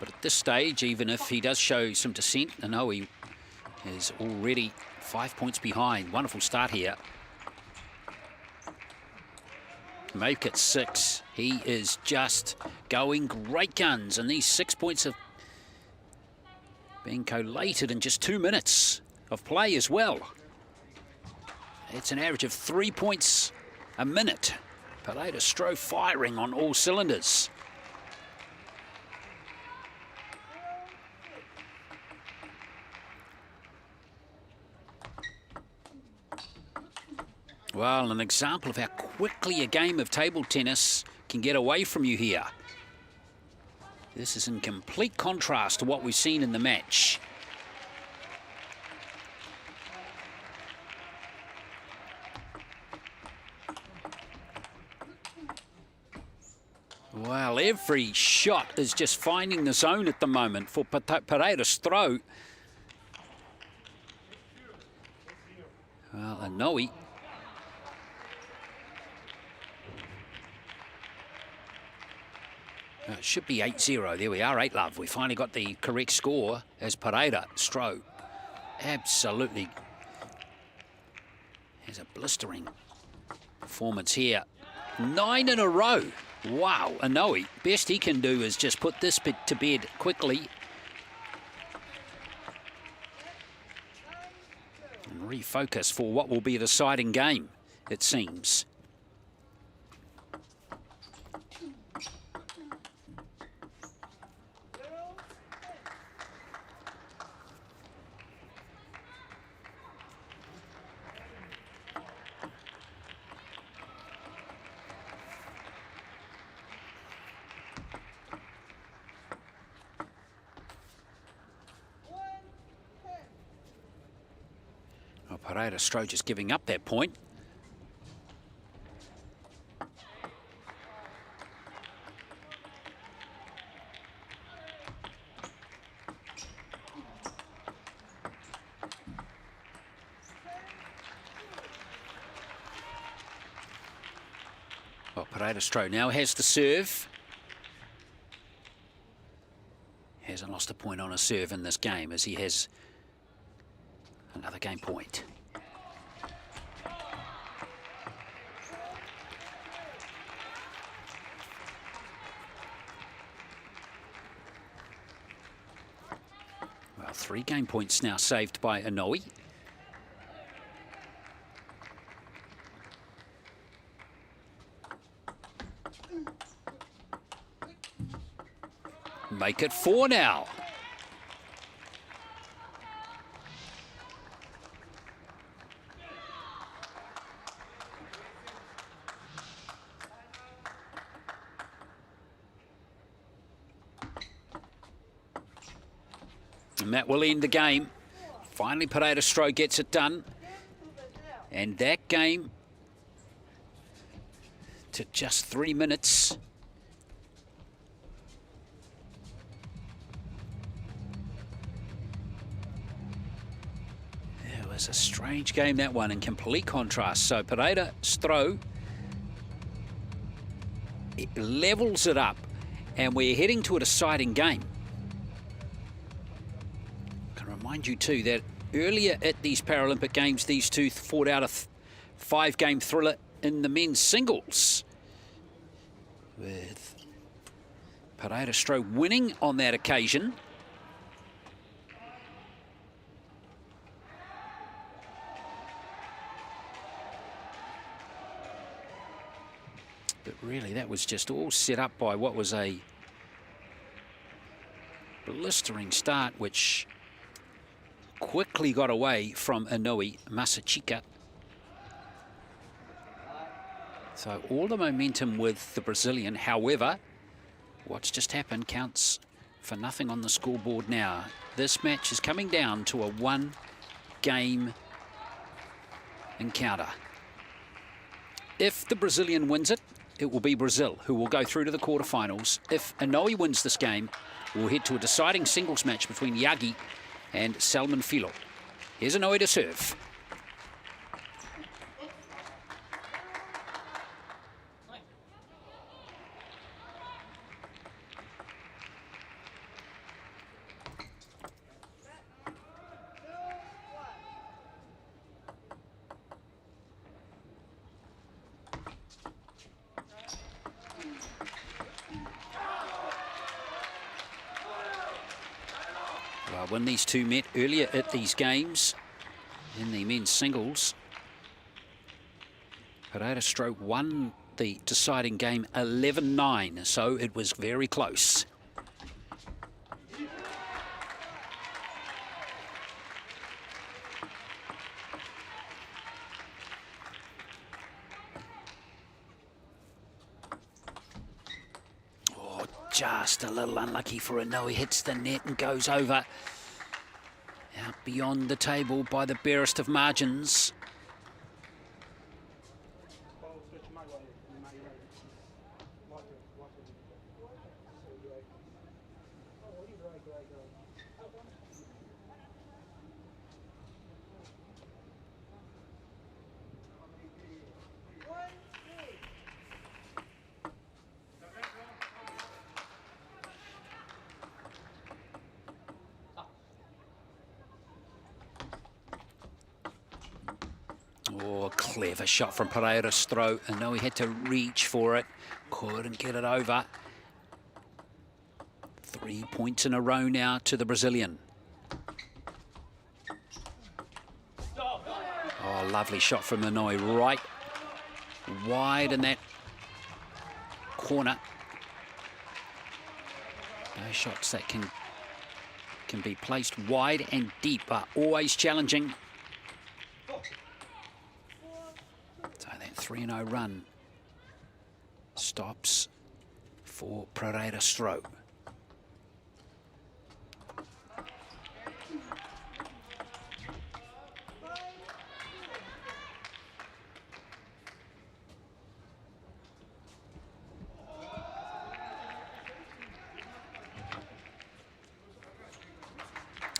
But at this stage, even if he does show some dissent, Inoue is already 5 points behind. Wonderful start here. Make it 6. He is just going great guns, and these 6 points have been collated in just 2 minutes of play as well. It's an average of 3 points a minute. Pereira-Stroh firing on all cylinders. Well, an example of how quickly a game of table tennis can get away from you here. This is in complete contrast to what we've seen in the match. Well, every shot is just finding the zone at the moment for Pereira-Stroh. Well, Inoue. It should be 8-0. There we are, 8-love. We finally got the correct score as Pereira-Stroh absolutely has a blistering performance here. 9 in a row. Wow, Inoue, best he can do is just put this bit to bed quickly and refocus for what will be a deciding game, it seems. Pereira-Stroh just giving up that point. Well, Pereira-Stroh now has the serve. Hasn't lost a point on a serve in this game as he has another game point. Well, 3 game points now saved by Inoue. Make it 4 now. And that will end the game. Finally, Pereira-Stroh gets it done. And that game to just 3 minutes. It was a strange game, that one, in complete contrast. So Pereira-Stroh levels it up, and we're heading to a deciding game. Remind you too that earlier at these Paralympic Games, these two fought out a 5-game thriller in the men's singles, with Pereira-Stroh winning on that occasion. But really, that was just all set up by what was a blistering start, which quickly got away from Inoue Masachika. So all the momentum with the Brazilian. However, what's just happened counts for nothing on the scoreboard now. This match is coming down to a one-game encounter. If the Brazilian wins it, it will be Brazil who will go through to the quarterfinals. If Inoue wins this game, we'll head to a deciding singles match between Yagi and Salman Filo. Here's Inoue to serve. When these two met earlier at these games in the men's singles, Pereira-Stroh won the deciding game 11-9, so it was very close. Oh, just a little unlucky for Inoue. Hits the net and goes over. Out beyond the table by the barest of margins. Oh, clever shot from Pereira-Stroh. I know he had to reach for it. Couldn't get it over. 3 points in a row now to the Brazilian. Oh, lovely shot from Inoue. Right wide in that corner. Those shots that can be placed wide and deep are always challenging. So that 3-0 run stops for Pereira-Stroh.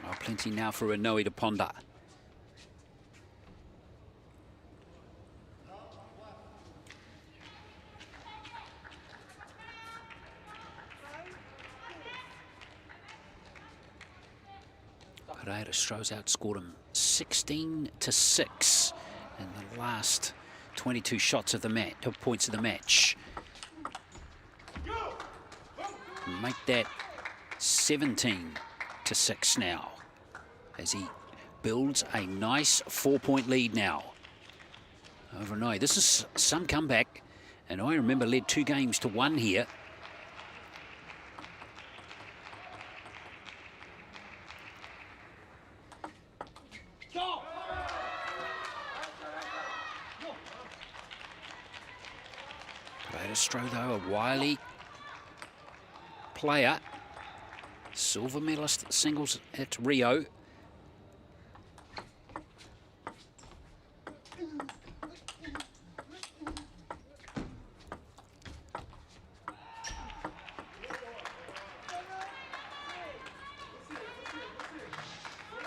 Oh, plenty now for Inoue to ponder. Pereira-Stroh's outscored him 16-6 in the last 22 shots of the match, points of the match. Make that 17-6 now, as he builds a nice 4-point lead now over Inoue. This is some comeback, and I remember led 2-1 here. Pereira-Stroh, though, a wily player, silver medalist at singles at Rio.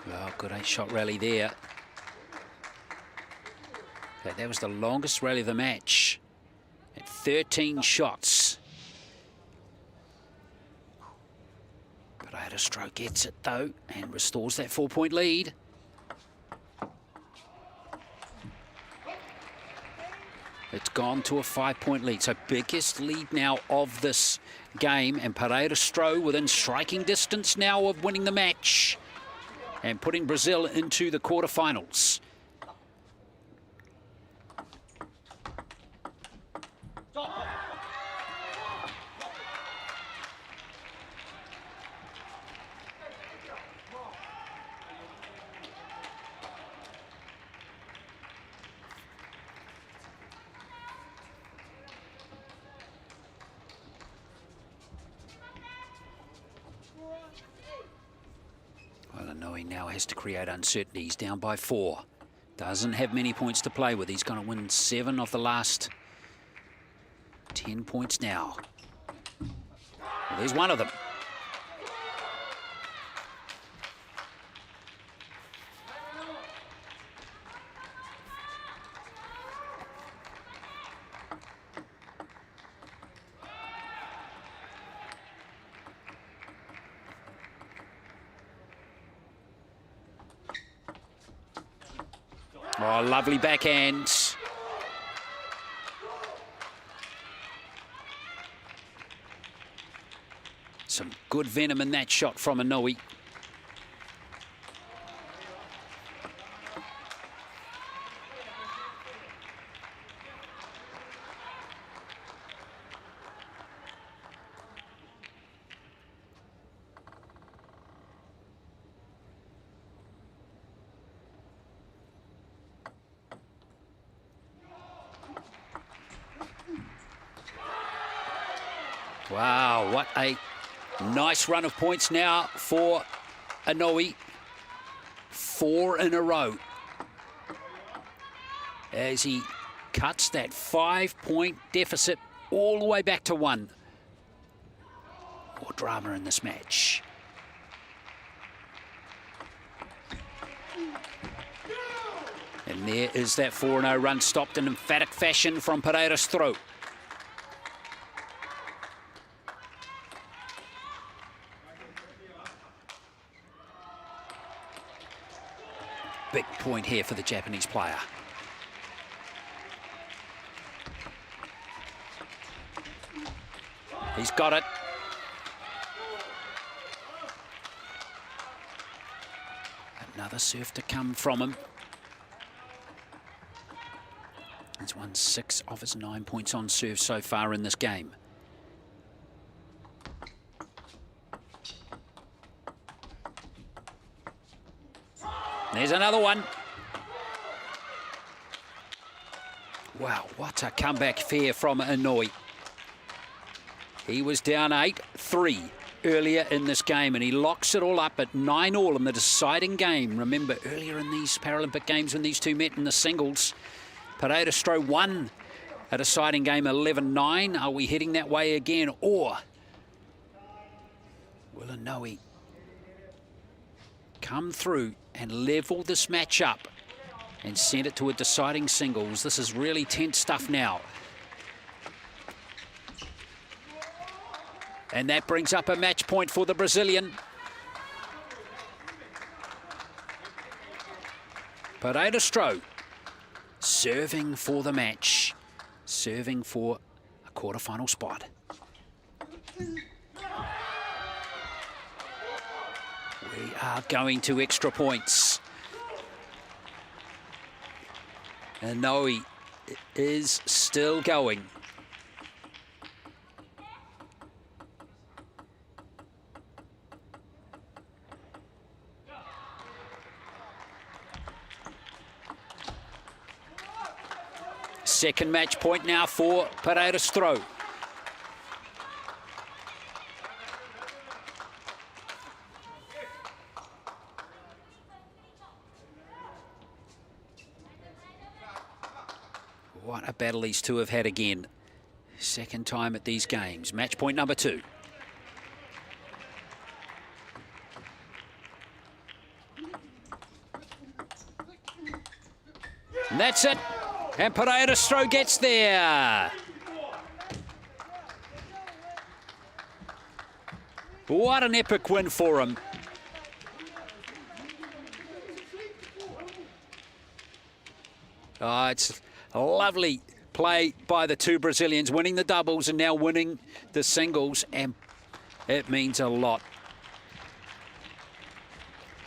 Well, good 8-shot rally there. Okay, that was the longest rally of the match at 13 shots. Pereira-Stroh gets it though and restores that 4-point lead. It's gone to a 5-point lead, so biggest lead now of this game, and Pereira-Stroh within striking distance now of winning the match and putting Brazil into the quarterfinals. No, he now has to create uncertainty. He's down by 4. Doesn't have many points to play with. He's going to win 7 of the last 10 points now. Well, there's one of them. Oh, lovely backhand. Some good venom in that shot from Inoue. Wow, what a nice run of points now for Inoue. 4 in a row as he cuts that 5-point deficit all the way back to 1. More drama in this match. And there is that 4-0 run, stopped in emphatic fashion from Pereira's throw. Big point here for the Japanese player. He's got it. Another serve to come from him. He's won 6 of his 9 points on serve so far in this game. There's another one. Wow, what a comeback fair from Inoue. He was down 8-3 earlier in this game, and he locks it all up at 9-all in the deciding game. Remember, earlier in these Paralympic Games when these two met in the singles, Pereira Stroh won a deciding game 11-9. Are we heading that way again, or will Inoue come through and level this match up and send it to a deciding singles? This is really tense stuff now. And that brings up a match point for the Brazilian. Pereira Stroh serving for the match, serving for a quarterfinal spot. We are going to extra points. Inoue is still going. Second match point now for Pereira Stroh. What a battle these two have had again. Second time at these games. Match point number 2. And that's it. And Pereira Stroh gets there. What an epic win for him. Oh, it's a lovely play by the two Brazilians, winning the doubles and now winning the singles, and it means a lot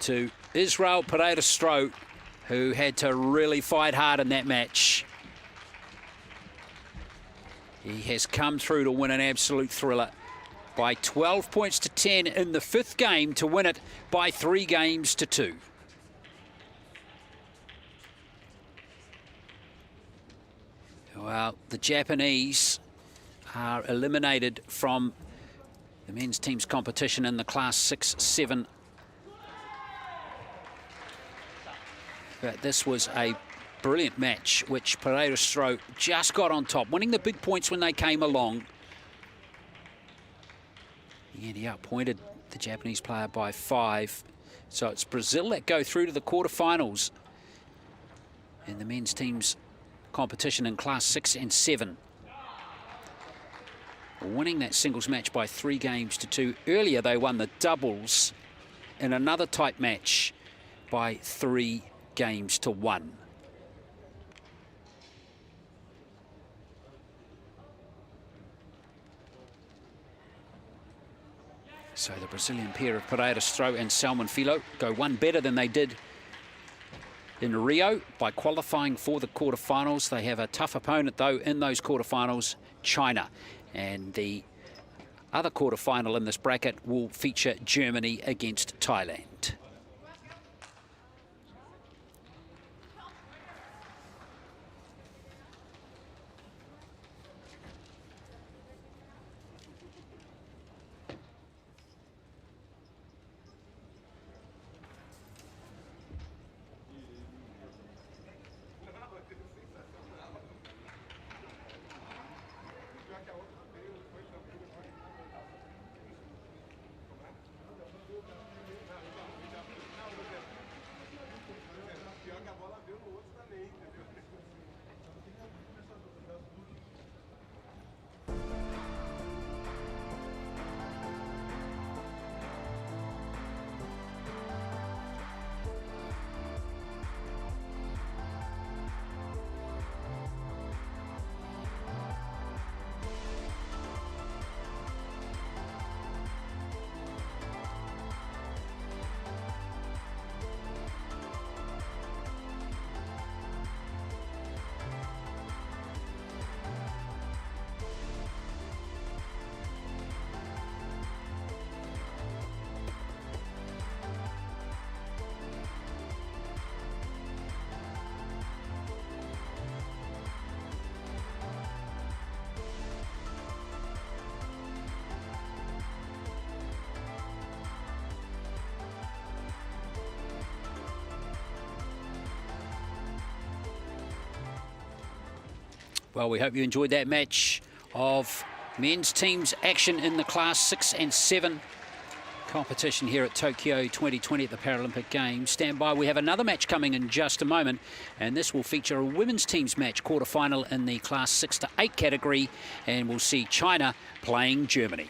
to Israel Pereira Stroh, who had to really fight hard in that match. He has come through to win an absolute thriller by 12 points to 10 in the 5th game to win it by 3 games to 2. Well, the Japanese are eliminated from the men's team's competition in the Class 6-7 But this was a brilliant match, which Pereira Stroh just got on top, winning the big points when they came along. And he outpointed the Japanese player by 5. So it's Brazil that go through to the quarterfinals in the men's team's competition in class 6 and 7. Winning that singles match by 3 games to 2. Earlier they won the doubles in another tight match by 3 games to 1. So the Brazilian pair of Pereira Stroh and Salmon Filho go one better than they did in Rio by qualifying for the quarterfinals. They have a tough opponent, though, in those quarterfinals, China. And the other quarterfinal in this bracket will feature Germany against Thailand. Well, we hope you enjoyed that match of men's teams action in the class 6 and 7 competition here at Tokyo 2020 at the Paralympic Games. Stand by, we have another match coming in just a moment, and this will feature a women's teams match quarterfinal in the class 6 to 8 category, and we'll see China playing Germany.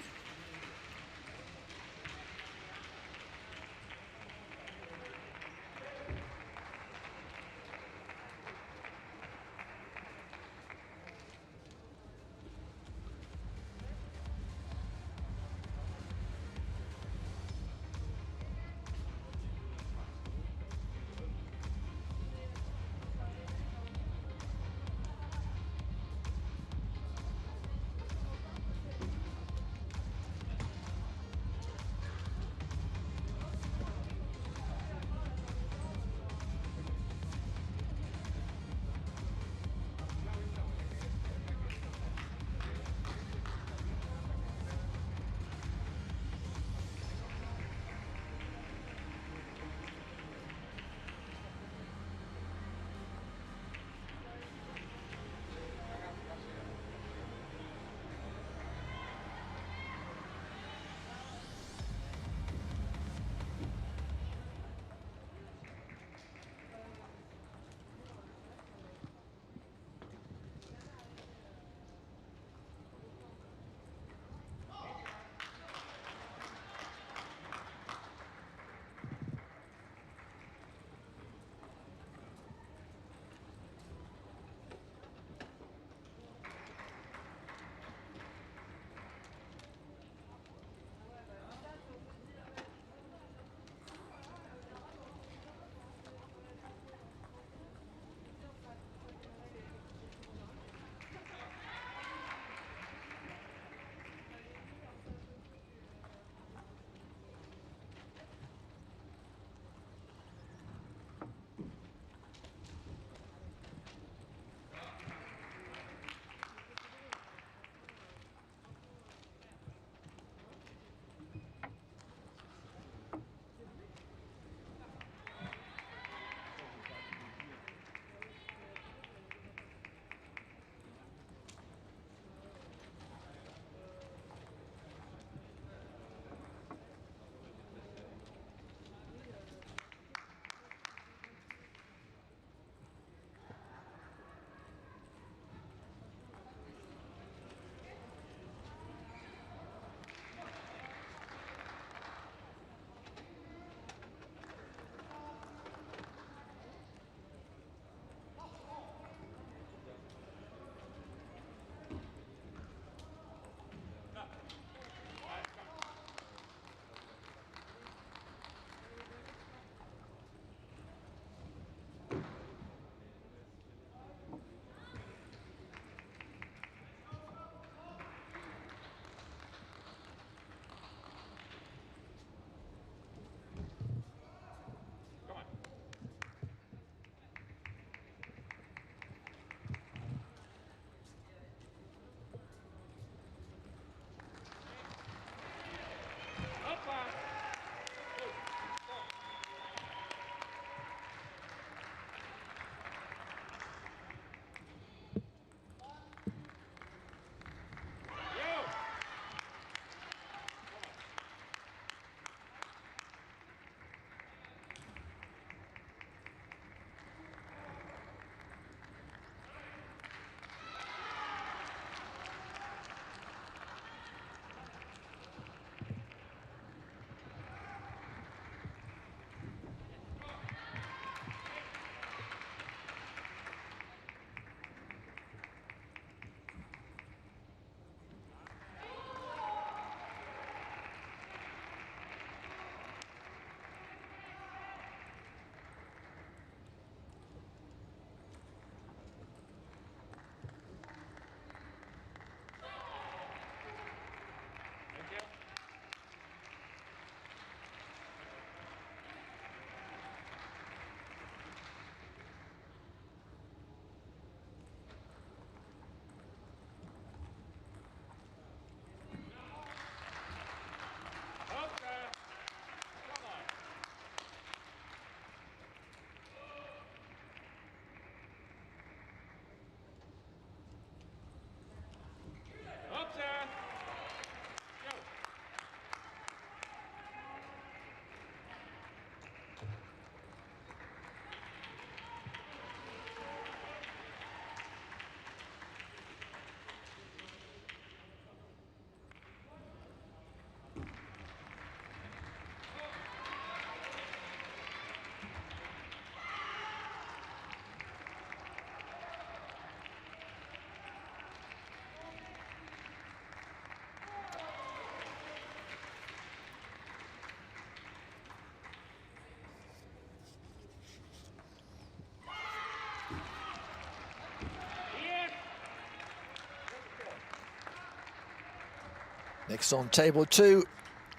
Next on table 2,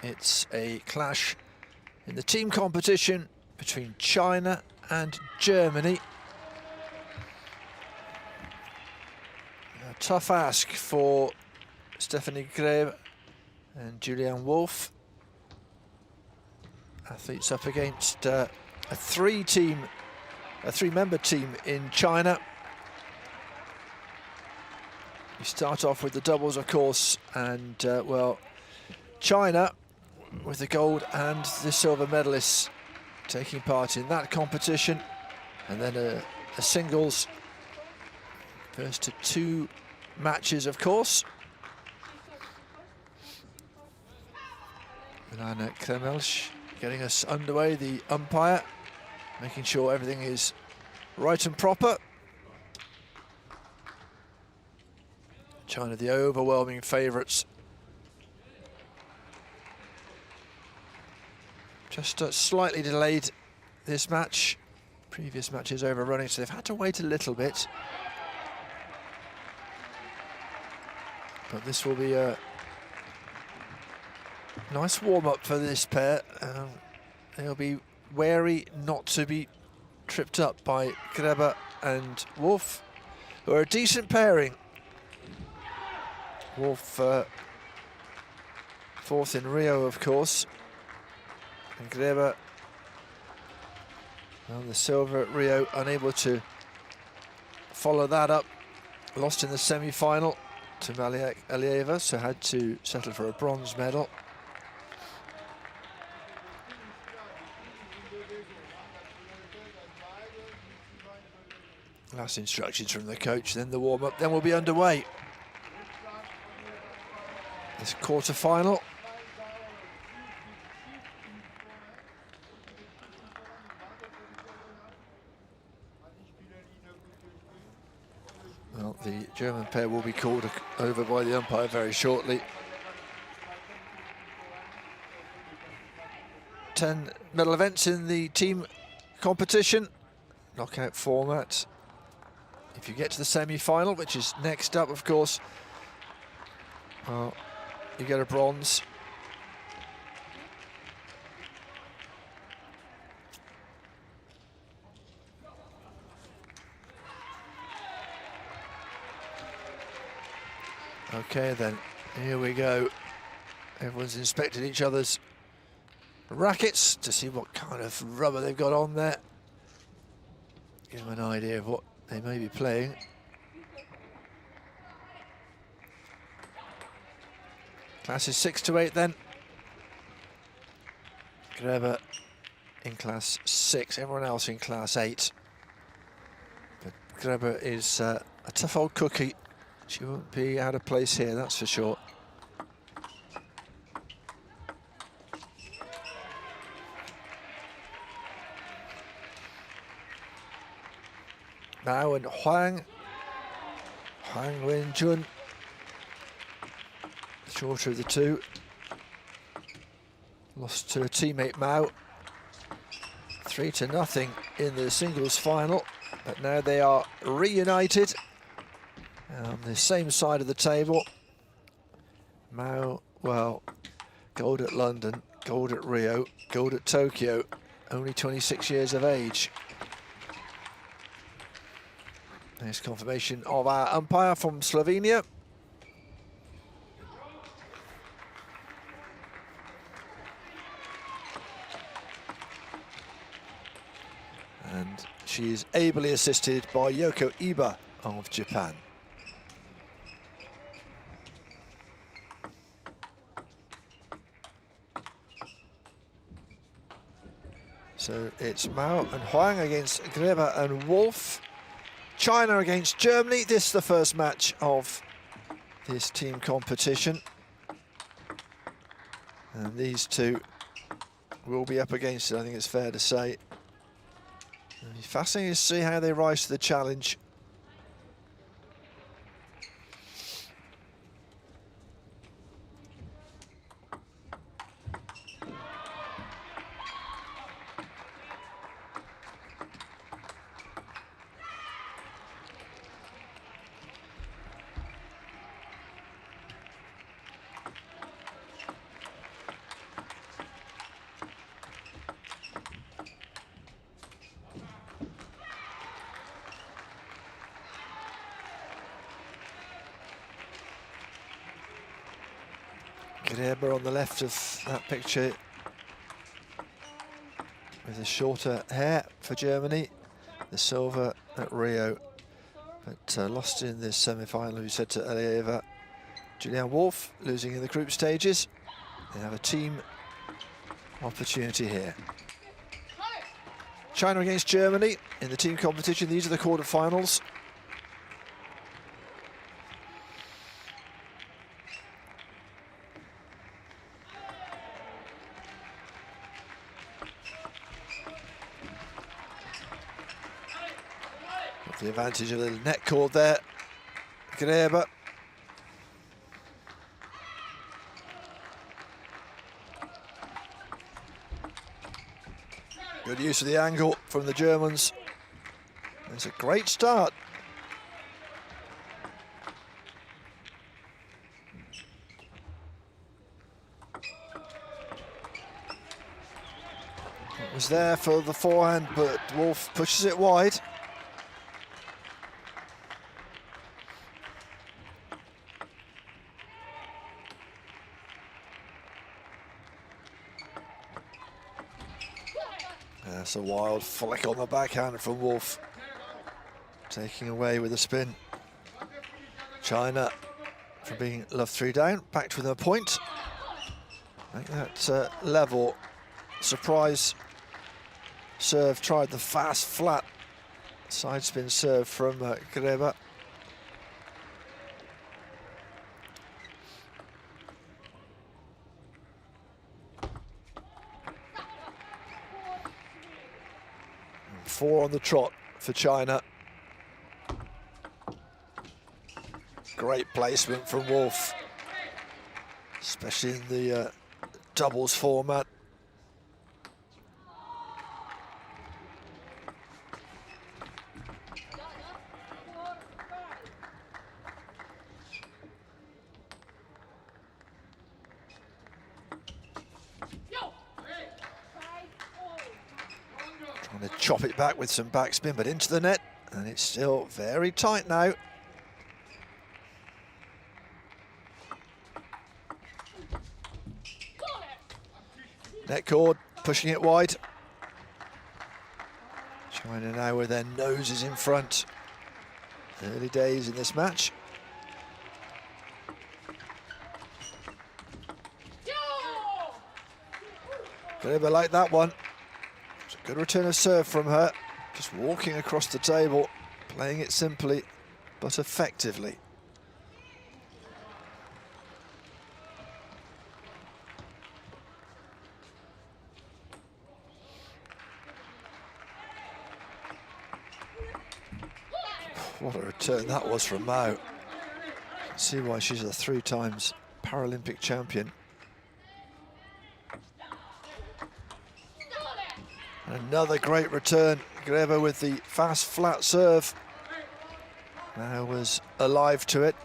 it's a clash in the team competition between China and Germany. A tough ask for Stephanie Grebe and Julianne Wolf. Athletes up against a three-member team in China. We start off with the doubles, of course, and well, China with the gold and the silver medalists taking part in that competition, and then a singles. First to 2 matches, of course. Milana Kremelsch getting us underway, the umpire, making sure everything is right and proper. China, the overwhelming favourites. Just slightly delayed this match. Previous match is overrunning, so they've had to wait a little bit. But this will be a nice warm-up for this pair. They'll be wary not to be tripped up by Grebe and Wolf, who are a decent pairing. Wolf, 4th in Rio, of course. And Grebe, well, the silver at Rio, unable to follow that up. Lost in the semi-final to Malia Alieva, so had to settle for a bronze medal. Last instructions from the coach, then the warm-up, then we'll be underway. This quarter-final. Well, the German pair will be called over by the umpire very shortly. 10 medal events in the team competition, knockout format. If you get to the semi-final, which is next up, of course, well, you get a bronze. Okay then, here we go. Everyone's inspected each other's rackets to see what kind of rubber they've got on there. Give them an idea of what they may be playing. Classes 6 to 8 then. Grebe in class 6, everyone else in class 8. But Grebe is a tough old cookie. She won't be out of place here, that's for sure. Mao and Huang Wenjun, shorter of the two. Lost to a teammate Mao, 3-0 in the singles final, but now they are reunited on the same side of the table. Mao, well, gold at London, gold at Rio, gold at Tokyo, only 26 years of age. There's confirmation of our umpire from Slovenia. And she is ably assisted by Yoko Iba of Japan. So it's Mao and Huang against Grebe and Wolf. China against Germany. This is the first match of this team competition. And these two will be up against it, I think it's fair to say. It'll be fascinating to see how they rise to the challenge. Grebe on the left of that picture with the shorter hair for Germany. The silver at Rio, but lost in this semi-final, who said to Alieva. Julianne Wolf losing in the group stages. They have a team opportunity here. China against Germany in the team competition. These are the quarterfinals. Got the advantage of the net cord there. Grebe. Good use of the angle from the Germans. It's a great start. It was there for the forehand, but Wolf pushes it wide. That's a wild flick on the backhand from Wolf, taking away with a spin. China, from being love 3 down, back with a point. Make that level. Surprise serve, tried the fast flat side spin serve from Grebe. Four on the trot for China. Great placement from Wolf, especially in the doubles format. Trying to chop it back with some backspin, but into the net, and it's still very tight now. Net cord, pushing it wide. China now with their noses in front. Early days in this match. Grebe like that one. It's a good return of serve from her. Just walking across the table, playing it simply, but effectively. What a return that was from Mao. See why she's a 3 times Paralympic champion. Another great return. Grebe with the fast flat serve. Mao was alive to it.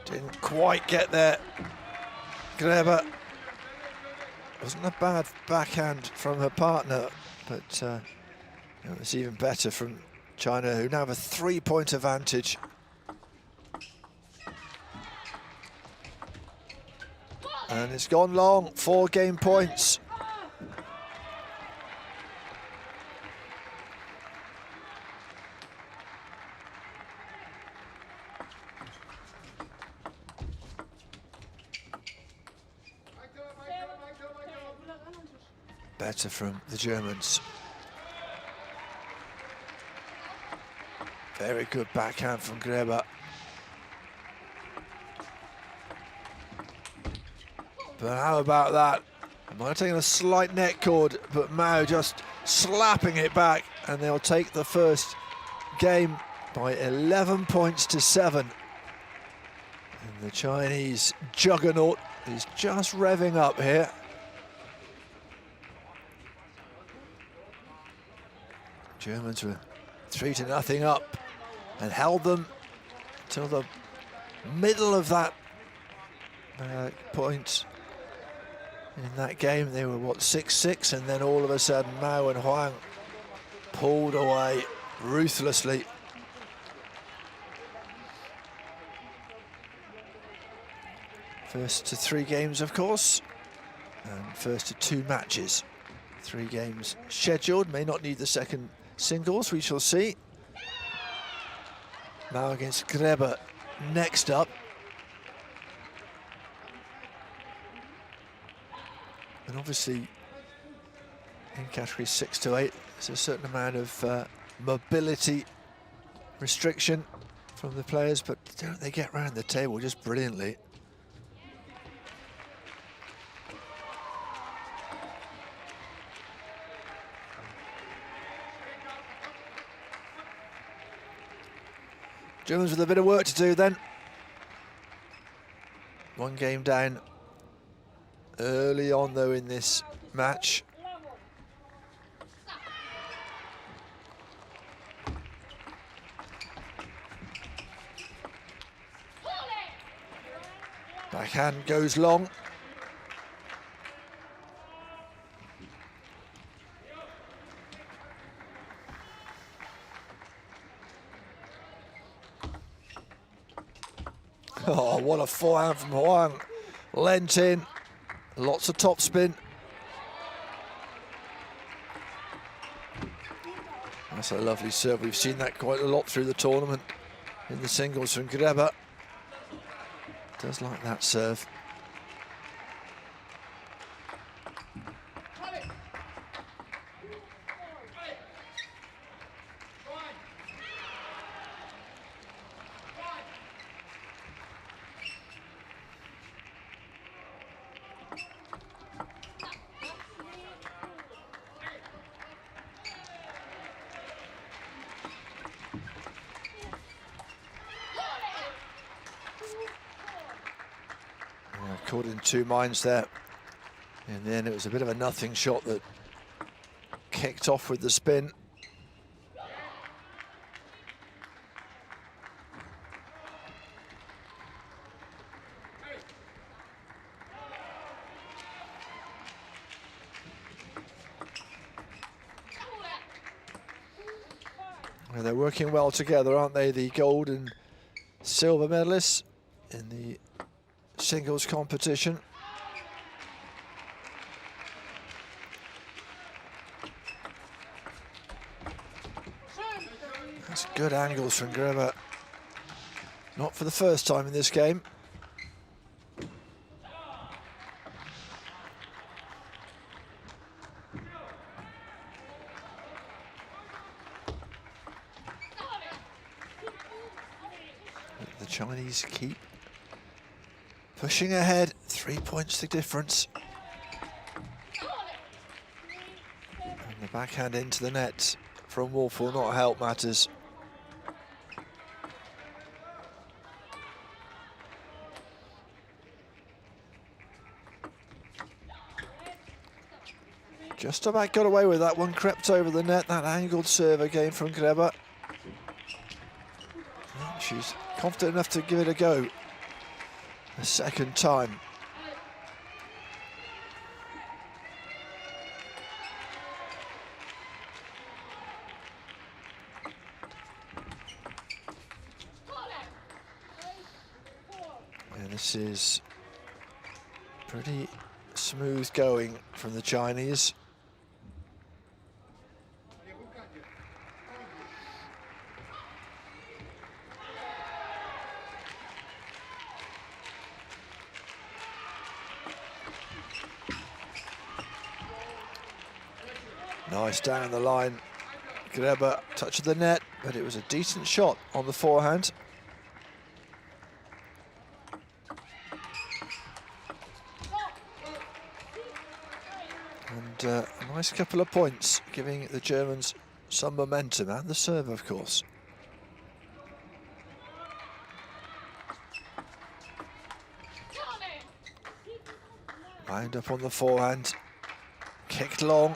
Didn't quite get there. Grebe. Wasn't a bad backhand from her partner, but it was even better from China, who now have a 3-point advantage. And it's gone long, 4 game points. Better from the Germans. Very good backhand from Grebe. But how about that? I might have taken a slight net cord, but Mao just slapping it back, and they'll take the first game by 11 points to 7. And the Chinese juggernaut is just revving up here. Germans were 3-0 up and held them till the middle of that point. in that game. They were, what, 6-6, and then all of a sudden Mao and Huang pulled away ruthlessly. First to 3 games, of course, and first to 2 matches. 3 games scheduled, may not need the second singles, we shall see. Mao against Grebe next up. And obviously, in categories 6 to 8, there's a certain amount of mobility restriction from the players, but don't they get around the table just brilliantly? Germans with a bit of work to do then. 1 game down early on though in this match. Backhand goes long. Oh, what a forehand from Huang. Lent in, lots of topspin. That's a lovely serve. We've seen that quite a lot through the tournament in the singles from Grebe. Does like that serve. Caught in 2 minds there. And then it was a bit of a nothing shot that kicked off with the spin. Well, they're working well together, aren't they? The gold and silver medalists in the singles competition. That's good angles from Grebe. Not for the first time in this game. The Chinese keep pushing ahead, 3 points the difference. And the backhand into the net from Wolf will not help matters. Just about got away with that one, crept over the net, that angled serve again from Grebe. She's confident enough to give it a go a second time. And this is pretty smooth going from the Chinese. Nice down the line. Grebe touch of the net, but it was a decent shot on the forehand. And a nice couple of points, giving the Germans some momentum, and the serve, of course. Lined up on the forehand, kicked long.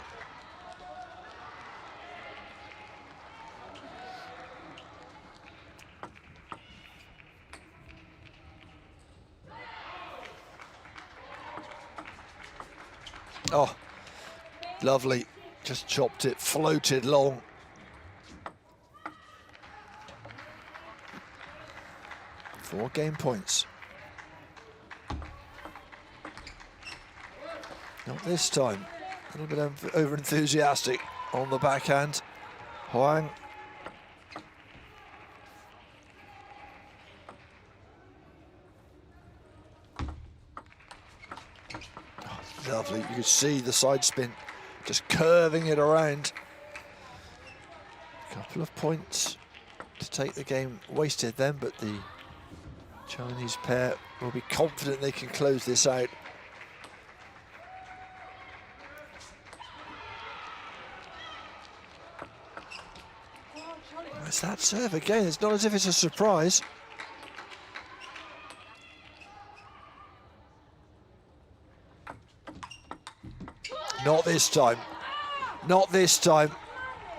Oh, lovely. Just chopped it, floated long. Four game points. Not this time. A little bit over enthusiastic on the backhand. Huang. Oh, lovely. You could see the side spin just curving it around. A couple of points to take the game wasted then, but the Chinese pair will be confident they can close this out. It's that serve again. It's not as if it's a surprise. Not this time. Not this time.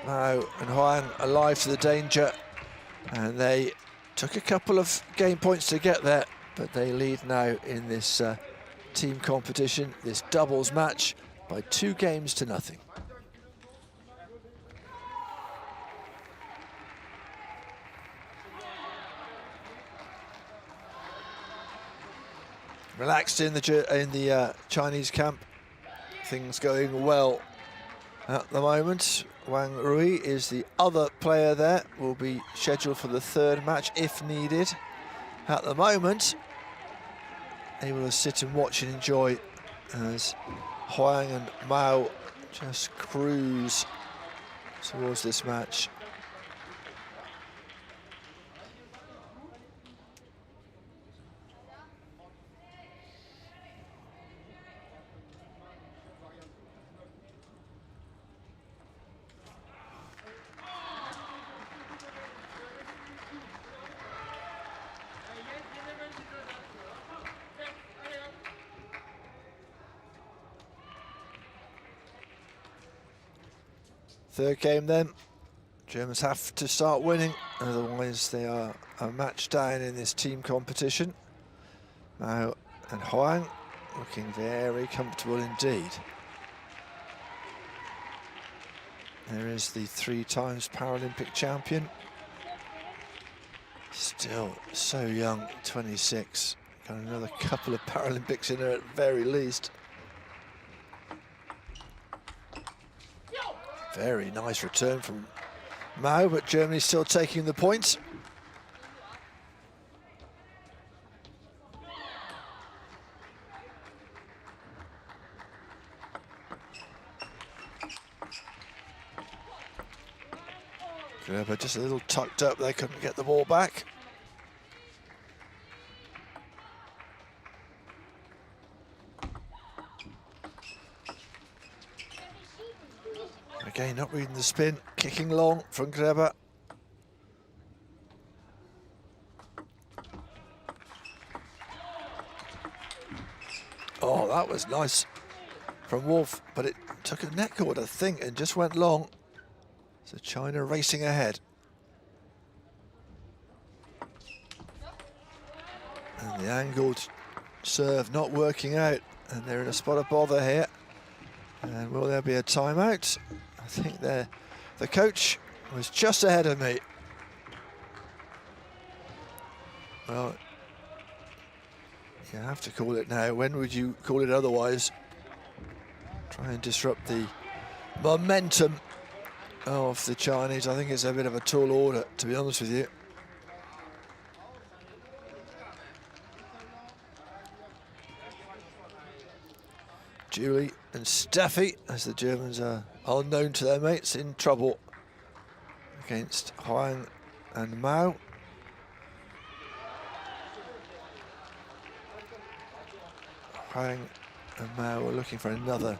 Mao and Huang alive to the danger, and they took a couple of game points to get there, but they lead now in this team competition, this doubles match, by 2 games to nothing. Relaxed in the Chinese camp, things going well at the moment. Wang Rui is the other player there, will be scheduled for the 3rd match if needed. At the moment, able to sit and watch and enjoy as Huang and Mao just cruise towards this match. Third game then, Germans have to start winning, otherwise they are a match down in this team competition. Mao and Huang looking very comfortable indeed. There is the 3 times Paralympic champion. Still so young, 26. Got another couple of Paralympics in her at the very least. Very nice return from Mao, but Germany's still taking the points. But just a little tucked up, they couldn't get the ball back. Again, not reading the spin, kicking long from Greber. Oh, that was nice from Wolf, but it took a neck cord, I think, and just went long. So China racing ahead. And the angled serve not working out, and they're in a spot of bother here. And will there be a timeout? I think the coach was just ahead of me. Well, you have to call it now. When would you call it otherwise? Try and disrupt the momentum of the Chinese. I think it's a bit of a tall order, to be honest with you. Julie and Steffi, as the Germans are known to their mates, in trouble against Huang and Mao. Huang and Mao are looking for another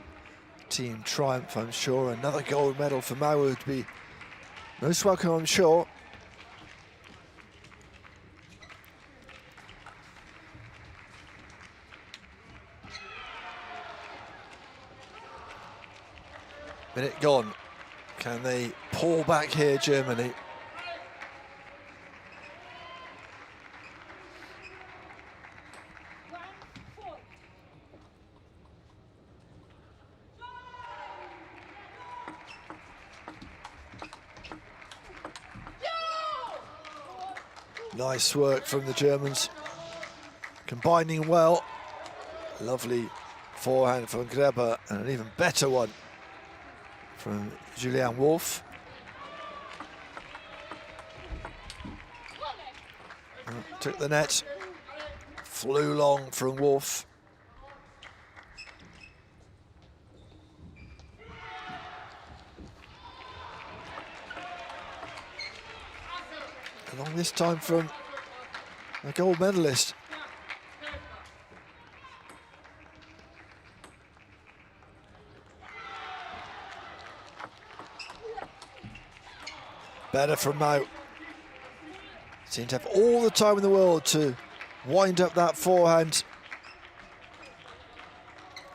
team triumph, I'm sure. Another gold medal for Mao would be most welcome, I'm sure. Minute gone. Can they pull back here, Germany? Nice work from the Germans. Combining well. Lovely forehand from Greber and an even better one from Julian Wolf. Took the net. Flew long from Wolf. Along this time from the gold medalist. Better from Mao. Seemed to have all the time in the world to wind up that forehand.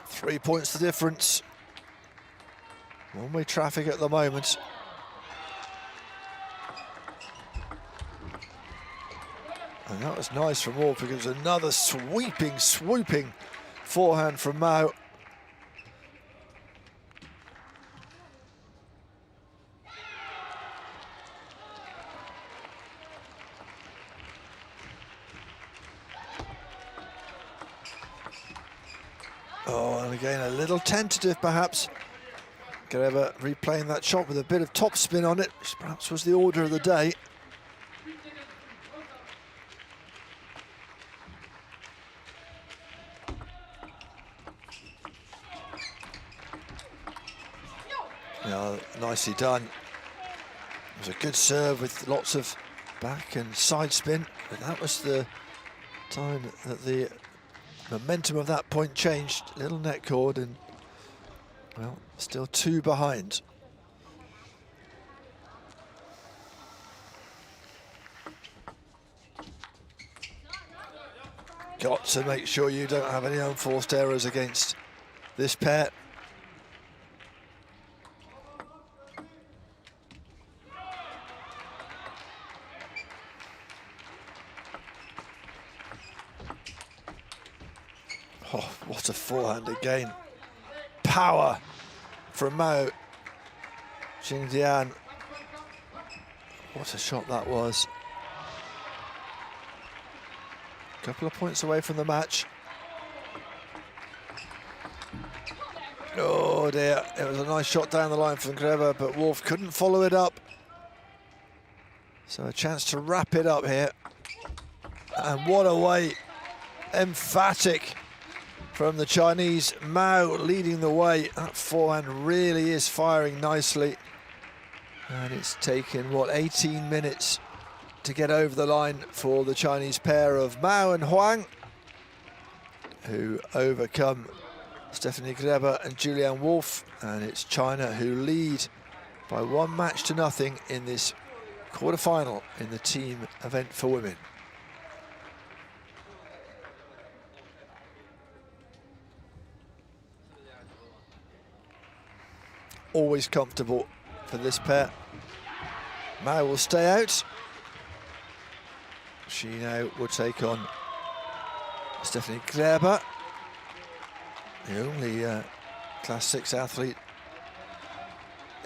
3 points the difference. One-way traffic at the moment. And that was nice from Wolf because it was another swooping forehand from Mao. Oh, and again, a little tentative perhaps. Greber replaying that shot with a bit of topspin on it, which perhaps was the order of the day. Yeah, nicely done. It was a good serve with lots of back and side spin, but that was the time that the momentum of that point changed. Little net cord and, well, still 2 behind. Got to make sure you don't have any unforced errors against this pair. Oh, what a forehand again. Power from Mao Jingdian. What a shot that was. Couple of points away from the match. Oh dear, it was a nice shot down the line from Greber, but Wolf couldn't follow it up. So a chance to wrap it up here. And what a way, emphatic from the Chinese. Mao leading the way. That forehand really is firing nicely. And it's taken, what, 18 minutes to get over the line for the Chinese pair of Mao and Huang, who overcome Stephanie Greber and Julian Wolf. And it's China who lead by 1 match to nothing in this quarter-final in the team event for women. Always comfortable for this pair. Mao will stay out. She now will take on Stephanie Greber, the only Class 6 athlete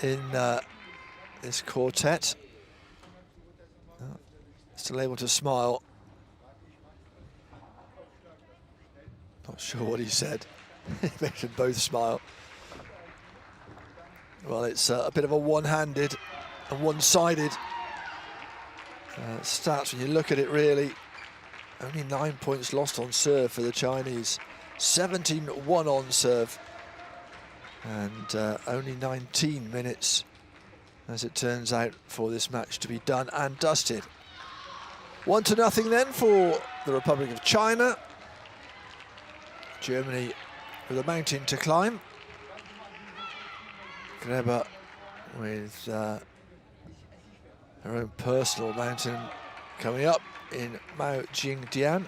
in this quartet. Still able to smile. Not sure what he said. He made them both smile. Well, it's a bit of a one-handed and one-sided stats when you look at it, really. Only 9 points lost on serve for the Chinese. 17-1 on serve. And only 19 minutes, as it turns out, for this match to be done and dusted. 1-0 then for the Republic of China. Germany with a mountain to climb. Greber with her own personal mountain coming up in Mao Jingdian.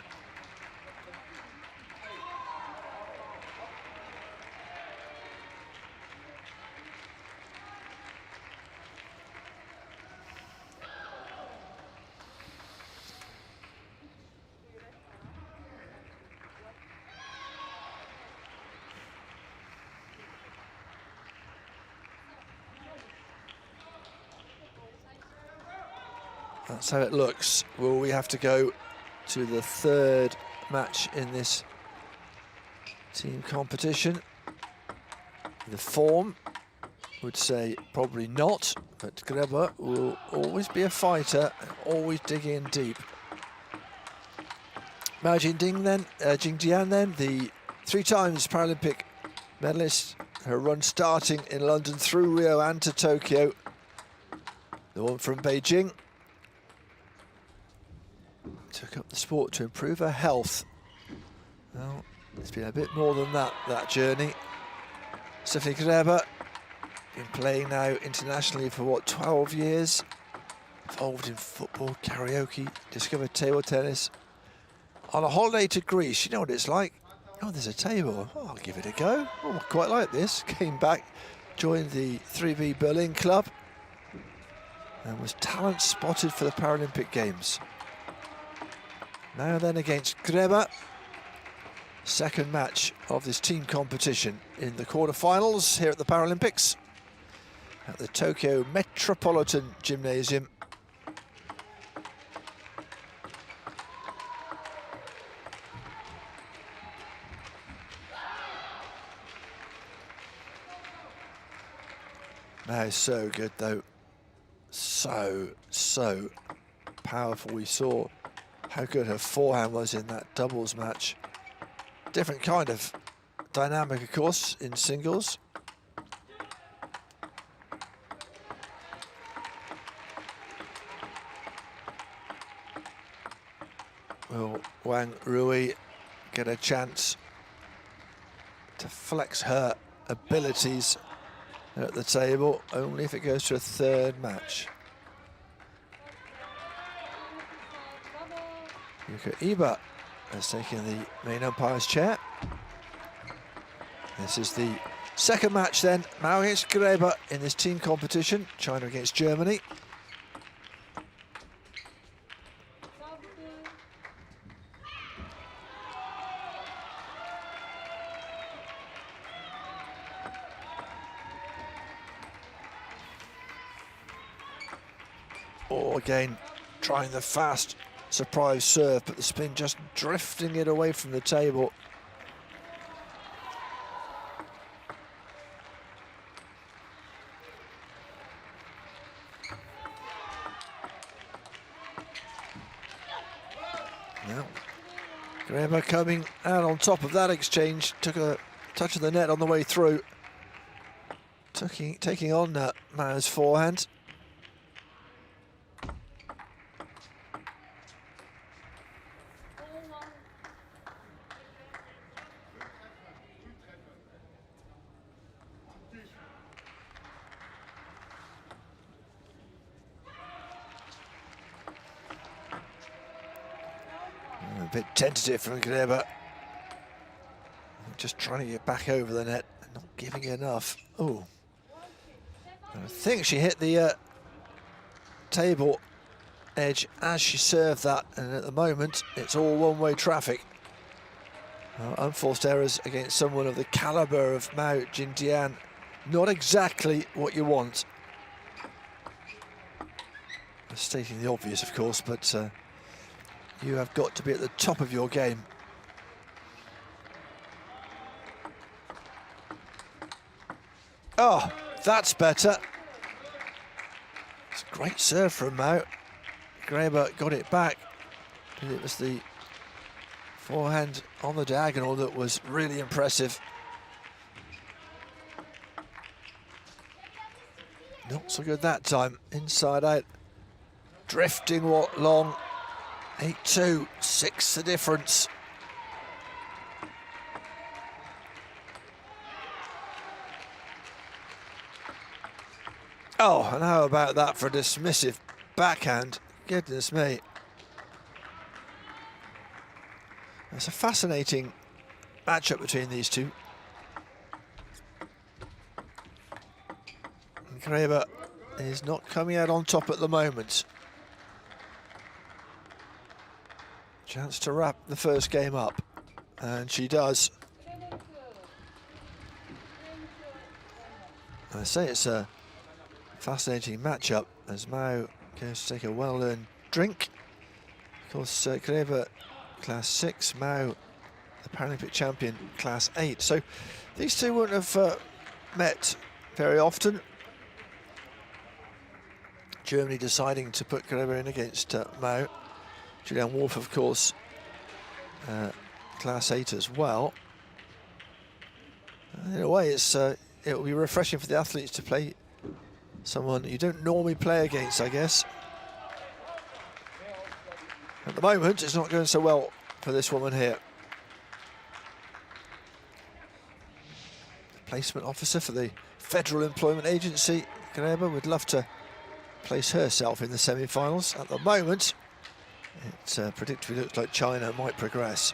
That's how it looks. Will we have to go to the third match in this team competition? The form would say probably not, but Greba will always be a fighter and always dig in deep. Mao Jingdian then, the 3 times Paralympic medalist, her run starting in London through Rio and to Tokyo. The one from Beijing took up the sport to improve her health. Well, it's been a bit more than that journey. Stephanie Greba, been playing now internationally for what, 12 years? Involved in football, karaoke, discovered table tennis. On a holiday to Greece, you know what it's like. Oh, there's a table. Oh, I'll give it a go. Oh, I quite like this. Came back, joined the 3B Berlin club, and was talent spotted for the Paralympic Games. Now then against Greba, second match of this team competition in the quarterfinals here at the Paralympics at the Tokyo Metropolitan Gymnasium. That is so good though. So powerful. We saw how good her forehand was in that doubles match. Different kind of dynamic, of course, in singles. Will Wang Rui get a chance to flex her abilities at the table? Only if it goes to a third match. Yuka Iba has taken the main umpire's chair. This is the second match then, Mao against Greba in this team competition, China against Germany. Oh, again, trying the fast surprise serve, but the spin just drifting it away from the table. Now, Greba coming out on top of that exchange, took a touch of the net on the way through. Taking on Mao's forehand. A bit tentative from Greba. Just trying to get back over the net and not giving enough. Oh, I think she hit the table edge as she served that, and at the moment it's all one-way traffic. Unforced errors against someone of the calibre of Mao Jingdian, not exactly what you want. Stating the obvious, of course, but you have got to be at the top of your game. Oh, that's better. It's a great serve from Mao. Greba got it back, but it was the forehand on the diagonal that was really impressive. Not so good that time. Inside out. Drifting long. 8-2, 6 the difference. Oh, and how about that for a dismissive backhand? Goodness me. It's a fascinating matchup between these two. Greba is not coming out on top at the moment. Chance to wrap the first game up, and she does. I say it's a fascinating matchup as Mao goes to take a well-earned drink. Of course, Grebe, Class 6, Mao, the Paralympic champion, Class 8. So these two wouldn't have met very often. Germany deciding to put Grebe in against Mao. Julian Wolf, of course, Class 8 as well. In a way, it will be refreshing for the athletes to play someone you don't normally play against, I guess. At the moment, it's not going so well for this woman here. The placement officer for the Federal Employment Agency, Grebe, would love to place herself in the semi-finals. At the moment, it predictably looks like China might progress.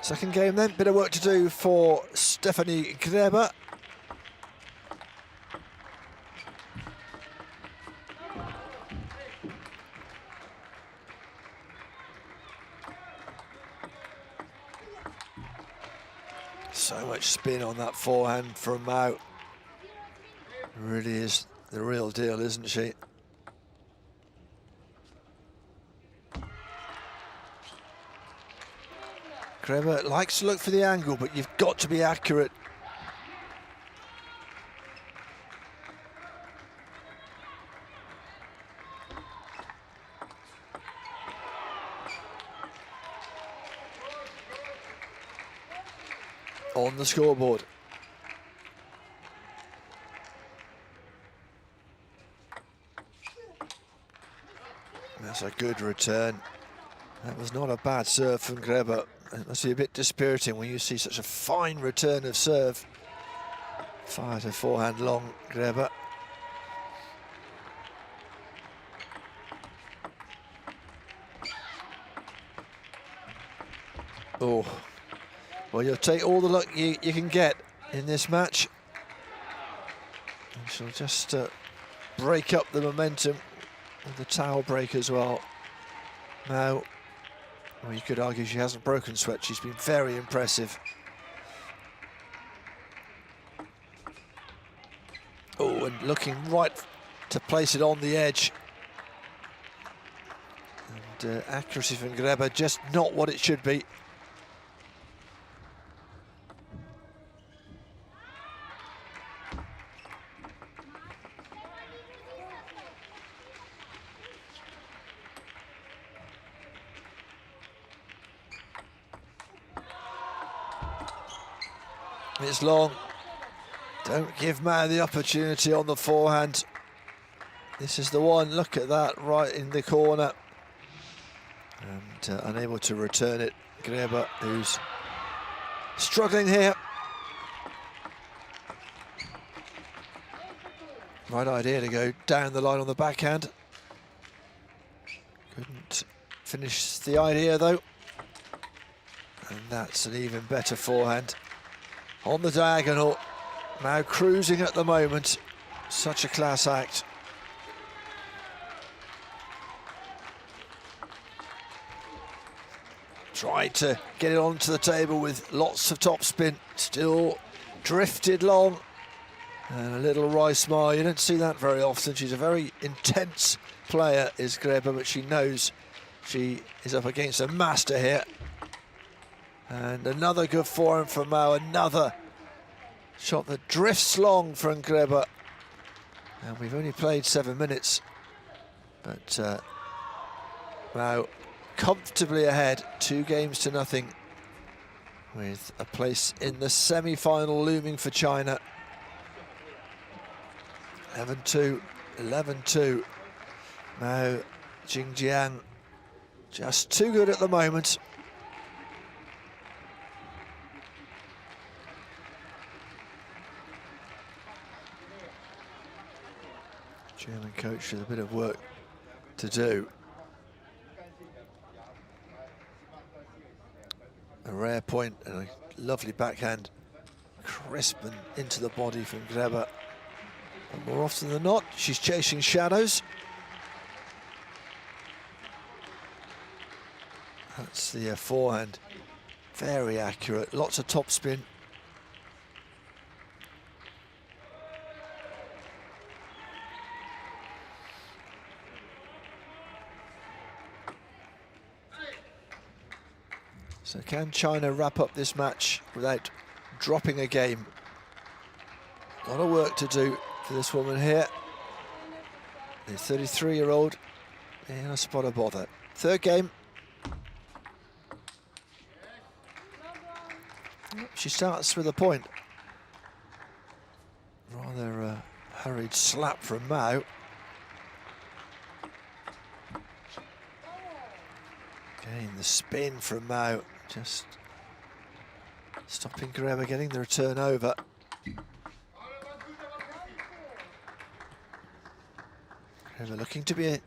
Second game then, bit of work to do for Stephanie Grebe. So much spin on that forehand from Mao. Really is the real deal, isn't she? Grebe likes to look for the angle, but you've got to be accurate. On the scoreboard. That's a good return. That was not a bad serve from Grebe. It must be a bit dispiriting when you see such a fine return of serve. Fires a forehand long, Grebe. Oh, well, you'll take all the luck you can get in this match. And she'll just break up the momentum with the towel break as well. Now, well, you could argue she hasn't broken sweat. She's been very impressive. Oh, and looking right to place it on the edge. And accuracy from Grebe, just not what it should be. It's long. Don't give Mao the opportunity on the forehand. This is the one. Look at that, right in the corner. And unable to return it. Grebe, who's struggling here. Right idea to go down the line on the backhand. Couldn't finish the idea though. And that's an even better forehand. On the diagonal, Mao cruising at the moment. Such a class act. Tried to get it onto the table with lots of topspin. Still drifted long. And a little wry smile. You don't see that very often. She's a very intense player, is Grebe, but she knows she is up against a master here. And another good forehand from Mao, another shot that drifts long from Grebe. And we've only played 7 minutes, but Mao comfortably ahead, 2-0, with a place in the semi-final looming for China. 11-2, 11-2. Mao Jingjiang just too good at the moment. German coach with a bit of work to do. A rare point and a lovely backhand, crisp and into the body from Grebe. But more often than not, she's chasing shadows. That's the forehand. Very accurate, lots of topspin. So can China wrap up this match without dropping a game? A lot of work to do for this woman here. The 33-year-old in a spot of bother. Third game. She starts with a point. Rather hurried slap from Mao. Again, the spin from Mao, just stopping Greba getting the return over. Greba looking to be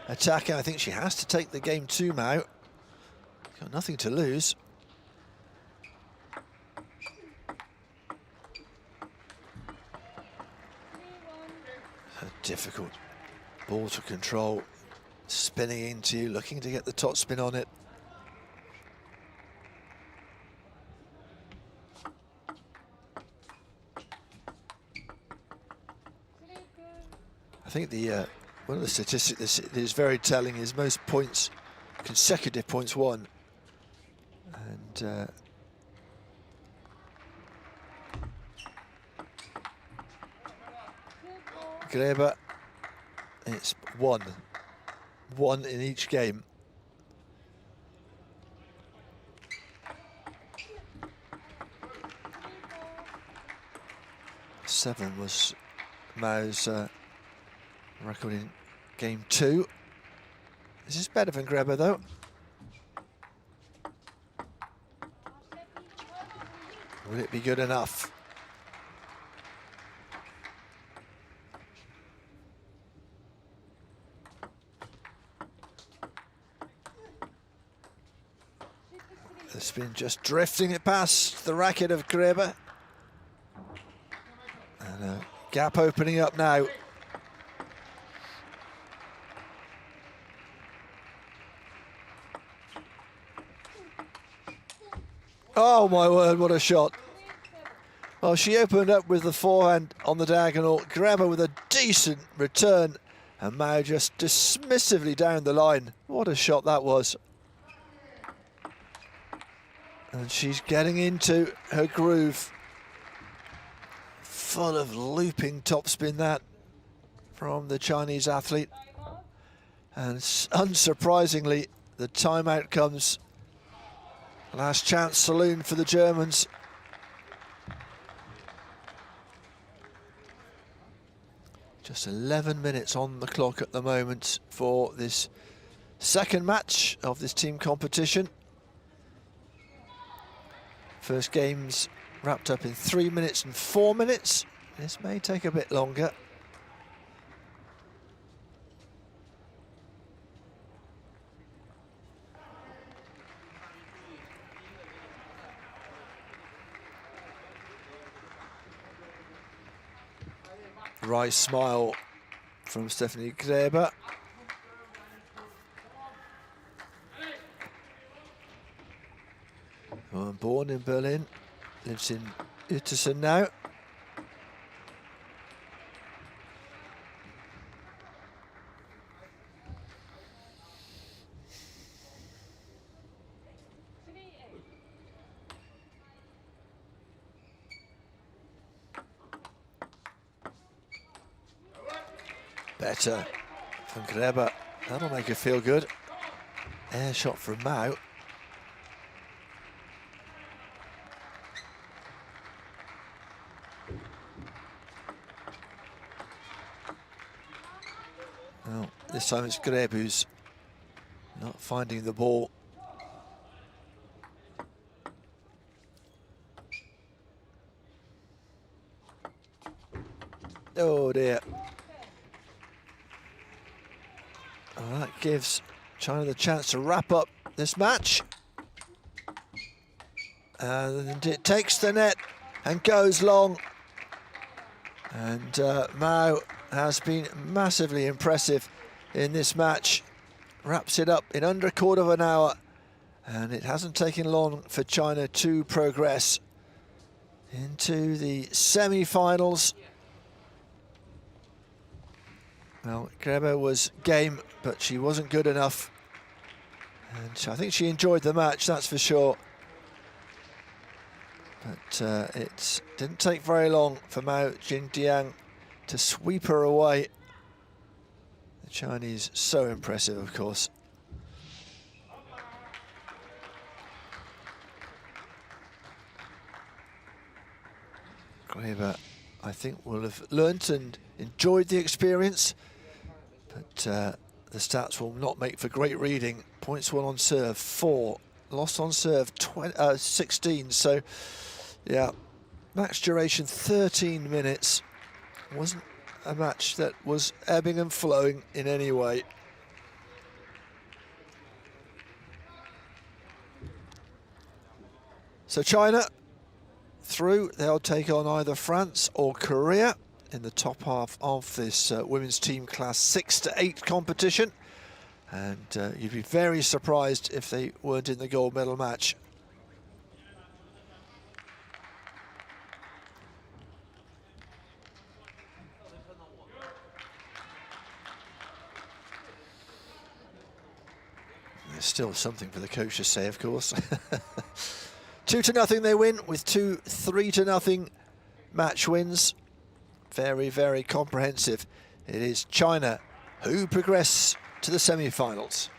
attacking. I think she has to take the game to Mao. Got nothing to lose. A difficult ball to control. Spinning into you, looking to get the top spin on it. I think the one of the statistics that is very telling is most points, consecutive points won, and Greba, it's one in each game. Seven was Mao's record in game 2. This is better than Greba though. Will it be good enough? The spin just drifting it past the racket of Greba. And a gap opening up now. Oh my word, what a shot. Well, she opened up with the forehand on the diagonal. Greba with a decent return. And Mao just dismissively down the line. What a shot that was. And she's getting into her groove. Full of looping topspin that from the Chinese athlete. And unsurprisingly, the timeout comes. Last chance saloon for the Germans. Just 11 minutes on the clock at the moment for this second match of this team competition. First game's wrapped up in 3 minutes and 4 minutes. This may take a bit longer. Wry smile from Stephanie Greba. Born in Berlin, lives in Uetersen now. Better from Greba. That'll make her feel good. Air shot from Mao. Well, this time it's Greb who's not finding the ball. Oh dear. Well, that gives China the chance to wrap up this match. And it takes the net and goes long. And Mao has been massively impressive in this match. Wraps it up in under a quarter of an hour And it hasn't taken long for China to progress into the semi-finals. Well, Grebe was game, but she wasn't good enough. And I think she enjoyed the match, that's for sure. But it didn't take very long for Mao Jingdiang to sweep her away. The Chinese, so impressive, of course. Grebe, I think, will have learnt and enjoyed the experience, but the stats will not make for great reading. Points won on serve, 4. Lost on serve, 16. So, yeah, match duration 13 minutes. Wasn't a match that was ebbing and flowing in any way. So China through, they'll take on either France or Korea in the top half of this women's team class 6 to 8 competition. And you'd be very surprised if they weren't in the gold medal match. There's still something for the coach to say, of course. 2-0 they win with 2 3-0 match wins. Very, very comprehensive. It is China who progress to the semi-finals.